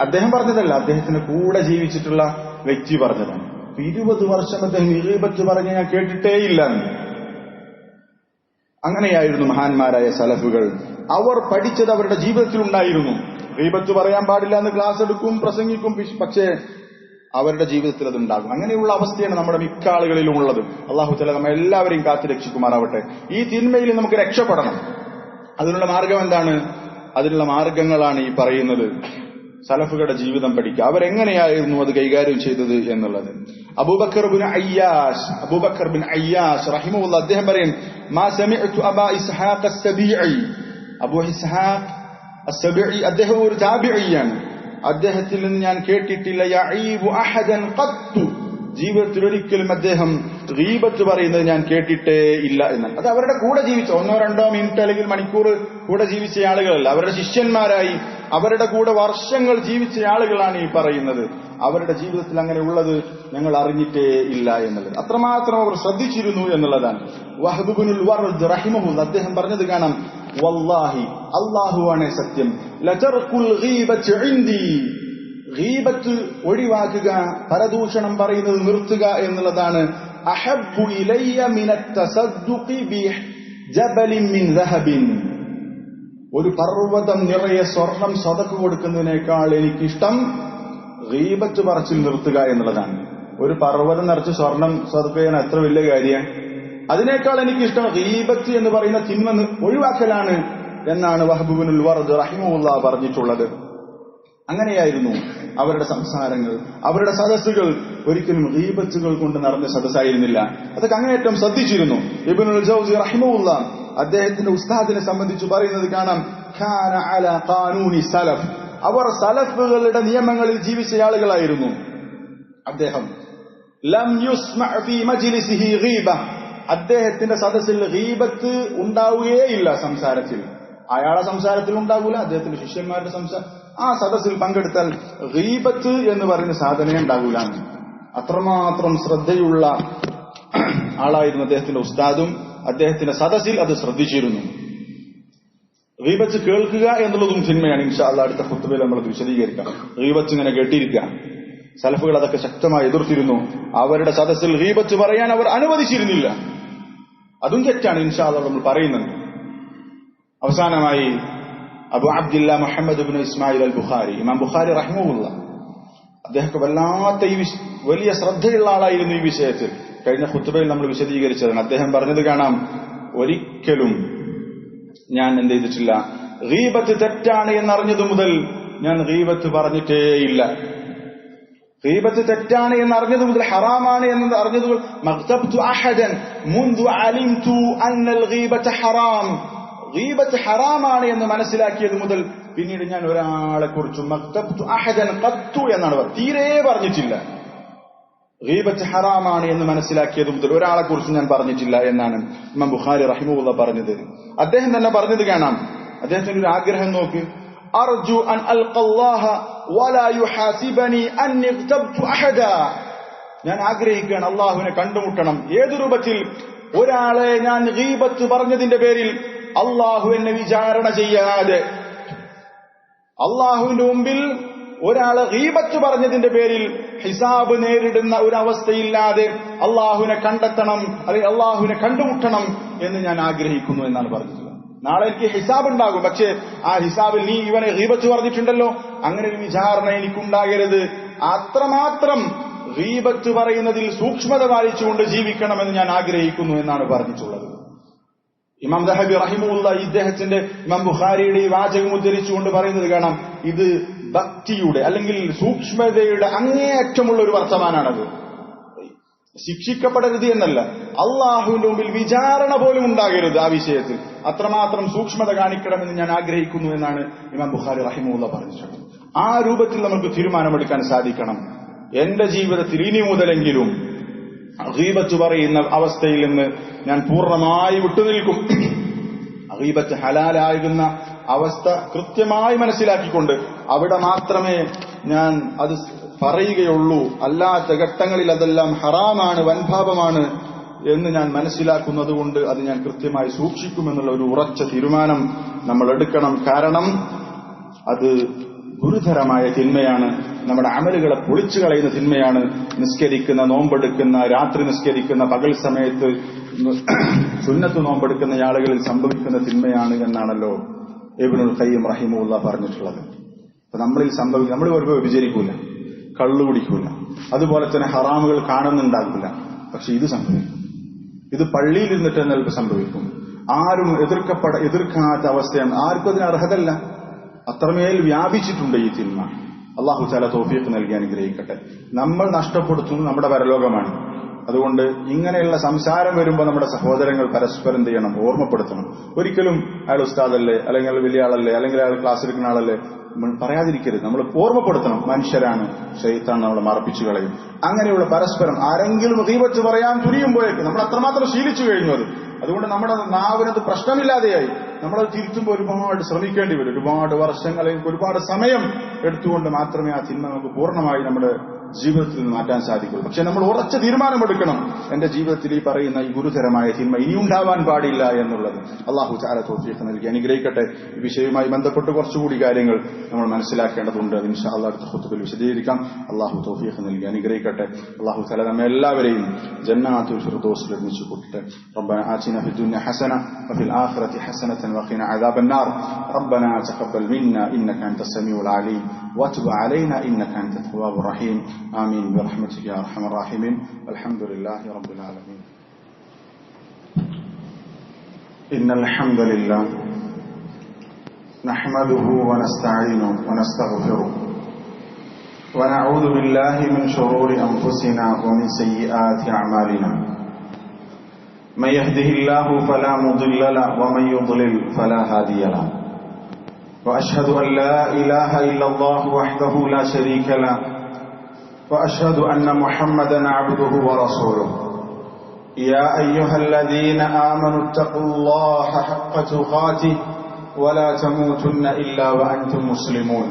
അദ്ദേഹം പറഞ്ഞതല്ല, അദ്ദേഹത്തിന്റെ കൂടെ ജീവിച്ചിട്ടുള്ള വ്യക്തി പറഞ്ഞതാണ്. 20 വർഷം അദ്ദേഹം ഗീബത്ത് പറഞ്ഞ് ഞാൻ കേട്ടിട്ടേയില്ല. അങ്ങനെയായിരുന്നു മഹാന്മാരായ സലഫുകൾ. അവർ പഠിച്ചത് അവരുടെ ജീവിതത്തിൽ ഉണ്ടായിരുന്നു. ഗീബത്ത് പറയാൻ പാടില്ല എന്ന് ക്ലാസ് എടുക്കും, പ്രസംഗിക്കും, പക്ഷേ അവരുടെ ജീവിതത്തിൽ അതുണ്ടാകും. അങ്ങനെയുള്ള അവസ്ഥയാണ് നമ്മുടെ മിക്ക ആളുകളിലും ഉള്ളത്. അല്ലാഹു തആല നമ്മെ എല്ലാവരെയും കാത്തു രക്ഷിക്കുമാറാവട്ടെ. ഈ തിന്മയിൽ നമുക്ക് രക്ഷപ്പെടണം. അതിനുള്ള മാർഗം എന്താണ്? അതിനുള്ള മാർഗങ്ങളാണ് ഈ പറയുന്നത്. സലഫുകളുടെ ജീവിതം പഠിക്കുക, അവരെങ്ങനെയായിരുന്നു അത് കൈകാര്യം ചെയ്തത് എന്നുള്ളത്. അബൂബക്കർ ബിൻ അയ്യാഷ് റഹിമഹുല്ലാഹ് അദ്ദേഹം പറയും, മാ സമിഅ്തു അബാ ഇസ്ഹാഖ് അസ്സബീഇ, അബൂ ഇസ്ഹാഖ് അസ്സബീഇ അദ്ദേഹം ഒരു താബിഈയാണ്. അദ്ദേഹത്തിൽ നിന്ന് ഞാൻ കേട്ടിട്ടില്ല യഈബു അഹദൻ ഖത്തു, ജീവിതത്തിൽ ഒരിക്കലും അദ്ദേഹം ഗീബത്ത് പറയുന്നത് ഞാൻ കേട്ടിട്ടേ ഇല്ല എന്നാണ്. അത് അവരുടെ കൂടെ ജീവിച്ച 1-2 മിനിറ്റ് അല്ലെങ്കിൽ മണിക്കൂർ കൂടെ ജീവിച്ച ആളുകളല്ല, അവരുടെ ശിഷ്യന്മാരായി അവരുടെ കൂടെ വർഷങ്ങൾ ജീവിച്ച ആളുകളാണ് ഈ പറയുന്നത്. അവരുടെ ജീവിതത്തിൽ അങ്ങനെ ഉള്ളത് ഞങ്ങൾ അറിഞ്ഞിട്ടേ ഇല്ല എന്നുള്ളത്. അത്രമാത്രം അവർ ശ്രദ്ധിച്ചിരുന്നു എന്നുള്ളതാണ്. വഹബ് ഇബ്നുൽ വറദ് റഹിമഹുല്ലാഹ് അദ്ദേഹം പറഞ്ഞത് കാണാം, വല്ലാഹി അല്ലാഹുവാണ് സത്യം, ലതർകുൽ ഗീബത്ത് ഇൻദി, ഗീബത്ത് ഒഴിവാക്കുക, പരദൂഷണം പറയുന്നത് നിർത്തുക എന്നുള്ളതാണ് അഹബ്ബു ഇലയ്യ മിനത് തസദ്ദുഖി ബിജബലിൻ മിൻ ദഹബിൻ, ഒരു പർവ്വതം നിറയെ സ്വർണം സദഖ കൊടുക്കുന്നതിനേക്കാൾ എനിക്കിഷ്ടം ഗീബത്ത് പറച്ചിൽ നിർത്തുക എന്നുള്ളതാണ്. ഒരു പർവ്വതം നിറച്ച് സ്വർണം സദഖ ചെയ്യാൻ എത്ര വലിയ കാര്യമാണ്. അതിനേക്കാൾ എനിക്കിഷ്ടം ഗീബത്ത് എന്ന് പറയുന്ന തിന്മ ഒഴിവാക്കലാണ് എന്നാണ് വഹബ് ഇബ്നുൽ വറദ് റഹിമഹുല്ലാഹ് പറഞ്ഞിട്ടുള്ളത്. അങ്ങനെയായിരുന്നു അവരുടെ സംസാരങ്ങൾ, അവരുടെ സദസ്സുകൾ ഒരിക്കലും ഗീബത്തുകൾ കൊണ്ട് നിറഞ്ഞ സദസ്സായിരുന്നില്ല. അതൊക്കെ അങ്ങേയറ്റം ശ്രദ്ധിച്ചിരുന്നു. ഇബ്നുൽ ജൗസി റഹിമഹുല്ലാഹ് അദ്ദേഹത്തിന്റെ ഉസ്താദിനെ സംബന്ധിച്ച് പറയുന്നത് കാണാം, ഖാന അലാ ഖാനൂനി സലഫ്, അവർ സലഫുകളുടെ നിയമങ്ങളിൽ ജീവിച്ച ആളുകളായിരുന്നു. അദ്ദേഹം ലം യുസ്മഅ ഫീ മജ്ലിസിഹി ഗീബ, അദ്ദേഹത്തിന്റെ സദസ്സിൽ ഗീബത്ത് ഉണ്ടാവുകയേയില്ല. സംസാരത്തിൽ അയാളെ സംസാരത്തിൽ ഉണ്ടാകൂല, അദ്ദേഹത്തിന്റെ ശിഷ്യന്മാരുടെ ആ സദസ്സിൽ പങ്കെടുത്താൽ ഗീബത്ത് എന്ന് പറയുന്ന സാധനമേ ഉണ്ടാകൂല. അത്രമാത്രം ശ്രദ്ധയുള്ള ആളായിരുന്നു അദ്ദേഹത്തിന്റെ ഉസ്താദും. അദ്ദേഹത്തിന്റെ സദസ്സിൽ അത് ശ്രദ്ധിച്ചിരുന്നു. ഗീബത്ത് കേൾക്കുക എന്നുള്ളതും തിന്മയാണ്. ഇൻഷാ അല്ലാഹ് അടുത്ത ഖുത്ബയിൽ നമ്മൾ വിശദീകരിക്കാം. ഗീബത്ത് ഇങ്ങനെ കേട്ടിരിക്കുക, സലഫുകൾ അതൊക്കെ ശക്തമായി എതിർത്തിരുന്നു. അവരുടെ സദസ്സിൽ ഗീബത്ത് പറയാൻ അവർ അനുവദിച്ചിരുന്നില്ല. അതും തെറ്റാണ്, ഇൻഷാ അല്ലാഹ് നമ്മൾ പറയുന്നുണ്ട്. അവസാനമായി അബു അബ്ദില്ല മുഹമ്മദ് ഇബ്നു ഇസ്മായിൽ അൽ ബുഖാരി, ഇമാം ബുഖാരി റഹിമഹുല്ലാഹ്, അദ്ദേഹം വല്ലാത്ത വലിയ ശ്രദ്ധയുള്ള ആളായിരുന്നു ഈ വിഷയത്തിൽ. കഴിഞ്ഞ ഖുത്ബയിൽ നമ്മൾ വിശദീകരിച്ചതാണ്. അദ്ദേഹം പറഞ്ഞത് കാണാം, ഒരിക്കലും ഞാൻ എന്ത് ചെയ്തിട്ടില്ല, ഗീബത്ത് തെറ്റാണ് എന്നറിഞ്ഞതു മുതൽ ഞാൻ ഗീബത്ത് പറഞ്ഞിട്ടേയില്ല. ഗീബത്ത് തെറ്റാണ് എന്നറിഞ്ഞതു മുതൽ, ഹറാമാണ് എന്ന് അറിഞ്ഞതു മുതൽ, മഗ്തബ്തു അഹദൻ മുൻദു അലിംതു അന്നൽ ഗീബത ഹറാം, ഗീബത്ത് ഹറാമാണ് എന്ന് മനസ്സിലാക്കിയത് മുതൽ പിന്നീട് ഞാൻ ഒരാളെ കുറിച്ചും മഗ്തബ്തു അഹദൻ ഖത്തു എന്നാണ് തീരെ പറഞ്ഞിട്ടില്ല. ഗീബത്ത് ഹറാമാണ് എന്ന് മനസ്സിലാക്കിയത് മുതൽ ഒരാളെ കുറിച്ച് ഞാൻ പറഞ്ഞിട്ടില്ല എന്നാണ് ഇമാം ബുഖാരി റഹിമഹുല്ലാഹ് പറഞ്ഞത്. അദ്ദേഹം തന്നെ പറഞ്ഞത് കാണാം, അദ്ദേഹത്തിന്റെ ഒരു ആഗ്രഹം നോക്ക്, അർജു അൻ അൽഖല്ലാഹ വലാ യുഹാസിബനി അന്നി ഗ്തബ്തു അഹദാ, ഞാൻ ആഗ്രഹിക്കുകയാണ് അല്ലാഹുവിനെ കണ്ടുമുട്ടണം. ഏതു രൂപത്തിൽ? ഒരാളെ ഞാൻ ഗീബത്ത് പറഞ്ഞതിന്റെ പേരിൽ അല്ലാഹു എന്നെ വിചാരണ ചെയ്യാതെ, അല്ലാഹുവിന്റെ മുമ്പിൽ ഒരാളെ ഗീബത്ത് പറഞ്ഞതിന്റെ പേരിൽ ഹിസാബ് നേരിടുന്ന ഒരു അവസ്ഥയില്ലാതെ അള്ളാഹുവിനെ കണ്ടെത്തണം, അല്ലെങ്കിൽ അള്ളാഹുവിനെ കണ്ടുമുട്ടണം എന്ന് ഞാൻ ആഗ്രഹിക്കുന്നു എന്നാണ് പറഞ്ഞിട്ടുള്ളത്. നാളെ എനിക്ക് ഹിസാബ് ഉണ്ടാകും, പക്ഷേ ആ ഹിസാബിൽ നീ ഇവനെ ഗീബത്ത് പറഞ്ഞിട്ടുണ്ടല്ലോ, അങ്ങനെ ഒരു വിചാരണ എനിക്കുണ്ടാകരുത്. അത്രമാത്രം ഗീബത്ത് പറയുന്നതിൽ സൂക്ഷ്മത പാലിച്ചുകൊണ്ട് ജീവിക്കണമെന്ന് ഞാൻ ആഗ്രഹിക്കുന്നു എന്നാണ് പറഞ്ഞിട്ടുള്ളത്. ഇമാം ദഹബി റഹിമഹുല്ലാഹ് ഇദ്ദേഹത്തിന്റെ ഇമാം ബുഖാരിയുടെ ഈ വാചകം ഉദ്ധരിച്ചുകൊണ്ട് പറയുന്നത് കാണാം, ഇത് ഭക്തിയുടെ അല്ലെങ്കിൽ സൂക്ഷ്മതയുടെ അങ്ങേയറ്റമുള്ള ഒരു വർത്തമാനാണത്. ശിക്ഷിക്കപ്പെടരുത് എന്നല്ല, അള്ളാഹുവിന്റെ മുമ്പിൽ വിചാരണ പോലും ഉണ്ടാകരുത് ആ വിഷയത്തിൽ. അത്രമാത്രം സൂക്ഷ്മത കാണിക്കണമെന്ന് ഞാൻ ആഗ്രഹിക്കുന്നു എന്നാണ് ഇമാം ബുഖാരി റഹിമഹുല്ലാഹ് പറഞ്ഞിട്ടുള്ളത്. ആ രൂപത്തിൽ നമുക്ക് തീരുമാനമെടുക്കാൻ സാധിക്കണം. എന്റെ ജീവിതത്തിൽ ഇനി മുതലെങ്കിലും ഗീബത്ത് പറയുന്ന അവസ്ഥയിൽ നിന്ന് ഞാൻ പൂർണ്ണമായി വിട്ടുനിൽക്കും. ഗീബത്ത് ഹലാലാകുന്ന അവസ്ഥ കൃത്യമായി മനസ്സിലാക്കിക്കൊണ്ട് അവിടെ മാത്രമേ ഞാൻ അത് പറയുകയുള്ളൂ. അല്ലാത്ത ഘട്ടങ്ങളിൽ അതെല്ലാം ഹറാമാണ്, വൻപാപമാണ് എന്ന് ഞാൻ മനസ്സിലാക്കുന്നതുകൊണ്ട് അത് ഞാൻ കൃത്യമായി സൂക്ഷിക്കുമെന്നുള്ള ഒരു ഉറച്ച തീരുമാനം നമ്മൾ എടുക്കണം. കാരണം അത് ഗുരുതരമായ തിന്മയാണ്, നമ്മുടെ അമലുകളെ പൊളിച്ചു കളയുന്ന തിന്മയാണ്. നിസ്കരിക്കുന്ന, നോമ്പെടുക്കുന്ന, രാത്രി നിസ്കരിക്കുന്ന, പകൽ സമയത്ത് സുന്നത്ത് നോമ്പെടുക്കുന്ന ആളുകളിൽ സംഭവിക്കുന്ന തിന്മയാണ് എന്നാണല്ലോ ഇബ്നുൽ ഖയ്യിം റഹിമഹുല്ലാഹ് പറഞ്ഞിട്ടുള്ളത്. അപ്പൊ നമ്മളിൽ സംഭവിക്കും, നമ്മൾ ഒരുപാട് വ്യഭിചരിക്കൂല, കള്ളു കുടിക്കൂല, അതുപോലെ തന്നെ ഹറാമുകൾ കാണുന്നുണ്ടാകില്ല. പക്ഷെ ഇത് സംഭവിക്കും. ഇത് പള്ളിയിൽ ഇരുന്നിട്ട് തന്നെ സംഭവിക്കും. ആരും എതിർക്കാത്ത അവസ്ഥയാണ്. ആർക്കും അതിന് അർഹതല്ല. അത്രമേൽ വ്യാപിച്ചിട്ടുണ്ട് ഈ തിന്മ. അള്ളാഹു തആല തൗഫീഖ് നൽകി അനുഗ്രഹിക്കട്ടെ. നമ്മൾ നഷ്ടപ്പെടുത്തുന്നത് നമ്മുടെ പരലോകമാണ്. അതുകൊണ്ട് ഇങ്ങനെയുള്ള സംസാരം വരുമ്പോൾ നമ്മുടെ സഹോദരങ്ങൾ പരസ്പരം എന്ത് ചെയ്യണം? ഓർമ്മപ്പെടുത്തണം. ഒരിക്കലും അയാൾ ഉസ്താദല്ലേ, അല്ലെങ്കിൽ വലിയ ആളല്ലേ, അല്ലെങ്കിൽ അയാൾ ക്ലാസ് എടുക്കുന്ന ആളല്ലേ പറയാതിരിക്കരുത്. നമ്മൾ ഓർമ്മപ്പെടുത്തണം. മനുഷ്യരാണ്, ശൈത്താൻ നമ്മളെ മറപ്പിച്ചു കളയും. അങ്ങനെയുള്ള പരസ്പരം ആരെങ്കിലും ഗീബത്ത് പറയാൻ തുനിയുമ്പോഴേക്ക് നമ്മൾ അത്രമാത്രം ശീലിച്ചു കഴിഞ്ഞു അത്. അതുകൊണ്ട് നമ്മുടെ നാവിനത് പ്രശ്നമില്ലാതെയായി. നമ്മളത് തിരുത്തുമ്പോൾ ഒരുപാട് ശ്രമിക്കേണ്ടി വരും. ഒരുപാട് വർഷങ്ങൾ അല്ലെങ്കിൽ ഒരുപാട് സമയം എടുത്തുകൊണ്ട് മാത്രമേ ആ തിന്മ നമുക്ക് പൂർണ്ണമായി നമ്മുടെ ജീവിതത്തിൽ നിന്ന് മാറ്റാൻ സാധിക്കുള്ളൂ. പക്ഷെ നമ്മൾ ഉറച്ച തീരുമാനമെടുക്കണം. എന്റെ ജീവിതത്തിൽ ഈ പറയുന്ന ഈ ഗുരുതരമായ തിന്മ ഇനിയുണ്ടാവാൻ പാടില്ല എന്നുള്ളത്. അള്ളാഹു തആല തൗഫീഖ് നൽകി അനുഗ്രഹിക്കട്ടെ. ഈ വിഷയവുമായി ബന്ധപ്പെട്ട് കുറച്ചുകൂടി കാര്യങ്ങൾ നമ്മൾ മനസ്സിലാക്കേണ്ടതുണ്ട്. അത് ഇൻഷാ അല്ലാഹ് അടുത്ത ഖുതുബയിൽ വിശദീകരിക്കാം. അള്ളാഹു തൗഫീഖ് നൽകി അനുഗ്രഹിക്കട്ടെ. അള്ളാഹു തആല നമ്മെ എല്ലാവരെയും ജന്നാത്തുൽ ഫിർദൗസിൽ ഒരുമിച്ച് കൂട്ടട്ടെ. റബ്ബന ആതിന ഫിദ് ദുനിയ ഹസന വഫിൽ ആഖിറതി ഹസനതൻ വഖിന അദാബൻ നാർ. റബ്ബന തഖബ്ബൽ മിന്നാ ഇന്നക അൻതസ് സമീഉൽ അലീം വതുബ് അലൈനാ ഇന്നക അൻതത് തവ്വാബുർ റഹീം. آمين برحمتك يا أرحم الراحمين. والحمد لله رب العالمين. إن الحمد لله نحمده ونستعينه ونستغفره ونعوذ بالله من شرور أنفسنا ومن سيئات أعمالنا. من يهده الله فلا مضل له ومن يضلل فلا هادي له. وأشهد أن لا إله إلا الله وحده لا شريك له وأشهد أن محمدا عبده ورسوله. يا أيها الذين آمنوا اتقوا الله حق تقاته ولا تموتن إلا وأنتم مسلمون.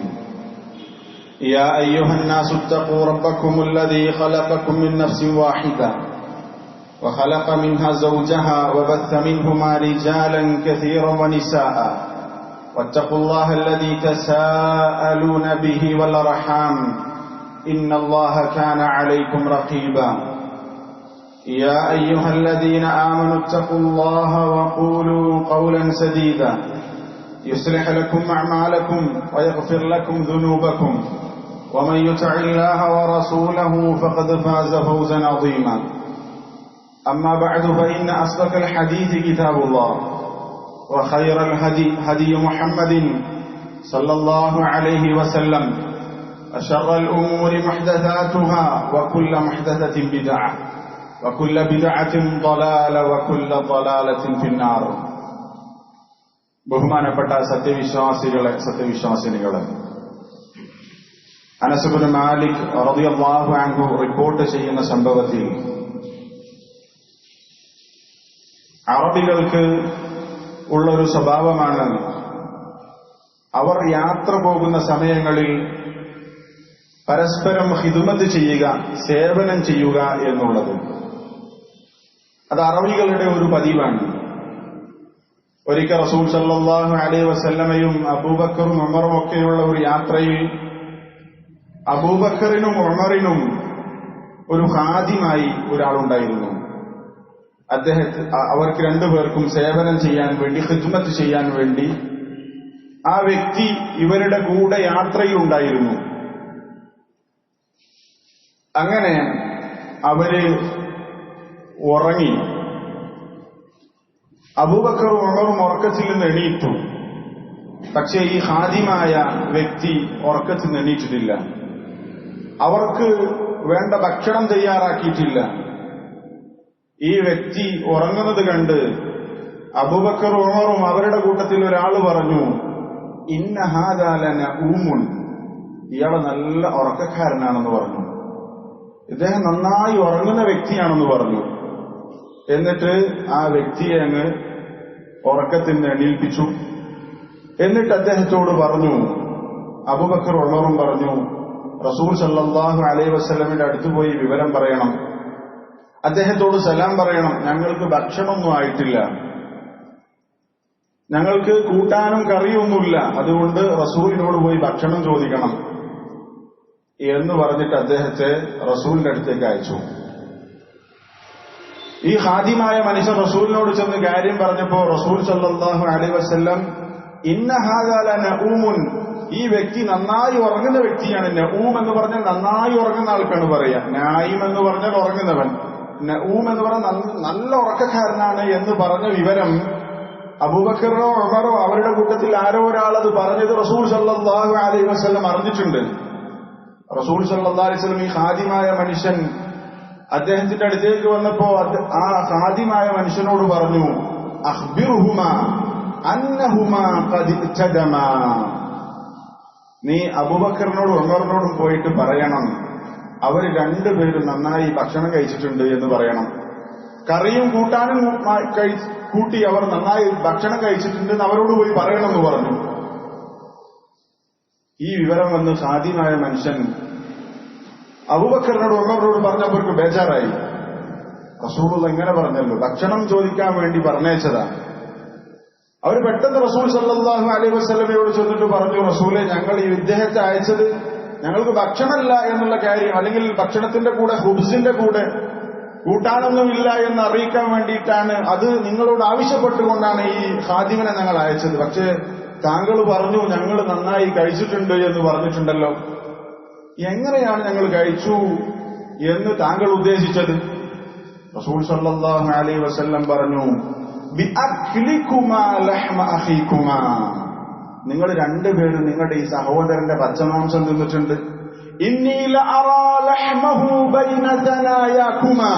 يا أيها الناس اتقوا ربكم الذي خلقكم من نفس واحدة وخلق منها زوجها وبث منهما رجالا كثيرا ونساء واتقوا الله الذي تساءلون به والأرحام إن الله كان عليكم رقيبا. يا أيها الذين آمنوا اتقوا الله وقولوا قولا سديدا يصلح لكم أعمالكم ويغفر لكم ذنوبكم ومن يطع الله ورسوله فقد فاز فوزا عظيما. أما بعد فإن أصدق الحديث كتاب الله وخير الهدي هدي محمد صلى الله عليه وسلم. أشر الأمور محدثاتها وكل محدثة بدعة وكل بدعة ضلالة وكل ضلالة في النار. ബഹുമാനപ്പെട്ട സത്യവിശ്വാസിനികളെ, അനസ് ഇബ്നു മാലിക് റളിയല്ലാഹു അൻഹു റിപ്പോർട്ട് ചെയ്യുന്ന സംഭവത്തിൽ അറബികൾക്ക് ഉള്ളൊരു സ്വഭാവമാണ് അവർ യാത്ര പോകുന്ന സമയങ്ങളിൽ പരസ്പരം ഖിദ്മത്ത് ചെയ്യുക, സേവനം ചെയ്യുക എന്നുള്ളത്. അത് അറബികളുടെ ഒരു പതിവാണ്. ഒരിക്കൽ റസൂൽ സല്ലല്ലാഹു അലൈഹി വസല്ലമയും അബൂബക്കറും ഉമറും ഒക്കെയുള്ള ഒരു യാത്രയിൽ അബൂബക്കറിനും ഉമറിനും ഒരു ഖാദിമായി ഒരാളുണ്ടായിരുന്നു. അവർക്ക് രണ്ടുപേർക്കും സേവനം ചെയ്യാൻ വേണ്ടി, ഖിദ്മത്ത് ചെയ്യാൻ വേണ്ടി ആ വ്യക്തി ഇവരുടെ കൂടെ യാത്രയിലുണ്ടായിരുന്നു. അങ്ങനെ അവര് ഉറങ്ങി. അബൂബക്കറും ഉമറും ഉറക്കത്തിൽ നിന്ന് എണീറ്റു. പക്ഷേ ഈ ഖാദിമായ വ്യക്തി ഉറക്കത്തിൽ നിന്ന് എണീറ്റിട്ടില്ല. അവർക്ക് വേണ്ട ഭക്ഷണം തയ്യാറാക്കിയിട്ടില്ല. ഈ വ്യക്തി ഉറങ്ങുന്നത് കണ്ട് അബൂബക്കറും ഉമറും അവരുടെ കൂട്ടത്തിൽ ഒരാൾ പറഞ്ഞു, ഇന്ന ഹാദാ ലനഊമുൻ, ഇയാള് നല്ല ഉറക്കക്കാരനാണെന്ന് പറഞ്ഞു. ഇദ്ദേഹം നന്നായി ഉറങ്ങുന്ന വ്യക്തിയാണെന്ന് പറഞ്ഞു. എന്നിട്ട് ആ വ്യക്തിയെ അങ്ങ് ഉറക്കത്തിന് എണീൽപ്പിച്ചു. എന്നിട്ട് അദ്ദേഹത്തോട് പറഞ്ഞു, അബൂബക്കർ ഉമറും പറഞ്ഞു, റസൂൽ സല്ലല്ലാഹു അലൈഹി വസല്ലമയുടെ അടുത്ത് പോയി വിവരം പറയണം, അദ്ദേഹത്തോട് സലാം പറയണം, ഞങ്ങൾക്ക് ഭക്ഷണമൊന്നും ആയിട്ടില്ല, ഞങ്ങൾക്ക് കൂട്ടാനും കറിയൊന്നുമില്ല, അതുകൊണ്ട് റസൂലിനോട് പോയി ഭക്ഷണം ചോദിക്കണം എന്ന് പറഞ്ഞിട്ട് അദ്ദേഹത്തെ റസൂലിന്റെ അടുത്തേക്ക് അയച്ചു. ഈ ഖാദിമായ മനുഷ്യൻ റസൂലിനോട് ചെന്ന് കാര്യം പറഞ്ഞപ്പോ റസൂൽ സല്ലല്ലാഹു അലൈഹി വസല്ലം, ഇന്ന ഹാദാ ലനഊമുൻ, ഈ വ്യക്തി നന്നായി ഉറങ്ങുന്ന വ്യക്തിയാണ്. നഊം എന്ന് പറഞ്ഞാൽ നന്നായി ഉറങ്ങുന്ന ആൾക്കാണ് പറയാ. നായിം എന്ന് പറഞ്ഞാൽ ഉറങ്ങുന്നവൻ, നഊം എന്ന് പറഞ്ഞാൽ നല്ല ഉറക്കക്കാരനാണ് എന്ന് പറഞ്ഞ വിവരം അബൂബക്കറോ ഉമറോ അവരുടെ കൂട്ടത്തിൽ ആരോ ഒരാളത് പറഞ്ഞത് റസൂൽ സല്ലല്ലാഹു അലൈഹി വസല്ലം അറിഞ്ഞിട്ടുണ്ട്. റസൂൽ സല്ലല്ലാഹു അലൈഹി വസല്ലം ഈ ഖാദിമായ മനുഷ്യൻ അദ്ദേഹത്തിന്റെ അടുത്തേക്ക് വന്നപ്പോ ആ ഖാദിമായ മനുഷ്യനോട് പറഞ്ഞു, അഖ്ബിർഹുമാ അന്നഹുമാ ഖദ് ഇബ്തദമാ, നീ അബൂബക്കറിനോടും ഉമറിനോടും പോയിട്ട് പറയണം, അവർ രണ്ടുപേരും നന്നായി ഭക്ഷണം കഴിച്ചിട്ടുണ്ട് എന്ന് പറയണം. കറിയും കൂട്ടാനും കൂട്ടി അവർ നന്നായി ഭക്ഷണം കഴിച്ചിട്ടുണ്ടെന്ന് അവരോട് പോയി പറയണമെന്ന് പറഞ്ഞു. ഈ വിവരം വന്ന് ഖാദിമായ മനുഷ്യൻ അബൂബക്കറിനോട് ഉമറിനോട് പറഞ്ഞവർക്ക് ബേജാറായി. റസൂൽ എങ്ങനെ പറഞ്ഞല്ലോ, ഭക്ഷണം ചോദിക്കാൻ വേണ്ടി പറഞ്ഞയച്ചതാ. അവർ പെട്ടെന്ന് റസൂൽ സല്ലല്ലാഹു അലൈഹി വസല്ലമയോട് ചെന്നിട്ട് പറഞ്ഞു, റസൂലെ, ഞങ്ങൾ ഈ ഇദ്ദേഹത്തെ അയച്ചത് ഞങ്ങൾക്ക് ഭക്ഷണമല്ല എന്നുള്ള കാര്യം, അല്ലെങ്കിൽ ഭക്ഷണത്തിന്റെ കൂടെ ഹുബ്സിന്റെ കൂടെ കൂട്ടാനൊന്നുമില്ല എന്ന് അറിയിക്കാൻ വേണ്ടിയിട്ടാണ്, അത് നിങ്ങളോട് ആവശ്യപ്പെട്ടുകൊണ്ടാണ് ഈ ഖാദിമിനെ ഞങ്ങൾ അയച്ചത്. പക്ഷേ താങ്കൾ പറഞ്ഞു ഞങ്ങൾ നന്നായി കഴിച്ചിട്ടുണ്ട് എന്ന് പറഞ്ഞിട്ടുണ്ടല്ലോ, എങ്ങനെയാണ് ഞങ്ങൾ കഴിച്ചു എന്ന് താങ്കൾ ഉദ്ദേശിച്ചത്? റസൂൽ സല്ലല്ലാഹു അലൈഹി വസല്ലം പറഞ്ഞു, ബിഅക്ലികുമാ ലഹ്മ അഖീകുമാ, നിങ്ങൾ രണ്ടുപേരും നിങ്ങളുടെ ഈ സഹോദരന്റെ പച്ചമാംസം തിന്നിട്ടുണ്ട്. ഇന്നി ലഅറാ ലഹ്മഹു ബൈന തനായാകുമാ,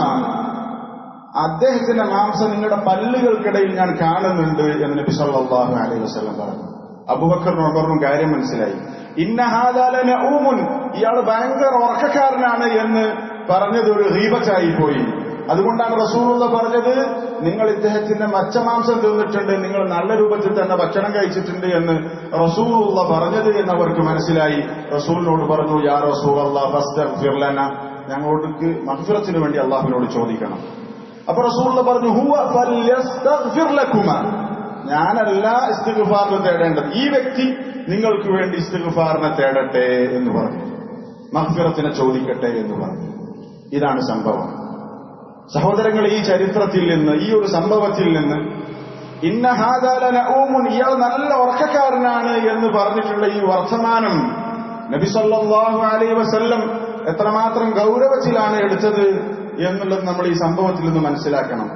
അദ്ദേഹത്തിന്റെ മാംസം നിങ്ങളുടെ പല്ലുകൾക്കിടയിൽ ഞാൻ കാണുന്നുണ്ട് എന്ന് നബി സല്ലല്ലാഹു അലൈഹി വസല്ലം പറഞ്ഞു. അബൂബക്കറിനും ഉമറിനും കാര്യം മനസ്സിലായി. ഇന്ന ഹാദാ ലനഊമുൻ, ഇയാൾ ഭയങ്കര ഉറക്കക്കാരനാണ് എന്ന് പറഞ്ഞത് ഒരു ഗീബത്തായി പോയി. അതുകൊണ്ടാണ് റസൂലുള്ള പറഞ്ഞത്, നിങ്ങൾ ഇദ്ദേഹത്തിന്റെ മച്ചമാംസം തിന്നിട്ടുണ്ട്, നിങ്ങൾ നല്ല രൂപത്തിൽ തന്നെ ഭക്ഷണം കഴിച്ചിട്ടുണ്ട് എന്ന് റസൂലുള്ള പറഞ്ഞത് എന്നവർക്ക് മനസ്സിലായി. റസൂലിനോട് പറഞ്ഞു, യാ റസൂലല്ലാഹ് ഫസ്തഗ്ഫിർ ലനാ, ഞങ്ങൾക്ക് മഗ്ഫിറത്തിന് വേണ്ടി അല്ലാഹുവിനോട് ചോദിക്കണം. അപ്പൊ റസൂലുള്ള പറഞ്ഞു, ഹുവ ഫൽയസ്തഗ്ഫിർ ലകുമാ, ഞാനല്ല ഇസ്തിഗ്ഫാറിനെ തേടേണ്ടത്, ഈ വ്യക്തി നിങ്ങൾക്ക് വേണ്ടി ഇസ്തിഗ്ഫാറിനെ തേടട്ടെ എന്ന് പറഞ്ഞു, മഗ്ഫിറത്തിനെ ചോദിക്കട്ടെ എന്ന് പറഞ്ഞു. ഇതാണ് സംഭവം. സഹോദരങ്ങളെ, ഈ ചരിത്രത്തിൽ നിന്ന്, ഈ ഒരു സംഭവത്തിൽ നിന്ന്, ഇന്ന ഹാദാ ലനഊമുൻ, ഇയാൾ നല്ല ഉറക്കക്കാരനാണ് എന്ന് പറഞ്ഞിട്ടുള്ള ഈ വർത്തമാനം നബി സല്ലല്ലാഹു അലൈഹി വസല്ലം എത്രമാത്രം ഗൗരവത്തിലാണ് എടുത്തത് എന്നുള്ളത് നമ്മൾ ഈ സംഭവത്തിൽ നിന്ന് മനസ്സിലാക്കണം.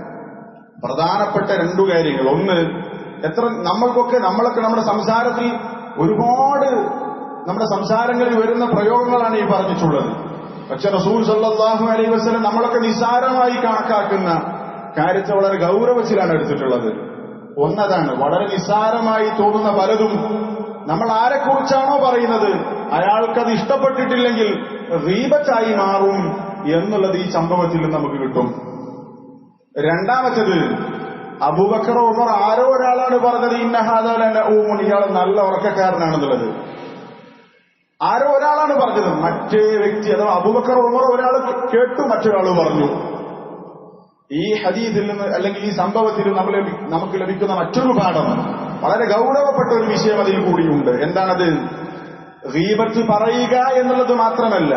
പ്രധാനപ്പെട്ട രണ്ടു കാര്യങ്ങൾ. ഒന്ന്, നമ്മളൊക്കെ നമ്മുടെ സംസാരത്തിൽ ഒരുപാട് നമ്മുടെ സംസാരങ്ങളിൽ വരുന്ന പ്രയോഗങ്ങളാണ് ഈ പറഞ്ഞിട്ടുള്ളത്. പക്ഷെ റസൂൽ സല്ലല്ലാഹു അലൈഹി വസല്ലം നമ്മളൊക്കെ നിസ്സാരമായി കണക്കാക്കുന്ന കാര്യത്തെ വളരെ ഗൗരവത്തിലാണ് എടുത്തിട്ടുള്ളത്. ഒന്നതാണ്, വളരെ നിസ്സാരമായി തോന്നുന്ന പലതും നമ്മൾ ആരെക്കുറിച്ചാണോ പറയുന്നത് അയാൾക്കത് ഇഷ്ടപ്പെട്ടിട്ടില്ലെങ്കിൽ ഗീബത്തായി മാറും എന്നുള്ളത് ഈ സംഭവത്തിൽ നമുക്ക് കിട്ടും. രണ്ടാമത്തേത്, അബൂബക്കർ ഉമർ ആരോ ഒരാളാണ് പറഞ്ഞത് ഇന്ന ഹാദാ ലനഊമുൻ, ഇയാൾ നല്ല ഉറക്കക്കാരനാണെന്നുള്ളത്. ആരോ ഒരാളാണ് പറഞ്ഞത്, മറ്റേ വ്യക്തി അഥവാ അബൂബക്കർ ഉമർ ഒരാൾ കേട്ടു, മറ്റൊരാൾ പറഞ്ഞു. ഈ ഹദീസിൽ നിന്ന് അല്ലെങ്കിൽ ഈ സംഭവത്തിൽ നമുക്ക് ലഭിക്കുന്ന മറ്റൊരു പാഠം, വളരെ ഗൗരവപ്പെട്ട ഒരു വിഷയം അതിൽ കൂടിയുണ്ട്. എന്താണത്? ഗീബത്ത് പറയുക എന്നുള്ളത് മാത്രമല്ല,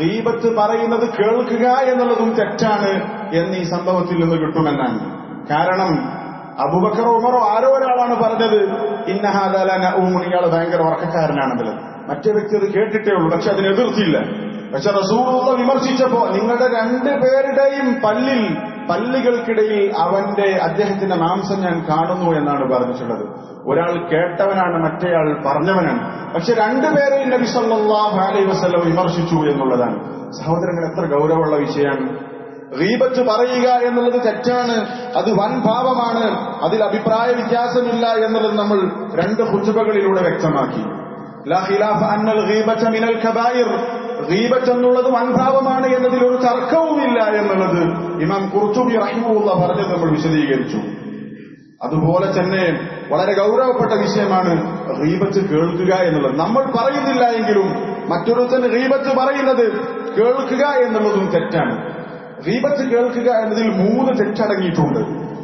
ഗീബത്ത് പറയുന്നത് കേൾക്കുക എന്നുള്ളതും തെറ്റാണ് എന്ന് ഈ സംഭവത്തിൽ നിന്ന് കിട്ടുമെന്നാണ്. കാരണം അബൂബക്കർ ഉമറോ ആരോ ഒരാളാണ് പറഞ്ഞത് ഇന്ന ഹാദാ ലനഊമുൻ, ഇയാൾ ഭയങ്കര ഉറക്കക്കാരനാണെന്നുള്ളത്. മറ്റേ വ്യക്തി അത് കേട്ടിട്ടേ ഉള്ളൂ, പക്ഷെ അതിനെ എതിർത്തില്ല. പക്ഷെ റസൂലുള്ളാഹി വിമർശിച്ചപ്പോ നിങ്ങളുടെ രണ്ടുപേരുടെയും പല്ലുകൾക്കിടയിൽ അദ്ദേഹത്തിന്റെ മാംസം ഞാൻ കാണുന്നു എന്നാണ് പറഞ്ഞിട്ടുള്ളത്. ഒരാൾ കേട്ടവനാണ്, മറ്റേയാൾ പറഞ്ഞവനാണ്. പക്ഷെ രണ്ടുപേരെയും നബി സല്ലല്ലാഹു അലൈഹി വസല്ലം വിമർശിച്ചു എന്നുള്ളതാണ്. സഹോദരങ്ങൾ, എത്ര ഗൗരവമുള്ള വിഷയമാണ്. ഗീബത്ത് പറയുക എന്നുള്ളത് തെറ്റാണ്, അത് വൻ പാപമാണ്, അതിൽ അഭിപ്രായ വ്യത്യാസമില്ല എന്നുള്ളത് നമ്മൾ രണ്ട് ഖുതുബകളിലൂടെ വ്യക്തമാക്കി. ലാ ഖിലാഫ അന്നൽ ഗീബത മിനൽ കബായിർ, ഗീബത്ത് എന്നുള്ളത് വൻഭാവമാണ് എന്നതിൽ ഒരു തർക്കവുമില്ല എന്നുള്ളത് ഇമാം ഖുർത്തുബി റഹിമഹുല്ലാഹ് പറഞ്ഞത് നമ്മൾ വിശദീകരിച്ചു. അതുപോലെ തന്നെ വളരെ ഗൗരവപ്പെട്ട വിഷയമാണ് ഗീബത്ത് കേൾക്കുക എന്നുള്ളത്. നമ്മൾ പറയുന്നില്ല എങ്കിലും മറ്റൊരുത്തന് ഗീബത്ത് പറയുന്നത് കേൾക്കുക എന്നുള്ളതും തെറ്റാണ്. ഗീബത്ത് കേൾക്കുക എന്നതിൽ 3 തെറ്റടങ്ങിയിട്ടുണ്ട്,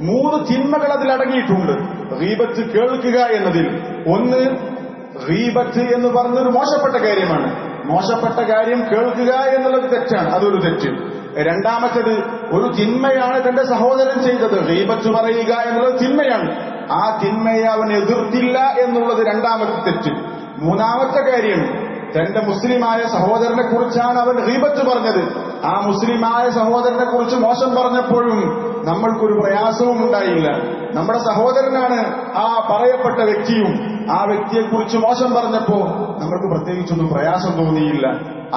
3 തിന്മകൾ അതിലടങ്ങിയിട്ടുണ്ട്. ഗീബത്ത് കേൾക്കുക എന്നതിൽ ഒന്ന്, ഗീബത്ത് എന്ന് പറഞ്ഞൊരു മോശപ്പെട്ട കാര്യമാണ്. മോശപ്പെട്ട കാര്യം കേൾക്കുക എന്നുള്ളത് തെറ്റാണ്, അതൊരു തെറ്റ്. രണ്ടാമത്തേത് ഒരു തിന്മയാണ് തന്റെ സഹോദരൻ ചെയ്തത്. ഗീബത്ത് പറയുക എന്നുള്ളത് തിന്മയാണ്, ആ തിന്മയെ അവൻ എതിർത്തില്ല എന്നുള്ളത് രണ്ടാമത്തെ തെറ്റ്. മൂന്നാമത്തെ കാര്യം, തന്റെ മുസ്ലിമായ സഹോദരനെ കുറിച്ചാണ് അവൻ ഗീബത്ത് പറഞ്ഞത്. ആ മുസ്ലിമായ സഹോദരനെ കുറിച്ച് മോശം പറഞ്ഞപ്പോഴും നമ്മൾക്കൊരു പ്രയാസവും ഉണ്ടായില്ല. നമ്മുടെ സഹോദരനാണ് ആ പറയപ്പെട്ട വ്യക്തിയും ആ വ്യക്തിയെക്കുറിച്ച് മോശം പറഞ്ഞപ്പോ നമ്മൾക്ക് പ്രത്യേകിച്ചൊന്നും പ്രയാസം തോന്നിയില്ല,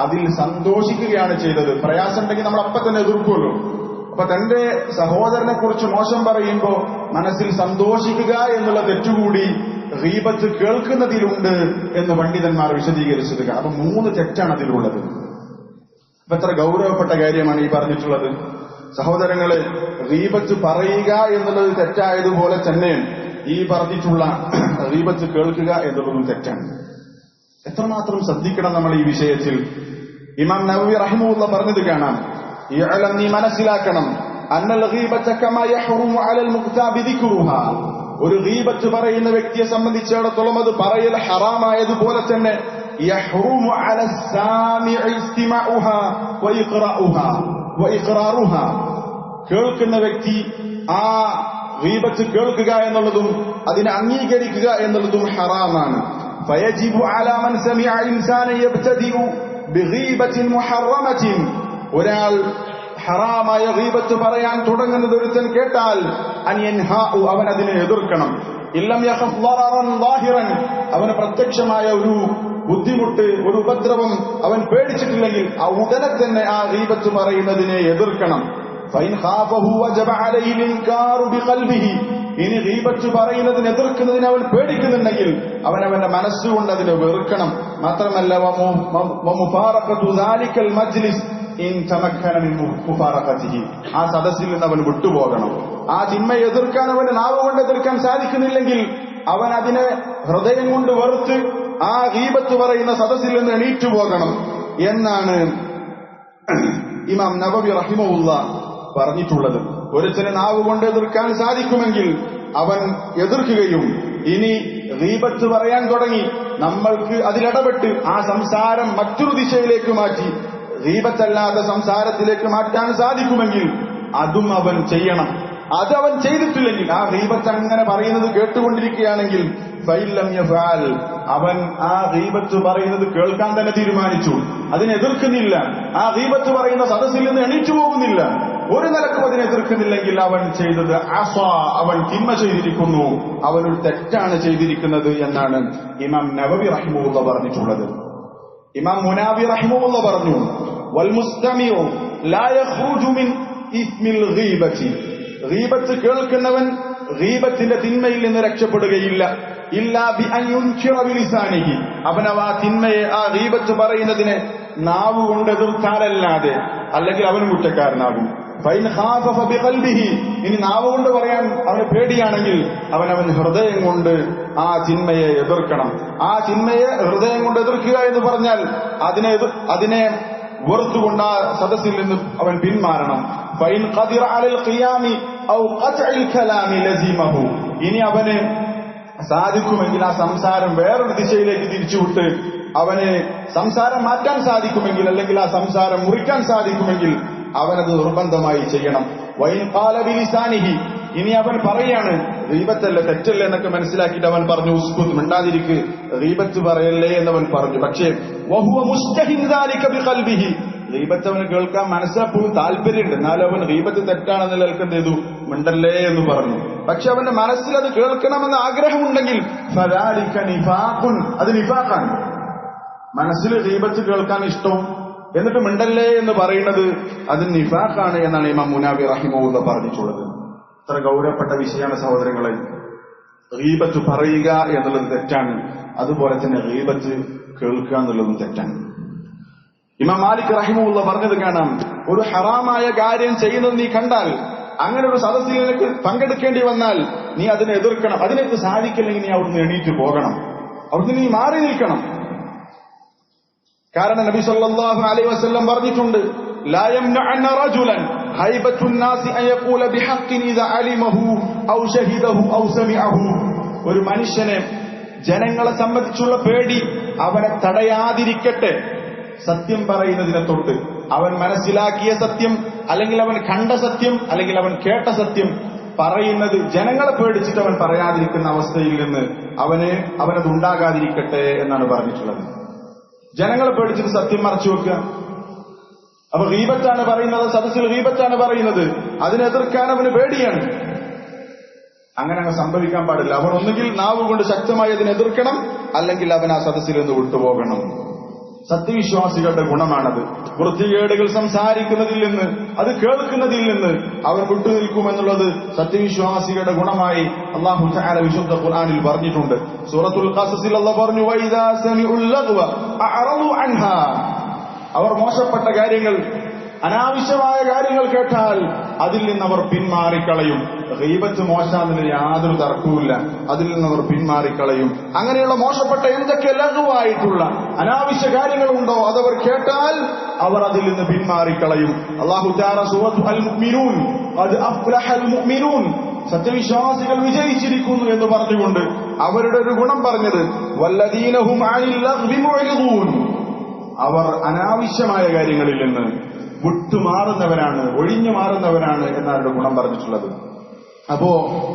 അതിൽ സന്തോഷിക്കുകയാണ് ചെയ്തത്. പ്രയാസം ഉണ്ടെങ്കിൽ നമ്മൾ അപ്പം തന്നെ എതിർക്കുമല്ലോ. അപ്പൊ തന്റെ സഹോദരനെ കുറിച്ച് മോശം പറയുമ്പോ മനസ്സിൽ സന്തോഷിക്കുക എന്നുള്ള തെറ്റുകൂടി ഗീബത്ത് കേൾക്കുന്നതിലുണ്ട് എന്ന് പണ്ഡിതന്മാർ വിശദീകരിച്ചത്. അപ്പൊ 3 തെറ്റാണ് അതിലുള്ളത്. അപ്പൊ എത്ര ഗൗരവപ്പെട്ട കാര്യമാണ് ഈ പറഞ്ഞിട്ടുള്ളത്. സഹോദരങ്ങളെ, ഗീബത്ത് പറയുക എന്നുള്ളത് തെറ്റായതുപോലെ തന്നെ ഈ പറഞ്ഞിട്ടുള്ള ഗീബത്ത് കേൾക്കുക എന്നുള്ളതും തെറ്റാണ്. എത്രമാത്രം ശ്രദ്ധിക്കണം നമ്മൾ ഈ വിഷയത്തിൽ. ഇമാം നവവി റഹിമഹുല്ലാഹ് പറഞ്ഞത് കാണാം, ഇഅലം, നീ മനസ്സിലാക്കണം, അന്നൽ ഗീബത കമാ യഹ്റുമു അലൽ മുഖ്താബി ദിക്റുഹാ, ഒരു ഗീബത്ത് പറയുന്ന വ്യക്തിയെ സംബന്ധിച്ചിടത്തോളം അത് പറയൽ ഹറാമായതുപോലെ തന്നെ യഹ്റുമു അലൽ സാമിഇ ഇസ്തിമാഉഹാ വഇഖ്റാറുഹാ, കേൾക്കുന്ന വ്യക്തി ആ ഗീബത്ത് കേൾക്കുക എന്നുള്ളതും അതിനെ അംഗീകരിക്കുക എന്നുള്ളതും ഹറാമാണ്. ഫയജിബു അലാ മൻ സമിഅ ഇൻസാന യബ്തദിഉ ബിഗീബത്തിൻ മുഹറമത്തിൻ, ഒരാൾ ഹറാമായ ഗീബത്ത് പറയാൻ തുടങ്ങുന്നത് ഒരുത്തൻ കേട്ടാൽ അൻയൻഹാഉ, അവൻ അതിനെ എതിർക്കണം. ഇല്ലം യഖഫ് ളററൻ ളാഹിറൻ, അവന് പ്രത്യക്ഷമായ ഒരു ബുദ്ധിമുട്ട്, ഒരു ഉപദ്രവം അവൻ പേടിച്ചിട്ടില്ലെങ്കിൽ ഉടനെ തന്നെ ആ ഗീബത്ത് പറയുന്നതിനെ എതിർക്കണം. ഫൈൻ ഖാഫഹു വജബ അലൈഹി ഇൻകാറു ബിഖൽബിഹി, ഇനി ഗീബത്ത് പറയുന്നതിനെ എതിർക്കുന്നതിന് അവൻ പേടിക്കുന്നുണ്ടെങ്കിൽ അവൻ അവന്റെ മനസ്സുകൊണ്ട് അതിനെ വെറുക്കണം. മാത്രമല്ല വമുഫാറഖതു ദാലികൽ മജ്ലിസ് ഇൻ തമക്കന മിൻ മുഫാറഖതിഹി, ആ സദസ്സിൽ നിന്ന് അവൻ വിട്ടുപോകണം. ആ തിന്മയെ എതിർക്കാൻ അവന് നാവ് കൊണ്ട് എതിർക്കാൻ സാധിക്കുന്നില്ലെങ്കിൽ അവൻ അതിനെ ഹൃദയം കൊണ്ട് വെറുത്ത് ആ ഗീബത്ത് പറയുന്ന സദസ്സിൽ നിന്ന് എണീറ്റു പോകണം എന്നാണ് ഇമാം നവവി റഹിമഹുല്ലാഹ് പറഞ്ഞിട്ടുള്ളത്. ഒരുത്തന് നാവ് കൊണ്ട് എതിർക്കാൻ സാധിക്കുമെങ്കിൽ അവൻ എതിർക്കുകയും ഇനി ഗീബത്ത് പറയാൻ തുടങ്ങി നമ്മൾക്ക് അതിലിടപെട്ട് ആ സംസാരം മറ്റൊരു ദിശയിലേക്ക് മാറ്റി ഗീബത്തല്ലാത്ത സംസാരത്തിലേക്ക് മാറ്റാൻ സാധിക്കുമെങ്കിൽ അതും അവൻ ചെയ്യണം. അത് അവൻ ചെയ്തിട്ടില്ലെങ്കിൽ, ആ ഗീബത്ത് അങ്ങനെ പറയുന്നത് കേട്ടുകൊണ്ടിരിക്കുകയാണെങ്കിൽ ഫൈലം യഫഅൽ, അവൻ ആ ഗീബത്ത് പറയുന്നത് കേൾക്കാൻ തന്നെ തീരുമാനിച്ചു, അതിനെ എതിർക്കുന്നില്ല, ആ ഗീബത്ത് പറയുന്ന സദസ്സിൽ നിന്ന് എണീച്ചു പോകുന്നില്ല, ഒരു നിലക്കും അതിനെ എതിർക്കുന്നില്ലെങ്കിൽ അവൻ ചെയ്തത് അസാ, അവൻ തിന്മ ചെയ്തിരിക്കുന്നു, അവനൊരു തെറ്റാണ് ചെയ്തിരിക്കുന്നത് എന്നാണ് ഇമാം നവവി റഹിമഹുല്ലാഹ് പറഞ്ഞിട്ടുള്ളത്. ഇമാം മുനാവി റഹിമഹുല്ലാഹ് പറഞ്ഞു, വൽ മുസ്തമിഉ ലാ യഖ്റുജു മിൻ ഇസ്മിൽ ഗീബത്തി, ഗീബത്ത് കേൾക്കുന്നവൻ ഗീബത്തിന്റെ തിന്മയിൽ നിന്ന് രക്ഷപ്പെടുകയില്ല. ഇല്ലാ ബി അൻ യുൻകിറ ബിലിസാനിഹി, അവനവ ആ തിന്മയെ, ആ ഗീബത്ത് പറയുന്നതിനെ നാവ് കൊണ്ട് എതിർത്താലല്ലാതെ, അല്ലെങ്കിൽ അവൻ കുറ്റക്കാരനാകും. ഫൈൻ ഖാഫ ബിഖൽബിഹി, ഇനി നാവ് കൊണ്ട് പറയാൻ അവന് പേടിയാണെങ്കിൽ അവൻ ഹൃദയം കൊണ്ട് ആ തിന്മയെ എതിർക്കണം. ആ തിന്മയെ ഹൃദയം കൊണ്ട് എതിർക്കുക എന്ന് പറഞ്ഞാൽ അതിനെ വെറുത്തുകൊണ്ട് ആ സദസ്സിൽ നിന്ന് അവൻ പിന്മാറണം. ഫൈൻ ഖദിറ അലൽ ഖിയാമി ഔ ഖത്ഇൽ കലാമി ലസിമഹു, ഇനി അവന് സാധിക്കുമെങ്കിൽ ആ സംസാരം വേറൊരു ദിശയിലേക്ക് തിരിച്ചുവിട്ട് അവന് സംസാരം മാറ്റാൻ സാധിക്കുമെങ്കിൽ, അല്ലെങ്കിൽ ആ സംസാരം മുറിക്കാൻ സാധിക്കുമെങ്കിൽ അവനത് നിർബന്ധമായി ചെയ്യണം. വൈൻ ഖാല ബിലിസാനിഹി, ഇനി അവൻ പറയാണ് ഗീബത്തല്ല, തെറ്റല്ലേ എന്നൊക്കെ മനസ്സിലാക്കിയിട്ട് അവൻ പറഞ്ഞു ഉസ്കുത്, മിണ്ടാതിരിക്ക്, ഗീബത്ത് പറയല്ലേ എന്നവൻ പറഞ്ഞു. പക്ഷേ വഹുവ മുസ്തഹിൻ ദാലിക ബിഖൽബിഹി, ഗീബത്ത് അവന് കേൾക്കാൻ മനസ്സിലെപ്പോഴും താല്പര്യമുണ്ട്, എന്നാലും അവൻ ഗീബത്ത് തെറ്റാണെന്ന് കേൾക്കുന്നത് ചെയ്തു, മിണ്ടല്ലേ എന്ന് പറഞ്ഞു. പക്ഷെ അവന്റെ മനസ്സിൽ അത് കേൾക്കണമെന്ന് ആഗ്രഹമുണ്ടെങ്കിൽ ഫദാലിക നിഫാഖുൻ, അത് നിഫാഖാണ്. മനസ്സിൽ ഗീബത്ത് കേൾക്കാൻ ഇഷ്ടവും എന്നിട്ട് മിണ്ടല്ലേ എന്ന് പറയുന്നത് അത് നിഫാഖാണ് എന്നാണ് ഇമാം മുനാവി റഹിമഹുല്ലാഹ് പറഞ്ഞിട്ടുള്ളത്. ഇത്ര ഗൗരവപ്പെട്ട വിഷയമാണ് സഹോദരങ്ങളെ. ഗീബത്ത് പറയുക എന്നുള്ളത് തെറ്റാണ്, അതുപോലെ തന്നെ ഗീബത്ത് കേൾക്കുക എന്നുള്ളതും തെറ്റാണ്. ഇമാം മാലിക് റഹിമഹുല്ലാഹ് പറഞ്ഞത് കാണാം, ഒരു ഹറാമായ കാര്യം ചെയ്യുന്നത് നീ കണ്ടാൽ, അങ്ങനെ ഒരു സദസ്സിൽ നിനക്ക് പങ്കെടുക്കേണ്ടി വന്നാൽ നീ അതിനെ എതിർക്കണം. അതിനൊക്കെ സാധിക്കില്ലെങ്കിൽ നീ അവിടുന്ന് എണീറ്റ് പോകണം, അവിടുന്ന് നീ മാറി നിൽക്കണം. കാരണം നബി സല്ലല്ലാഹു അലൈഹി വസല്ലം പറഞ്ഞിട്ടുണ്ട്, ലാ യംനഅന റജുലൻ ഹൈബത്തുൻ നാസി അൻ യഖൂല ബിഹഖ്ഖിൻ ഇദാ അലിമഹു ഔ ഷഹിദഹു ഔ സമിഅഹു. ഒരു മനുഷ്യനെ ജനങ്ങളെ സംബന്ധിച്ചുള്ള പേടി അവനെ തടയാതിരിക്കട്ടെ സത്യം പറയുന്നതിനെ തൊട്ട്. അവൻ മനസ്സിലാക്കിയ സത്യം, അല്ലെങ്കിൽ അവൻ കണ്ട സത്യം, അല്ലെങ്കിൽ അവൻ കേട്ട സത്യം പറയുന്നത് ജനങ്ങളെ പേടിച്ചിട്ട് അവൻ പറയാതിരിക്കുന്ന അവസ്ഥയിൽ നിന്ന് അവനതുണ്ടാകാതിരിക്കട്ടെ എന്നാണ് പറഞ്ഞിട്ടുള്ളത്. ജനങ്ങളെ പേടിച്ചിട്ട് സത്യം മറച്ചു വെക്കുക. അപ്പൊ ഗീബത്താണ് പറയുന്നത്, സദസ്സിൽ ഗീബത്താണ് പറയുന്നത്, അതിനെതിർക്കാൻ അവന് പേടിയാണ്. അങ്ങനെ അങ്ങ് സംഭവിക്കാൻ പാടില്ല. അവൻ ഒന്നുകിൽ നാവ് കൊണ്ട് ശക്തമായി അതിനെ എതിർക്കണം, അല്ലെങ്കിൽ അവൻ ആ സദസ്സിൽ നിന്ന് വിട്ടുപോകണം. സത്യവിശ്വാസികളുടെ ഗുണമാണത്. വൃത്തികേടുകൾ സംസാരിക്കുന്നതിൽ നിന്ന്, അത് കേൾക്കുന്നതിൽ നിന്ന് അവർ വിട്ടുനിൽക്കുമെന്നുള്ളത് സത്യവിശ്വാസികളുടെ ഗുണമായി അല്ലാഹു തആല വിശുദ്ധ ഖുർആനിൽ പറഞ്ഞിട്ടുണ്ട്. സൂറത്തുൽ ഖസസിൽ അല്ലാഹു പറഞ്ഞു, വഇദാ സമിഉൽ ലഗ്വ അഅറദു അൻഹാ. അവർ മോശപ്പെട്ട കാര്യങ്ങൾ, അനാവശ്യമായ കാര്യങ്ങൾ കേട്ടാൽ അതിൽ നിന്ന് അവർ പിന്മാറിക്കളയും. ഗീബത്ത് മോശാന്നതിന് യാതൊരു തർക്കവുമില്ല, അതിൽ നിന്ന് അവർ പിന്മാറിക്കളയും. അങ്ങനെയുള്ള മോശപ്പെട്ട എന്തൊക്കെ ലഘുവായിട്ടുള്ള അനാവശ്യ കാര്യങ്ങളുണ്ടോ അതവർ കേട്ടാൽ അവർ അതിൽ നിന്ന് പിന്മാറിക്കളയും. അല്ലാഹു തആല സൂറത്തു അൽ മുഅ്മിനൂൻ, ഖദ് അഫ്ലഹൽ മുഅ്മിനൂൻ, സത്യവിശ്വാസികൾ വിജയിച്ചിരിക്കുന്നു എന്ന് പറഞ്ഞുകൊണ്ട് അവരുടെ ഒരു ഗുണം പറഞ്ഞത്, വല്ലദീന ഹും അനിൽ ലഗ്വി മുഅ്രിദൂൻ, അവർ അനാവശ്യമായ കാര്യങ്ങളിൽ നിന്ന് വിട്ടുമാറുന്നവരാണ്, ഒഴിഞ്ഞു മാറുന്നവരാണ് എന്നവരുടെ ഗുണം പറഞ്ഞിട്ടുള്ളത്. അപ്പോ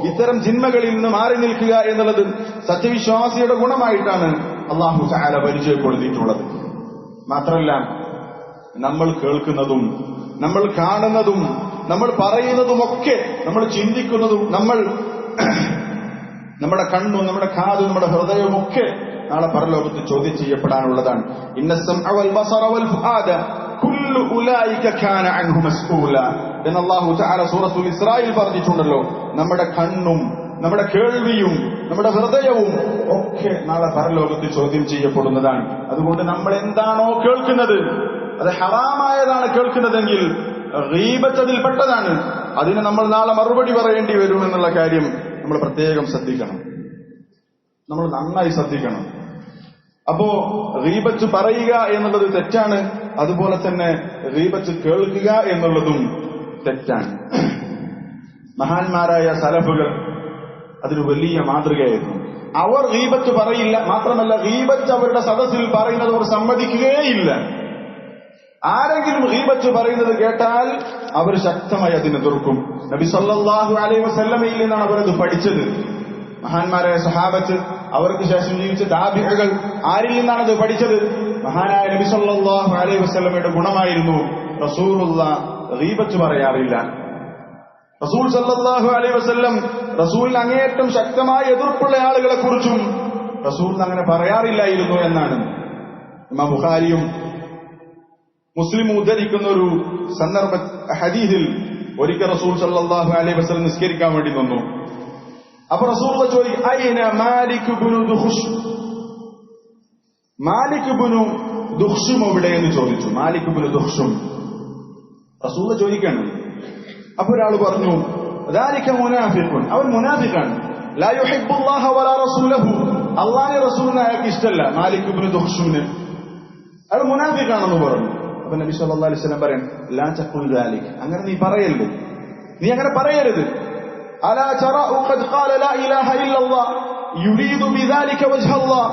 ഇത്തരം ജിന്മകളിൽ നിന്ന് മാറി നിൽക്കുക എന്നുള്ളത് സത്യവിശ്വാസിയുടെ ഗുണമായിട്ടാണ് അല്ലാഹു തആല പരിചയപ്പെടുത്തിയിട്ടുള്ളത്. മാത്രമല്ല, നമ്മൾ കേൾക്കുന്നതും നമ്മൾ കാണുന്നതും നമ്മൾ പറയുന്നതുമൊക്കെ, നമ്മൾ ചിന്തിക്കുന്നതും, നമ്മുടെ കണ്ണും നമ്മുടെ കാതും നമ്മുടെ ഹൃദയവുമൊക്കെ നാളെ പരലോകത്ത് ചോദ്യം ചെയ്യപ്പെടാനുള്ളതാണ്. ഇന്ന സമഅ വൽ ബസറ വൽ ഫുആദ കുല്ലു ഉലൈക കാന അൻഹു മസ്ഊല എന്ന് അല്ലാഹു തആല സൂറത്തുൽ ഇസ്രായിൽ പറഞ്ഞിട്ടുണ്ടല്ലോ. നമ്മുടെ കണ്ണും നമ്മുടെ കേൾവിയും നമ്മുടെ ഹൃദയവും ഒക്കെ നാളെ പരലോകത്ത് ചോദ്യം ചെയ്യപ്പെടുന്നതാണ്. അതുകൊണ്ട് നമ്മൾ എന്താണോ കേൾക്കുന്നത്, അത് ഹറാമായതാണ് കേൾക്കുന്നതെങ്കിൽ ഗീബത്ത് അതിൽപ്പെട്ടതാണ്. അതിന് നമ്മൾ നാളെ മറുപടി പറയേണ്ടി വരുമെന്നുള്ള കാര്യം നമ്മൾ പ്രത്യേകം ശ്രദ്ധിക്കണം, നമ്മൾ നന്നായി ശ്രദ്ധിക്കണം. അപ്പോ ഗീബത്ത് പറയുക എന്നുള്ളത് തെറ്റാണ്, അതുപോലെ തന്നെ ഗീബത്ത് കേൾക്കുക എന്നുള്ളതും തെറ്റാണ്. മഹാന്മാരായ സലഫുകൾ അതിന് വലിയ മാതൃകയായിരുന്നു. അവർ ഗീബത്ത് പറയില്ല, മാത്രമല്ല ഗീബത്ത് അവരുടെ സദസ്സിൽ പറയുന്നത് അവർ സമ്മതിക്കുകയില്ല. ആരെങ്കിലും ഗീബത്ത് പറയുന്നത് കേട്ടാൽ അവർ ശക്തമായി അതിനെ എതിർക്കും. നബി സല്ലല്ലാഹു അലൈഹി വസല്ലമയിൽ നിന്നാണ് അവരത് പഠിച്ചത്. മഹാന്മാരായ സഹാബത്ത്, അവർക്ക് ശേഷം ജീവിച്ച താബിഈകൾ, ആരിൽ നിന്നാണത് പഠിച്ചത്? മഹാനായ നബി സല്ലല്ലാഹു അലൈഹി വസല്ലമയുടെ ഗുണമായിരുന്നു റസൂലുള്ളാഹ് ഗീബത്ത് പറയാറില്ല. റസൂൽ സല്ലല്ലാഹു അലൈഹി വസല്ലം റസൂലിന് അങ്ങേയറ്റം ശക്തമായ എതിർപ്പുള്ള ആളുകളെ കുറിച്ചും റസൂലിന് അങ്ങനെ പറയാറില്ലായിരുന്നു എന്നാണ് ഇമാം ബുഖാരിയും മുസ്ലിമും ഉദ്ധരിക്കുന്ന ഒരു സന്ദർഭ ഹദീസിൽ. ഒരിക്കൽ റസൂൽ സല്ലല്ലാഹു അലൈഹി വസല്ലം നിസ്കരിക്കാൻ വേണ്ടി വന്നു. അപ്പൊ റസൂൽ ചോദിക്കും, അയ്ന മാലിക് ഇബ്നു ദുഖ്ശ്, മാലിക് ഇബ്നു ദുഖ്ശും എവിടെ എന്ന് ചോദിച്ചു. മാലിക് ഇബ്നു ദുഖ്ശും റസൂൽ ചോദിക്കാണ്. അപ്പൊ ഒരാൾ പറഞ്ഞു, ദാലിക മുനാഫിഖുൻ, അവൻ മുനാഫിഖാണ്. ലാ യുഹിബ്ബുല്ലാഹ വലാ റസൂലഹു, അല്ലാഹുവിനെ റസൂലിനെ അയാൾക്ക് ഇഷ്ടമല്ല. മാലിക് ഇബ്നു ദുഖ്ശുമിന് അയാൾ മുനാഫിഖാണെന്ന് പറഞ്ഞു. അപ്പൊ നബി സല്ലല്ലാഹു അലൈഹി വസല്ലം പറയും, ലാ തഖുൽ ദാലിക, അങ്ങനെ നീ പറയരുത്, നീ അങ്ങനെ പറയരുത്. അലാ തറഉ ഖദ് ഖാല ലാ ഇലാഹ ഇല്ലല്ലാഹ് യുരീദു ബിദാലിക വജ്ഹല്ലാഹ്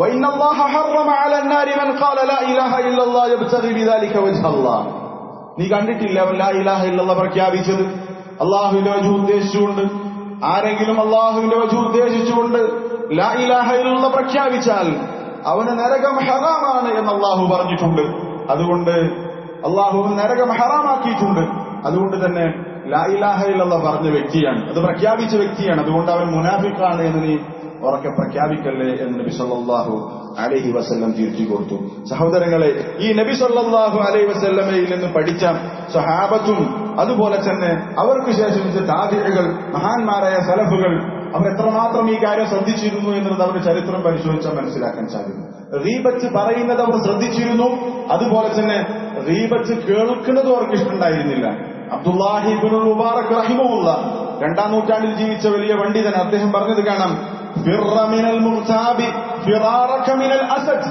വഇന്ന അല്ലാഹ ഹറമ അലാ അന്നാരി മൻ ഖാല ലാ ഇലാഹ ഇല്ലല്ലാഹ് യബ്തഗി ബിദാലിക വജ്ഹല്ലാഹ്. നീ കണ്ടിട്ടില്ല അവൻ ലാ ഇലാഹ ഇല്ലല്ലാഹ് പ്രഖ്യാപിച്ചത് അല്ലാഹുവിന്റെ വജ്ഹ് ഉദ്ദേശിച്ചുകൊണ്ട്? ആരെങ്കിലും അല്ലാഹുവിന്റെ വജ്ഹ് ഉദ്ദേശിച്ചുകൊണ്ട് ലാ ഇലാഹ ഇല്ലല്ലാഹ് പ്രഖ്യാപിച്ചാൽ അവന് നരകം ഹറാമാണ് എന്ന് അല്ലാഹു പറഞ്ഞിട്ടുണ്ട്. അതുകൊണ്ട് അല്ലാഹു നരകം ഹറാമാക്കിയിട്ടുണ്ട്. അതുകൊണ്ട് തന്നെ ലാ ഇലാഹ ഇല്ലല്ലാഹ് പറഞ്ഞ വ്യക്തിയാണ്, അത് പ്രഖ്യാപിച്ച വ്യക്തിയാണ്. അതുകൊണ്ട് അവൻ മുനാഫിഖാണ് എന്ന് നീ ഉറക്കെ പ്രഖ്യാപിക്കല്ലേ എന്ന് നബി സല്ലല്ലാഹു അലൈഹി വസല്ലം തിരിച്ചു കൊടുത്തു. സഹോദരങ്ങളെ, ഈ നബി സല്ലല്ലാഹു അലൈഹി വസല്ലമയിൽ നിന്ന് പഠിച്ച സ്വഹാബത്തും അതുപോലെ തന്നെ അവർക്ക് ശേഷം താബിഈകൾ, മഹാന്മാരായ സലഫുകൾ അവർ എത്രമാത്രം ഈ കാര്യം ശ്രദ്ധിച്ചിരുന്നു എന്നുള്ളത് അവരുടെ ചരിത്രം പരിശോധിച്ചാൽ മനസ്സിലാക്കാൻ സാധിക്കും. ഗീബത്ത് പറയുന്നത് അവർ ശ്രദ്ധിച്ചിരുന്നു, അതുപോലെ തന്നെ ഗീബത്ത് കേൾക്കുന്നതും അവർക്ക് ഇഷ്ടമുണ്ടായിരുന്നില്ല. അബ്ദുല്ലാഹി ഇബ്നുൽ മുബാറക് റഹിമഹുല്ലാ 2ാം നൂറ്റാണ്ടിൽ ജീവിച്ച വലിയ പണ്ഡിതൻ, അദ്ദേഹം പറഞ്ഞത് കാണാം, ഫിർറ മിനൽ മുർതാബി ഫിറാറക മിനൽ അസദ്.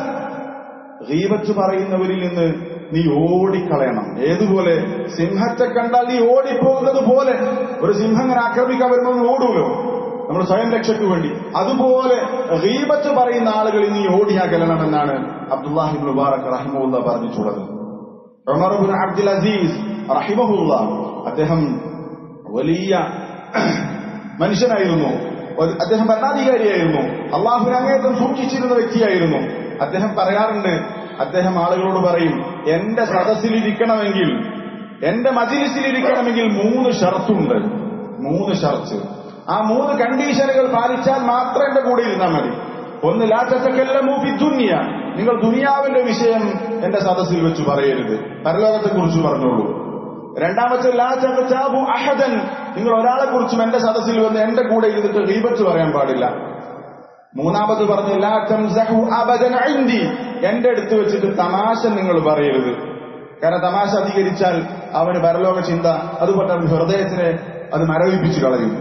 ഗീബത്ത് പറയുന്നവരിൽ നിന്ന് നീ ഓടിക്കളയണം. ഏതുപോലെ? സിംഹത്തെ കണ്ടാൽ നീ ഓടിപ്പോകുന്നത് പോലെ. ഒരു സിംഹം ഇങ്ങനെ ആക്രമിക്കാൻ വരുമ്പോൾ ഓടുമല്ലോ നമ്മൾ സ്വയം രക്ഷയ്ക്ക് വേണ്ടി, അതുപോലെ ഗീബത്ത് പറയുന്ന ആളുകളിൽ നീ ഓടിയാകലണമെന്നാണ് അബ്ദുല്ലാഹി ഇബ്നുൽ മുബാറക് റഹിമഹുല്ലാ പറഞ്ഞിട്ടുള്ളത്. ഉമർ ഇബ്നു അബ്ദുൽ അസീസ് റഹിമഹുല്ലാ, അദ്ദേഹം വലിയ മനുഷ്യനായിരുന്നു, അദ്ദേഹം ഭരണാധികാരിയായിരുന്നു, അള്ളാഹുവിനെ അങ്ങേയറ്റം സൂക്ഷിച്ചിരുന്ന വ്യക്തിയായിരുന്നു. അദ്ദേഹം പറയാറുണ്ട്, അദ്ദേഹം ആളുകളോട് പറയും, എന്റെ സദസ്സിലിരിക്കണമെങ്കിൽ, എന്റെ മജ്‌ലിസിലിരിക്കണമെങ്കിൽ 3 ഷർത്തുണ്ട്. 3 ഷർത്ത്. ആ 3 കണ്ടീഷനുകൾ പാലിച്ചാൽ മാത്രം എന്റെ കൂടെ ഇരുന്നാൽ മതി. ഒന്ന്, ലാ തതകല്ലമു ഫി ദുനിയ, നിങ്ങൾ ദുനിയാവിന്റെ വിഷയം എന്റെ സദസ്സിൽ വെച്ച് പറയരുത്, പരലോകത്തെക്കുറിച്ച് പറഞ്ഞോളൂ. രണ്ടാമത്തെ, ലാ തഗ്താബു അഹദൻ, നിങ്ങൾ ഒരാളെ കുറിച്ചും എന്റെ സദസ്സിൽ വന്ന് എന്റെ കൂടെ ഇരുന്നിട്ട് ഗീബത്ത് പറയാൻ പാടില്ല. മൂന്നാമത് പറഞ്ഞു, ലാ തംസഹു അബദൻ ഇൻദി, എന്റെ അടുത്ത് വെച്ചിട്ട് തമാശ നിങ്ങൾ പറയരുത്. കാരണം തമാശ അധികരിച്ചാൽ അവന് പരലോക ചിന്ത, അതുപോലെ ഹൃദയത്തിനെ അത് മരവിപ്പിച്ചു കളയും.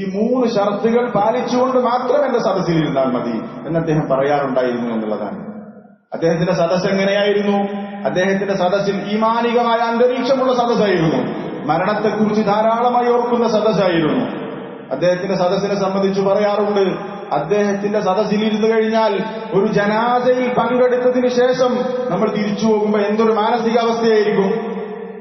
ഈ 3 ഷർത്തുകൾ പാലിച്ചുകൊണ്ട് മാത്രം എന്റെ സദസ്സിൽ ഇരുന്നാൽ മതി എന്ന് അദ്ദേഹം പറയാറുണ്ടായിരുന്നു എന്നുള്ളതാണ്. അദ്ദേഹത്തിന്റെ സദസ്സ് എങ്ങനെയായിരുന്നു? അദ്ദേഹത്തിന്റെ സദസ്സിൽ ഈമാനികമായ അന്തരീക്ഷമുള്ള സദസ്സായിരുന്നു. മരണത്തെക്കുറിച്ച് ധാരാളമായി ഓർക്കുന്ന സദസ്സായിരുന്നു. അദ്ദേഹത്തിന്റെ സദസ്സിനെ സംബന്ധിച്ച് പറയാറുണ്ട്, അദ്ദേഹത്തിന്റെ സദസ്സിൽ ഇരുന്നു കഴിഞ്ഞാൽ ഒരു ജനാസയിൽ പങ്കെടുത്തതിന് ശേഷം നമ്മൾ തിരിച്ചു പോകുമ്പോൾ എന്തൊരു മാനസികാവസ്ഥയായിരിക്കും.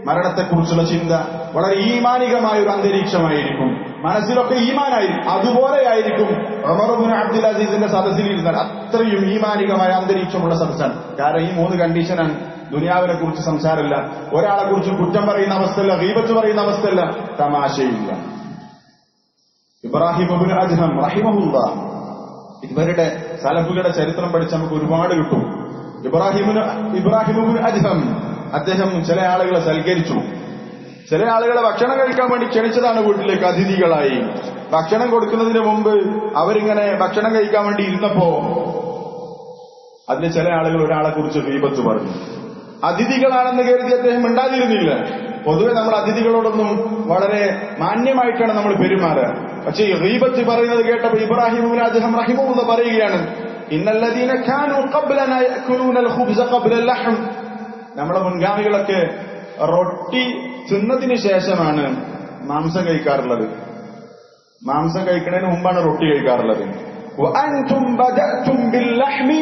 മരണത്തെക്കുറിച്ചുള്ള ചിന്ത വളരെ ഈമാനികമായ ഒരു അന്തരീക്ഷമായിരിക്കും, മനസ്സിലൊക്കെ ഈമാനായിരിക്കും. അതുപോലെയായിരിക്കും ഉമർ ഇബ്നു അബ്ദുൽ അസീസിന്റെ സദസ്സിൽ ഇരുന്നാൽ. അത്രയും ഈമാനികമായ അന്തരീക്ഷമുള്ള സദസ്സാണ്. കാരണം ഈ 3 കണ്ടീഷനാണ്. ദുനിയാവിനെ കുറിച്ച് സംസാരമില്ല, ഒരാളെ കുറിച്ച് കുറ്റം പറയുന്ന അവസ്ഥയല്ല, ഗീബത്ത് പറയുന്ന അവസ്ഥയല്ല, തമാശയില്ല. ഇബ്രാഹിം ഇബ്നു അദ്ഹം റഹിമഹുല്ലാ, ഇവരുടെ സലഫുകളുടെ ചരിത്രം പഠിച്ച് നമുക്ക് ഒരുപാട് കിട്ടും. ഇബ്രാഹിം ഇബ്നു അദ്ഹം, അദ്ദേഹം ചില ആളുകളെ സൽക്കരിച്ചു. ചില ആളുകളെ ഭക്ഷണം കഴിക്കാൻ വേണ്ടി ക്ഷണിച്ചതാണ് വീട്ടിലേക്ക് അതിഥികളായി. ഭക്ഷണം കൊടുക്കുന്നതിന് മുമ്പ് അവരിങ്ങനെ ഭക്ഷണം കഴിക്കാൻ വേണ്ടി ഇരുന്നപ്പോ അതിന് ചില ആളുകൾ ഒരാളെ കുറിച്ച് ഗീബത്ത് പറഞ്ഞു. അതിഥികളാണെന്ന് കരുതി അദ്ദേഹം മിണ്ടാതിരുന്നില്ല. പൊതുവെ നമ്മൾ അതിഥികളോടൊന്നും വളരെ മാന്യമായിട്ടാണ് നമ്മൾ പെരുമാറുക. പക്ഷേ ഈ ഗീബത്ത് പറയുന്നത് കേട്ടപ്പോൾ ഇബ്രാഹിം ഇബ്നു അദ്ഹം റഹിമഹുല്ലാഹ് പറയുകയാണ്, ഇന്നല്ലദീന കാനൂ ഖബ്ലനാ യഅകുലൂനൽ ഖുബ്സ ഖബ്ലൽ ലഹം, നമ്മുടെ മുൻഗാമികളൊക്കെ റൊട്ടി തിന്നതിന് ശേഷമാണ് മാംസം കഴിക്കാറുള്ളത്. മാംസം കഴിക്കുന്നതിന് മുമ്പാണ് റൊട്ടി കഴിക്കാറുള്ളത്. വഅൻതും ബദഅതും ബില്ലഹ്മി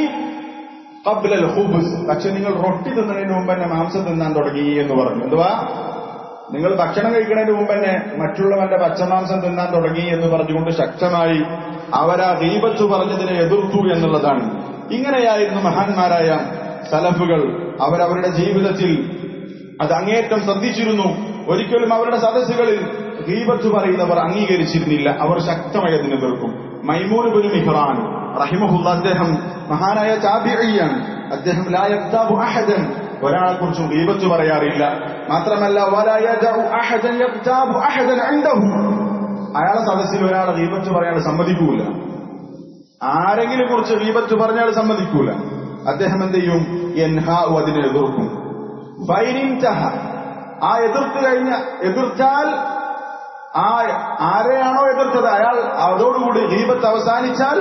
ഖബ്ലൽ ഖുബ്സ്, പക്ഷെ നിങ്ങൾ റൊട്ടി തിന്നതിന് മുമ്പ് തന്നെ മാംസം തിന്നാൻ തുടങ്ങി എന്ന് പറഞ്ഞു. എന്തുവാ? നിങ്ങൾ ഭക്ഷണം കഴിക്കുന്നതിന് മുമ്പ് തന്നെ മറ്റുള്ളവന്റെ പച്ചമാംസം തിന്നാൻ തുടങ്ങി എന്ന് പറഞ്ഞുകൊണ്ട് ശക്തമായി അവരാ ഗീബത്ത് പറഞ്ഞതിനെ എതിർത്തു എന്നുള്ളതാണ്. ഇങ്ങനെയായിരുന്നു മഹാന്മാരായ സലഫുകൾ. അവരവരുടെ ജീവിതത്തിൽ അത് അങ്ങേയറ്റം ശ്രദ്ധിച്ചിരുന്നു. ഒരിക്കലും അവരുടെ സദസ്സുകളിൽ ഗീബത്ത് പറയുന്നവർ അംഗീകരിച്ചിരുന്നില്ല. അവർ ശക്തമായി അതിനെ എതിർക്കും. മൈമൂൻ ഇബ്നു മിഹ്റാൻ റഹിമഹുല്ലാ, അദ്ദേഹം മഹാനായ താബിഈയാണ്. അദ്ദേഹം ലാ യഗ്താബു അഹദൻ, ഒരാളെ കുറിച്ചും ഗീബത്ത് പറയാറില്ല. മാത്രമല്ല വലാ യദഉ അഹദൻ യഗ്താബു അഹദൻ ഇൻദഹു, അയാളെ സദസ്സിൽ ഒരാളെ ഗീബത്ത് പറയാൻ സമ്മതിക്കൂല. ആരെങ്കിലും കുറിച്ച് ഗീബത്ത് പറഞ്ഞാൽ സമ്മതിക്കൂല. അദ്ദേഹം എന്ത് ചെയ്യും? യൻഹാഉ, അതിനെ എതിർക്കും. ഫൈനിൻതഹ, ആ എതിർത്താൽ ആരെയാണോ എതിർത്തത് അയാൾ അതോടുകൂടി ഗീബത്ത് അവസാനിച്ചാൽ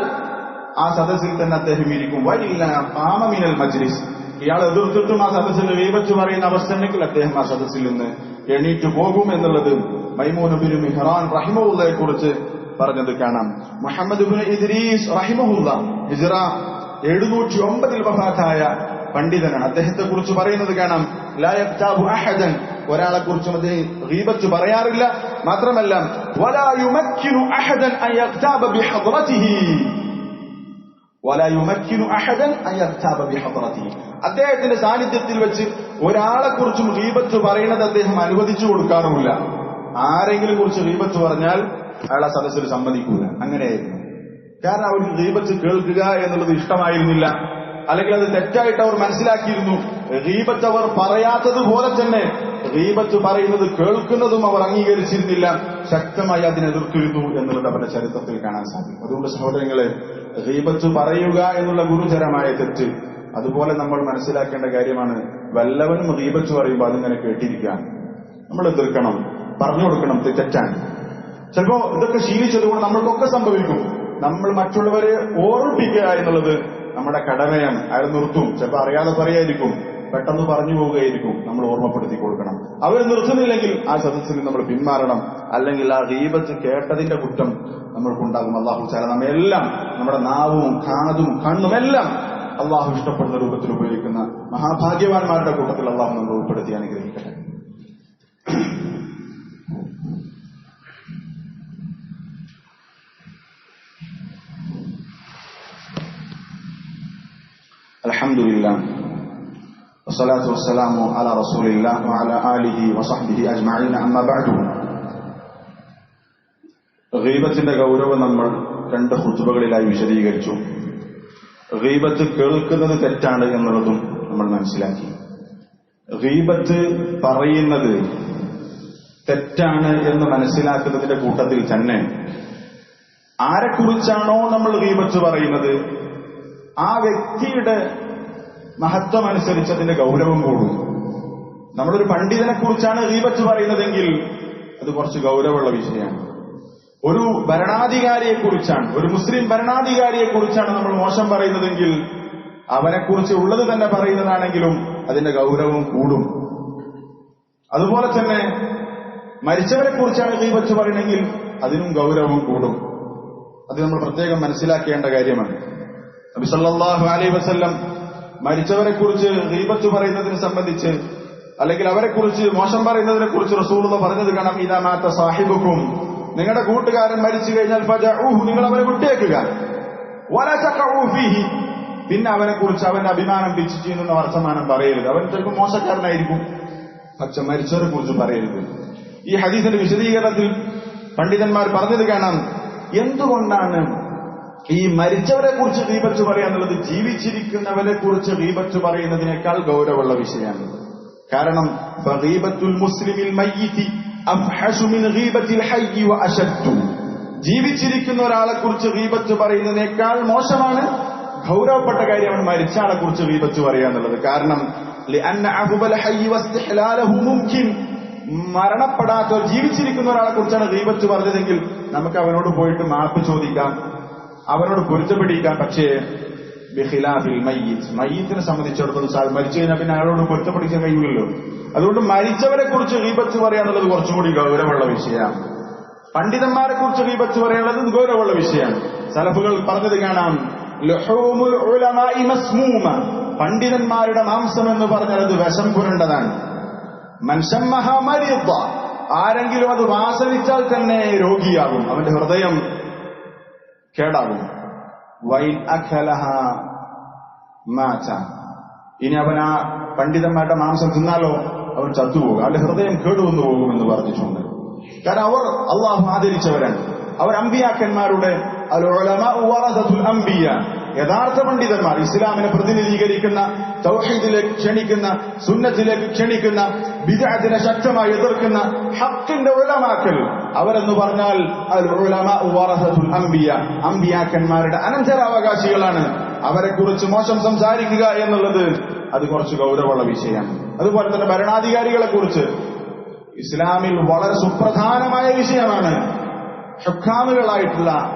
ആ സദസ്സിൽ തന്നെ അദ്ദേഹം ഇരിക്കും. വഇല്ല ഖാമ മിനൽ മജ്ലിസ്, ഇയാൾ എതിർത്തിട്ടും ആ സദസ്സിൽ ഗീബത്ത് പറയുന്ന അവസ്ഥ ഉണ്ടെങ്കിൽ അദ്ദേഹം ആ സദസ്സിൽ നിന്ന് എണീറ്റു പോകും എന്നുള്ളത് മൈമൂൻ ഇബ്നു മിഹ്റാൻ റഹിമഹുള്ളയെ കുറിച്ച് പറഞ്ഞത് കാണാം. മുഹമ്മദ് ഇബ്നു ഇദ്രീസ് റഹിമഹുള്ള ഹിജ്റ 709 വഫാത്തായ പണ്ഡിതനാണ്. അദ്ദേഹത്തെ കുറിച്ച് പറയുന്നത് കാണാം, ലാ യഗ്താബു അഹദൻ, ഒരാളെ കുറിച്ചും അത് ഗീബത്ത് പറയാറില്ല. മാത്രമല്ല വലാ യുമക്കിനു അഹദൻ അൻ യഗ്താബ ബിഹദ്റതിഹി, വലാ യുമക്കിനു അഹദൻ അൻ യഗ്താബ ബിഹദ്റതിഹി, അദ്ദേഹത്തിന്റെ സാന്നിധ്യത്തിൽ വെച്ച് ഒരാളെ കുറിച്ചും ഗീബത്ത് പറയുന്നത് അദ്ദേഹം അനുവദിച്ചു കൊടുക്കാറുമില്ല. ആരെങ്കിലും കുറിച്ച് ഗീബത്ത് പറഞ്ഞാൽ അയാളെ സദസ്സിൽ സമ്മതിക്കൂല. അങ്ങനെയായിരുന്നു. കാരണം അവർക്ക് ഗീബത്ത് കേൾക്കുക എന്നുള്ളത് ഇഷ്ടമായിരുന്നില്ല, അല്ലെങ്കിൽ അത് തെറ്റായിട്ട് അവർ മനസ്സിലാക്കിയിരുന്നു. ഗീബത്ത് അവർ പറയാത്തതുപോലെ തന്നെ ഗീബത്ത് പറയുന്നത് കേൾക്കുന്നതും അവർ അംഗീകരിച്ചിരുന്നില്ല, ശക്തമായി അതിനെതിർത്തിരുന്നു എന്നുള്ളത് അവരുടെ ചരിത്രത്തിൽ കാണാൻ സാധിക്കും. അതുകൊണ്ട് സഹോദരങ്ങളെ, ഗീബത്ത് പറയുക എന്നുള്ള ഗുരുതരമായ തെറ്റ് അതുപോലെ നമ്മൾ മനസ്സിലാക്കേണ്ട കാര്യമാണ്. വല്ലവനും ഗീബത്ത് പറയുമ്പോൾ അതിങ്ങനെ കേട്ടിരിക്കാൻ നമ്മൾ എതിർക്കണം, പറഞ്ഞു കൊടുക്കണം, തെറ്റാണ്. ചിലപ്പോ ഇതൊക്കെ ശീലിച്ചതുകൊണ്ട് നമ്മൾക്കൊക്കെ സംഭവിക്കും. നമ്മൾ മറ്റുള്ളവരെ ഓർമ്മിപ്പിക്കുക എന്നുള്ളത് നമ്മുടെ കടമയാണ്. അയാൾ നിർത്തും, ചിലപ്പോൾ അറിയാതെ പറയായിരിക്കും, പെട്ടെന്ന് പറഞ്ഞു പോവുകയായിരിക്കും, നമ്മൾ ഓർമ്മപ്പെടുത്തി കൊടുക്കണം. അവർ നിർത്തുന്നില്ലെങ്കിൽ ആ സദസ്സിൽ നമ്മൾ പിന്മാറണം, അല്ലെങ്കിൽ ആ ഗീബത്ത് കേട്ടതിന്റെ കുറ്റം നമ്മൾക്കുണ്ടാകും. അള്ളാഹു തആല നമ്മെല്ലാം, നമ്മുടെ നാവും കാതും കണ്ണും എല്ലാം അള്ളാഹു ഇഷ്ടപ്പെടുന്ന രൂപത്തിൽ ഉപയോഗിക്കുന്ന മഹാഭാഗ്യവാന്മാരുടെ കൂട്ടത്തിൽ അള്ളാഹു നമ്മൾ ഉൾപ്പെടുത്തി അനുഗ്രഹിക്കട്ടെ. അൽഹംദുലില്ലാഹ് വസ്സലാത്തു വസ്സലാമു അലാ റസൂലില്ലാഹി വഅലാ ആലിഹി വസഹ്ബിഹി അജ്മഈൻ. അമ്മാ ബഅദു. ഗീബത്തിന്റെ ഗൗരവം നമ്മൾ 2 ഖുതുബകളിലായി വിശദീകരിച്ചു. ഗീബത്ത് കേൾക്കുന്നത് തെറ്റാണ് എന്നുള്ളതും നമ്മൾ മനസ്സിലാക്കി. ഗീബത്ത് പറയുന്നത് തെറ്റാണ് എന്ന് മനസ്സിലാക്കുന്നതിന്റെ കൂട്ടത്തിൽ തന്നെ ആരെക്കുറിച്ചാണോ നമ്മൾ ഗീബത്ത് പറയുന്നത് ആ വ്യക്തിയുടെ മഹത്വമനുസരിച്ച് അതിന്റെ ഗൗരവം കൂടും. നമ്മളൊരു പണ്ഡിതനെ കുറിച്ചാണ് ഗീബത്ത് പറയുന്നതെങ്കിൽ അത് കുറച്ച് ഗൗരവമുള്ള വിഷയമാണ്. ഒരു ഭരണാധികാരിയെക്കുറിച്ചാണ്, ഒരു മുസ്ലിം ഭരണാധികാരിയെക്കുറിച്ചാണ് നമ്മൾ മോശം പറയുന്നതെങ്കിൽ അവനെക്കുറിച്ച് ഉള്ളത് തന്നെ പറയുന്നതാണെങ്കിലും അതിന്റെ ഗൗരവം കൂടും. അതുപോലെ തന്നെ മരിച്ചവരെ കുറിച്ചാണ് ഗീബത്ത് പറയണമെങ്കിൽ അതിനും ഗൗരവം കൂടും. അത് നമ്മൾ പ്രത്യേകം മനസ്സിലാക്കേണ്ട കാര്യമാണ്. നബി സല്ലല്ലാഹു അലൈഹി വസല്ലം മരിച്ചവരെ കുറിച്ച് ഗീബത്ത് പറയുന്നതിനെ സംബന്ധിച്ച്, അല്ലെങ്കിൽ അവരെക്കുറിച്ച് മോശം പറയുന്നതിനെ കുറിച്ച് റസൂലുള്ളാഹി പറഞ്ഞത് കാണാം. ഇദാ മാത സാഹിബുക്കും, നിങ്ങളുടെ കൂട്ടുകാരൻ മരിച്ചു കഴിഞ്ഞാൽ ഫജഊഹു, നിങ്ങൾ അവനെ വിട്ടേക്കുക. വലാ തഖഉ ഫീഹി, പിന്നെ അവനെക്കുറിച്ച് അവന്റെ അഭിമാനം പിച്ചു ചെയ്യുന്ന വർത്തമാനം പറയരുത്. അവൻ ചിലപ്പോൾ മോശക്കാരനായിരിക്കും, പക്ഷെ മരിച്ചവരെ കുറിച്ച് പറയരുത്. ഈ ഹദീസിന്റെ വിശദീകരണത്തിൽ പണ്ഡിതന്മാർ പറഞ്ഞത് കാണാം. എന്തുകൊണ്ടാണ് ഈ മരിച്ചവരെ കുറിച്ച് ഗീബത്ത് പറയാന്നുള്ളത് ജീവിച്ചിരിക്കുന്നവരെ കുറിച്ച് ഗീബത്ത് പറയുന്നതിനേക്കാൾ ഗൗരവമുള്ള വിഷയമാണ്? കാരണം ഫഗീബത്തുൽ മുസ്ലിമിൽ മയ്യിതി അഫ്ഹശു മിൻ ഗീബത്തിൽ ഹയ്യി വഅശദ്ദു, ജീവിച്ചിരിക്കുന്ന ഒരാളെ കുറിച്ച് ഗീബത്ത് പറയുന്നതിനേക്കാൾ മോശമാണ്, ഗൗരവപ്പെട്ട കാര്യമാണ് മരിച്ച ആളെ കുറിച്ച് ഗീബത്ത് പറയുക എന്നുള്ളത്. കാരണം ലിഅന്ന അഹ്ബൽ ഹയ്യി വസ്തിഹ്ലാലഹു മുംകിൻ, മരണപ്പെടാത്ത ജീവിച്ചിരിക്കുന്ന ഒരാളെ കുറിച്ചാണ് ഗീബത്ത് പറഞ്ഞതെങ്കിൽ നമുക്ക് അവനോട് പോയിട്ട് മാപ്പ് ചോദിക്കാം, അവനോട് പൊരുത്തപ്പെടിക്കാൻ. പക്ഷേ ബിഖിലാഫിൽ മയ്യിത്ത്, മയ്യിത്തിനെ സംബന്ധിച്ചിടത്തോളം മരിച്ചു കഴിഞ്ഞാൽ പിന്നെ അയാളോട് പൊരുത്തപ്പെടിക്കാൻ കഴിയില്ലല്ലോ. അതുകൊണ്ട് മരിച്ചവരെ കുറിച്ച് ഗീബത്ത് പറയാന്നുള്ളത് കുറച്ചുകൂടി ഗൗരവമുള്ള വിഷയമാണ്. പണ്ഡിതന്മാരെ കുറിച്ച് ഗീബത്ത് പറയാനുള്ളത് ഗൗരവമുള്ള വിഷയമാണ്. സലഫുകൾ പറഞ്ഞത് കാണാം, ലുഹൂമുൽ ഉലമാഇ മസ്മൂമ, പണ്ഡിതന്മാരുടെ മാംസം എന്ന് പറഞ്ഞാൽ അത് വിഷം പുരണ്ടതാണ്. മൻ ശമ്മഹ മരിദ, ആരെങ്കിലും അത് വാസനിച്ചാൽ തന്നെ രോഗിയാകും, അവന്റെ ഹൃദയം കേടാകും. വൈൻ അഖലഹ മാത, ഇനി അവൻ ആ പണ്ഡിതന്മാരുടെ മാംസം തിന്നാലോ അവൻ ചത്തുപോകും, അവന്റെ ഹൃദയം കേടുവന്നു പോകുമെന്ന് പറഞ്ഞിട്ടുണ്ട്. കാരണം അവർ അള്ളാഹു ആദരിച്ചവരാണ്. അവർ അമ്പിയാക്കന്മാരുടെ യഥാർത്ഥ പണ്ഡിതന്മാർ, ഇസ്ലാമിനെ പ്രതിനിധീകരിക്കുന്ന, തൗഹീദിലേക്ക് ക്ഷണിക്കുന്ന, സുന്നത്തിലേക്ക് ക്ഷണിക്കുന്ന, ബിദ്അത്തിനെ ശക്തമായി എതിർക്കുന്ന ഹഖിന്റെ ഉലമാക്കൾ, അവരെന്ന് പറഞ്ഞാൽ അൽ ഉലമാഉ വറസത്തുൽ അംബിയ, അമ്പിയാക്കന്മാരുടെ അനന്തരാവകാശികളാണ്. അവരെക്കുറിച്ച് മോശം സംസാരിക്കുക എന്നുള്ളത് അത് കുറച്ച് ഗൗരവമുള്ള വിഷയമാണ്. അതുപോലെ തന്നെ ഭരണാധികാരികളെ കുറിച്ച് ഇസ്ലാമിൽ വളരെ സുപ്രധാനമായ വിഷയമാണ്. ഹുക്കാമുകളായിട്ടുള്ള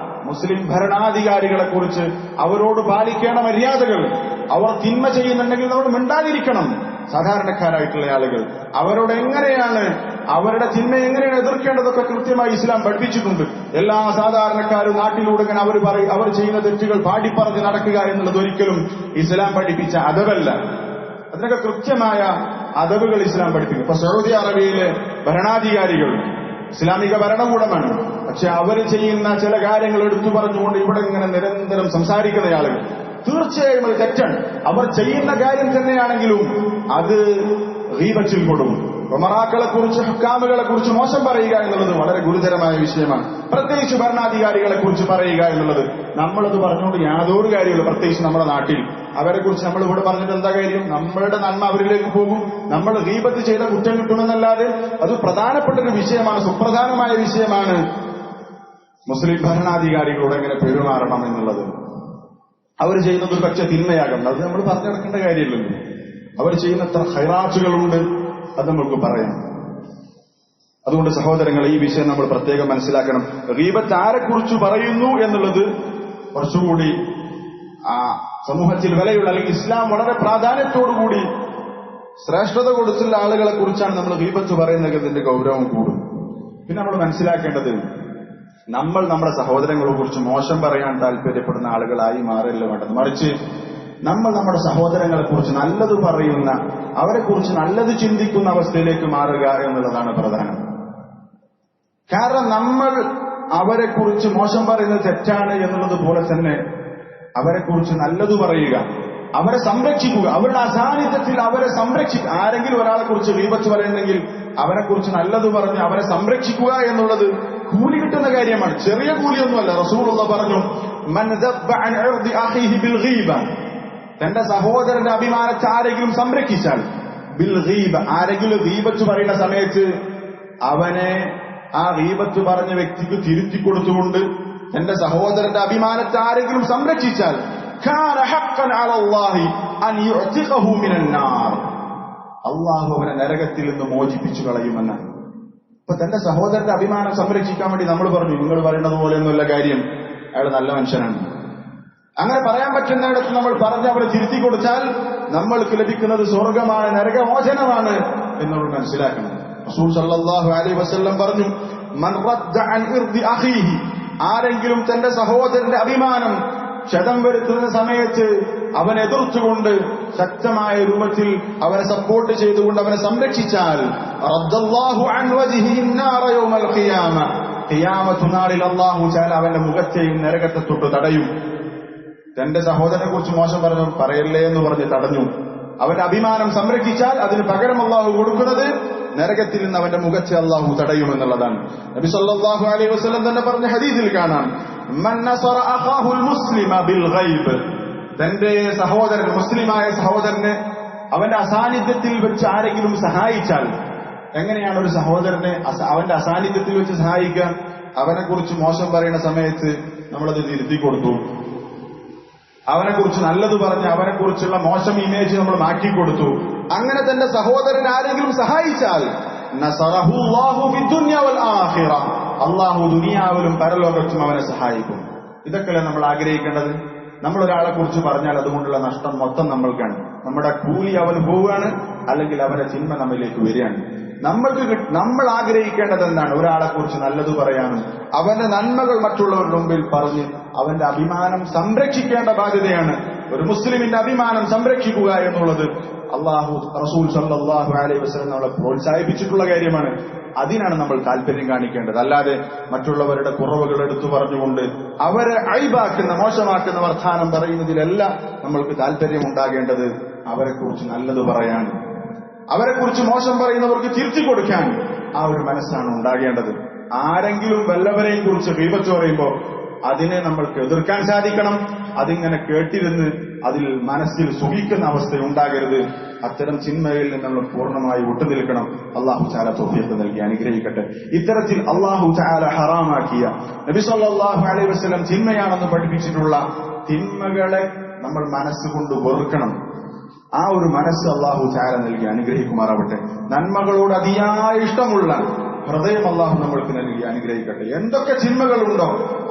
മുസ്ലിം ഭരണാധികാരികളെ കുറിച്ച് അവരോട് പാലിക്കേണ്ട മര്യാദകൾ, അവർ തിന്മ ചെയ്യുന്നുണ്ടെങ്കിൽ നമ്മൾ മിണ്ടാതിരിക്കണം. സാധാരണക്കാരായിട്ടുള്ള ആളുകൾ അവരോട് എങ്ങനെയാണ്, അവരുടെ തിന്മ എങ്ങനെയാണ് എതിർക്കേണ്ടതൊക്കെ കൃത്യമായി ഇസ്ലാം പഠിപ്പിച്ചിട്ടുണ്ട്. എല്ലാ സാധാരണക്കാരും നാട്ടിലൂടെ അവർ ചെയ്യുന്ന തെറ്റുകൾ പാടിപ്പറഞ്ഞ് നടക്കുക എന്നുള്ളത് ഒരിക്കലും ഇസ്ലാം പഠിപ്പിച്ച അദബല്ല. അതിനൊക്കെ കൃത്യമായ അദബുകൾ ഇസ്ലാം പഠിപ്പിക്കും. ഇപ്പൊ സൗദി അറേബ്യയിലെ ഭരണാധികാരികൾ ഇസ്ലാമിക ഭരണകൂടമാണ്, പക്ഷെ അവർ ചെയ്യുന്ന ചില കാര്യങ്ങൾ എടുത്തു പറഞ്ഞുകൊണ്ട് ഇവിടെ ഇങ്ങനെ നിരന്തരം സംസാരിക്കുന്ന ആളുകൾ, തീർച്ചയായും അത് തെറ്റാണ്. അവർ ചെയ്യുന്ന കാര്യം തന്നെയാണെങ്കിലും അത് ഗീബത്തിൽ പെടും. ഉമറാക്കളെ കുറിച്ച്, ഹുക്കാമുകളെ കുറിച്ച് മോശം പറയുക എന്നുള്ളത് വളരെ ഗുരുതരമായ വിഷയമാണ്. പ്രത്യേകിച്ച് ഭരണാധികാരികളെ കുറിച്ച് പറയുക എന്നുള്ളത്, നമ്മളത് പറഞ്ഞുകൊണ്ട് യാതൊരു കാര്യമില്ല. പ്രത്യേകിച്ച് നമ്മുടെ നാട്ടിൽ അവരെ കുറിച്ച് നമ്മൾ ഇവിടെ പറഞ്ഞിട്ട് എന്താ കാര്യം? നമ്മളുടെ നന്മ അവരിലേക്ക് പോകും. നമ്മൾ ഗീബത്ത് ചെയ്ത കുറ്റം കിട്ടുമെന്നല്ലാതെ അത് പ്രധാനപ്പെട്ട ഒരു വിഷയമാണ്, സുപ്രധാനമായ വിഷയമാണ് മുസ്ലിം ഭരണാധികാരികളോട് എങ്ങനെ പെരുമാറണം എന്നുള്ളത്. അവർ ചെയ്യുന്നത് ഒരു പക്ഷേ തിന്മയാകണം, അത് നമ്മൾ പറഞ്ഞു നടക്കേണ്ട കാര്യമില്ലല്ലോ. അവർ ചെയ്യുന്ന എത്ര ഖൈറാത്തുകളുണ്ട് അത് നമുക്ക് പറയാം. അതുകൊണ്ട് സഹോദരങ്ങൾ, ഈ വിഷയം നമ്മൾ പ്രത്യേകം മനസ്സിലാക്കണം. ഗീബത്ത് ആരെക്കുറിച്ച് പറയുന്നു എന്നുള്ളത് കുറച്ചുകൂടി സമൂഹത്തിൽ വിലയുള്ള, അല്ലെങ്കിൽ ഇസ്ലാം വളരെ പ്രാധാന്യത്തോടുകൂടി ശ്രേഷ്ഠത കൊടുത്തുള്ള ആളുകളെ കുറിച്ചാണ് നമ്മൾ ഗീബത്ത് പറയുന്നത്. ഇതിന്റെ ഗൗരവം കൂടും. പിന്നെ നമ്മൾ മനസ്സിലാക്കേണ്ടത്, നമ്മൾ നമ്മുടെ സഹോദരങ്ങളെ കുറിച്ച് മോശം പറയാൻ താല്പര്യപ്പെടുന്ന ആളുകളായി മാറില്ല വേണ്ടത്. മറിച്ച് നമ്മൾ നമ്മുടെ സഹോദരങ്ങളെ കുറിച്ച് നല്ലത് പറയുന്ന, അവരെക്കുറിച്ച് നല്ലത് ചിന്തിക്കുന്ന അവസ്ഥയിലേക്ക് മാറുക എന്നുള്ളതാണ് പ്രധാനം. കാരണം നമ്മൾ അവരെക്കുറിച്ച് മോശം പറയുന്നത് തെറ്റാണ് എന്നുള്ളത് പോലെ തന്നെ അവരെക്കുറിച്ച് നല്ലത് പറയുക, അവരെ സംരക്ഷിക്കുക, അവരുടെ അസാന്നിധ്യത്തിൽ അവരെ സംരക്ഷിക്കുക. ആരെങ്കിലും ഒരാളെ കുറിച്ച് ഗീബത്ത് പറയുന്നെങ്കിൽ അവരെക്കുറിച്ച് നല്ലത് പറഞ്ഞ് അവരെ സംരക്ഷിക്കുക എന്നുള്ളത് കൂലി കിട്ടുന്ന കാര്യമാണ്, ചെറിയ കൂലിയൊന്നുമല്ല. റസൂലുള്ളാഹി പറഞ്ഞു, മൻ ദബ്ബ അൻ ഇർദി അഖീഹി ബിൽ ഗീബ, തന്റെ സഹോദരന്റെ അഭിമാനത്തെ ആരെങ്കിലും സംരക്ഷിച്ചാൽ, ബിൽ ഗീബ, ആരെങ്കിലും ഗീബത്ത് പറയുന്ന സമയത്ത് അവനെ ആ ഗീബത്ത് പറഞ്ഞ വ്യക്തിക്ക് തിരുത്തി കൊടുത്തുകൊണ്ട് തന്റെ സഹോദരന്റെ അഭിമാനത്തെ ആരെങ്കിലും സംരക്ഷിച്ചാൽ, കാന ഹഖ്ഖൻ അലല്ലാഹി അൻ യുഅ്തിഖഹു മിനൻ നാർ, അല്ലാഹു അവനെ നരകത്തിൽ നിന്ന് മോചിപ്പിച്ചു കളയുമെന്നാണ്. അപ്പൊ തന്റെ സഹോദരന്റെ അഭിമാനം സംരക്ഷിക്കാൻ വേണ്ടി നമ്മൾ പറഞ്ഞു, നിങ്ങൾ പറയുന്നത് പോലെയൊന്നുമല്ല കാര്യം, അയാൾ നല്ല മനുഷ്യനാണ്. അങ്ങനെ പറയാൻ പറ്റുന്നിടത്ത് നമ്മൾ പറഞ്ഞ് അവരെ തിരുത്തി കൊടുത്താൽ നമ്മൾക്ക് ലഭിക്കുന്നത് സ്വർഗമാണ്, നരകമോചനമാണ് എന്ന് മനസ്സിലാക്കണം. റസൂൽ സല്ലല്ലാഹു അലൈഹി വസല്ലം പറഞ്ഞു, മൻ റദ്ദ അൻ ഇർദി അഖീഹി, ആരെങ്കിലും തന്റെ സഹോദരന്റെ അഭിമാനം ക്ഷതം വരുത്തുന്ന സമയത്ത് അവനെ എതിർത്തുകൊണ്ട് ശക്തമായ രൂപത്തിൽ അവനെ സപ്പോർട്ട് ചെയ്തുകൊണ്ട് അവനെ സംരക്ഷിച്ചാൽ, റദ്ദല്ലാഹു അൻ വജ്ഹിഹി നാറ യൗമൽ ഖിയാമ, ഖിയാമത്ത് നാളിൽ അല്ലാഹു തആല അവന്റെ മുഖത്തെയും നരകത്തെ തൊട്ട് തടയും. തന്റെ സഹോദരനെ കുറിച്ച് മോശം പറഞ്ഞു, പറയല്ലേ എന്ന് പറഞ്ഞ് തടഞ്ഞു. അവന്റെ അഭിമാനം സംരക്ഷിച്ചാൽ അതിന് പകരം അല്ലാഹു കൊടുക്കുന്നത് നരകത്തിൽ നിന്ന് അവന്റെ മുഖത്തെ അല്ലാഹു തടയുമെന്നുള്ളതാണ്. നബി സല്ലല്ലാഹു അലൈഹി വസല്ലം തന്നെ പറഞ്ഞ ഹദീസിൽ കാണാം, മൻ നസറ അഖാഹുൽ മുസ്ലിമ ബിൽ ഗൈബ്, തന്റെ സഹോദരൻ, മുസ്ലിമായ സഹോദരനെ അവന്റെ അസാന്നിധ്യത്തിൽ വെച്ച് ആരെങ്കിലും സഹായിച്ചാൽ, എങ്ങനെയാണ് ഒരു സഹോദരനെ അവന്റെ അസാന്നിധ്യത്തിൽ വെച്ച് സഹായിക്കുക? അവനെ കുറിച്ച് മോശം പറയുന്ന സമയത്ത് നമ്മളത് തിരുത്തി കൊടുത്തു, അവനെക്കുറിച്ച് നല്ലത് പറഞ്ഞ് അവനെക്കുറിച്ചുള്ള മോശം ഇമേജ് നമ്മൾ മാറ്റിക്കൊടുത്തു. അങ്ങനെ തന്റെ സഹോദരൻ ആരെങ്കിലും സഹായിച്ചാൽ, നസറഹുല്ലാഹു ഫിദ്ദുനിയ വൽ ആഖിറ, അല്ലാഹു ദുനിയാവിലും പരലോകത്തും അവനെ സഹായിക്കും. ഇതൊക്കെയല്ലേ നമ്മൾ ആഗ്രഹിക്കേണ്ടത്? നമ്മൾ ഒരാളെ കുറിച്ച് പറഞ്ഞാൽ അതുകൊണ്ടുള്ള നഷ്ടം മൊത്തം നമ്മൾക്കാണ്. നമ്മുടെ കൂലി അവന് പോവുകയാണ്, അല്ലെങ്കിൽ അവന്റെ ചിന്മ നമ്മിലേക്ക് വരികയാണ്. നമ്മൾ ആഗ്രഹിക്കേണ്ടത് എന്താണ്? ഒരാളെ കുറിച്ച് നല്ലത് പറയാനും അവന്റെ നന്മകൾ മറ്റുള്ളവരുടെ മുമ്പിൽ പറഞ്ഞ് അവന്റെ അഭിമാനം സംരക്ഷിക്കേണ്ട ബാധ്യതയാണ്. ഒരു മുസ്ലിമിന്റെ അഭിമാനം സംരക്ഷിക്കുക എന്നുള്ളത് അല്ലാഹു റസൂൽ സല്ലല്ലാഹു അലൈഹി വസല്ലം നമ്മളെ പ്രോത്സാഹിപ്പിച്ചിട്ടുള്ള കാര്യമാണ്. അതിനാണ് നമ്മൾ താല്പര്യം കാണിക്കേണ്ടത്. അല്ലാതെ മറ്റുള്ളവരുടെ കുറവുകൾ എടുത്തു പറഞ്ഞുകൊണ്ട് അവരെ അയ്ബാക്കുന്ന, മോശമാക്കുന്ന വർത്താനം പറയുന്നതിലല്ല നമ്മൾക്ക് താല്പര്യം ഉണ്ടാകേണ്ടത്. അവരെക്കുറിച്ച് നല്ലത് പറയാൻ, അവരെക്കുറിച്ച് മോശം പറയുന്നവർക്ക് തിരുത്തി കൊടുക്കാൻ ആ ഒരു മനസ്സാണ് ഉണ്ടാകേണ്ടത്. ആരെങ്കിലും വല്ലവരെയും കുറിച്ച് ഗീബത്ത് പറയുമ്പോൾ അതിനെ നമ്മൾക്ക് എതിർക്കാൻ സാധിക്കണം. അതിങ്ങനെ കേട്ടിരുന്ന് അതിൽ മനസ്സിൽ സുഖിക്കുന്ന അവസ്ഥ ഉണ്ടാകരുത്. അത്തരം ചിന്മയിൽ നിന്ന് നമ്മൾ പൂർണ്ണമായി വിട്ടുനിൽക്കണം. അല്ലാഹു തആല തൗഫീഖ് നൽകി അനുഗ്രഹിക്കട്ടെ. ഇത്തരത്തിൽ അല്ലാഹു തആല ഹറാമാക്കിയ, നബി സല്ലല്ലാഹു അലൈഹി വസല്ലം ചിന്മയാണെന്ന് പഠിപ്പിച്ചിട്ടുള്ള തിന്മകളെ നമ്മൾ മനസ്സുകൊണ്ട് വെറുക്കണം. ആ ഒരു മനസ്സ് അല്ലാഹു തആല നൽകി അനുഗ്രഹിക്കുമാറാവട്ടെ. നന്മകളോട് അതിയായ ഇഷ്ടമുള്ള ഹൃദയം അല്ലാഹു നമ്മൾക്ക് നൽകി അനുഗ്രഹിക്കട്ടെ. എന്തൊക്കെ ചിന്മകളുണ്ടോ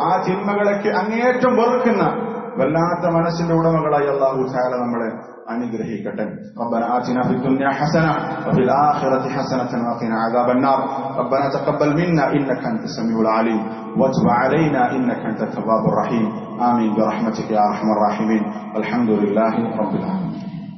ആ ചിന്മകളൊക്കെ അങ്ങേയറ്റം വെറുക്കുന്ന വല്ലാത്ത മനസ്സിന്റെ ഉടമകളായി അല്ലാഹു തആല നമ്മളെ അനുഗ്രഹിക്കട്ടെ. ربنا آتنا في الدنيا حسنة وفي الآخرة حسنة وقنا عذاب النار. ربنا تقبل منا إنك أنت السميع العليم وتب علينا إنك أنت التواب الرحيم. آمين برحمتك يا أرحم الراحمين. والحمد لله رب العالمين.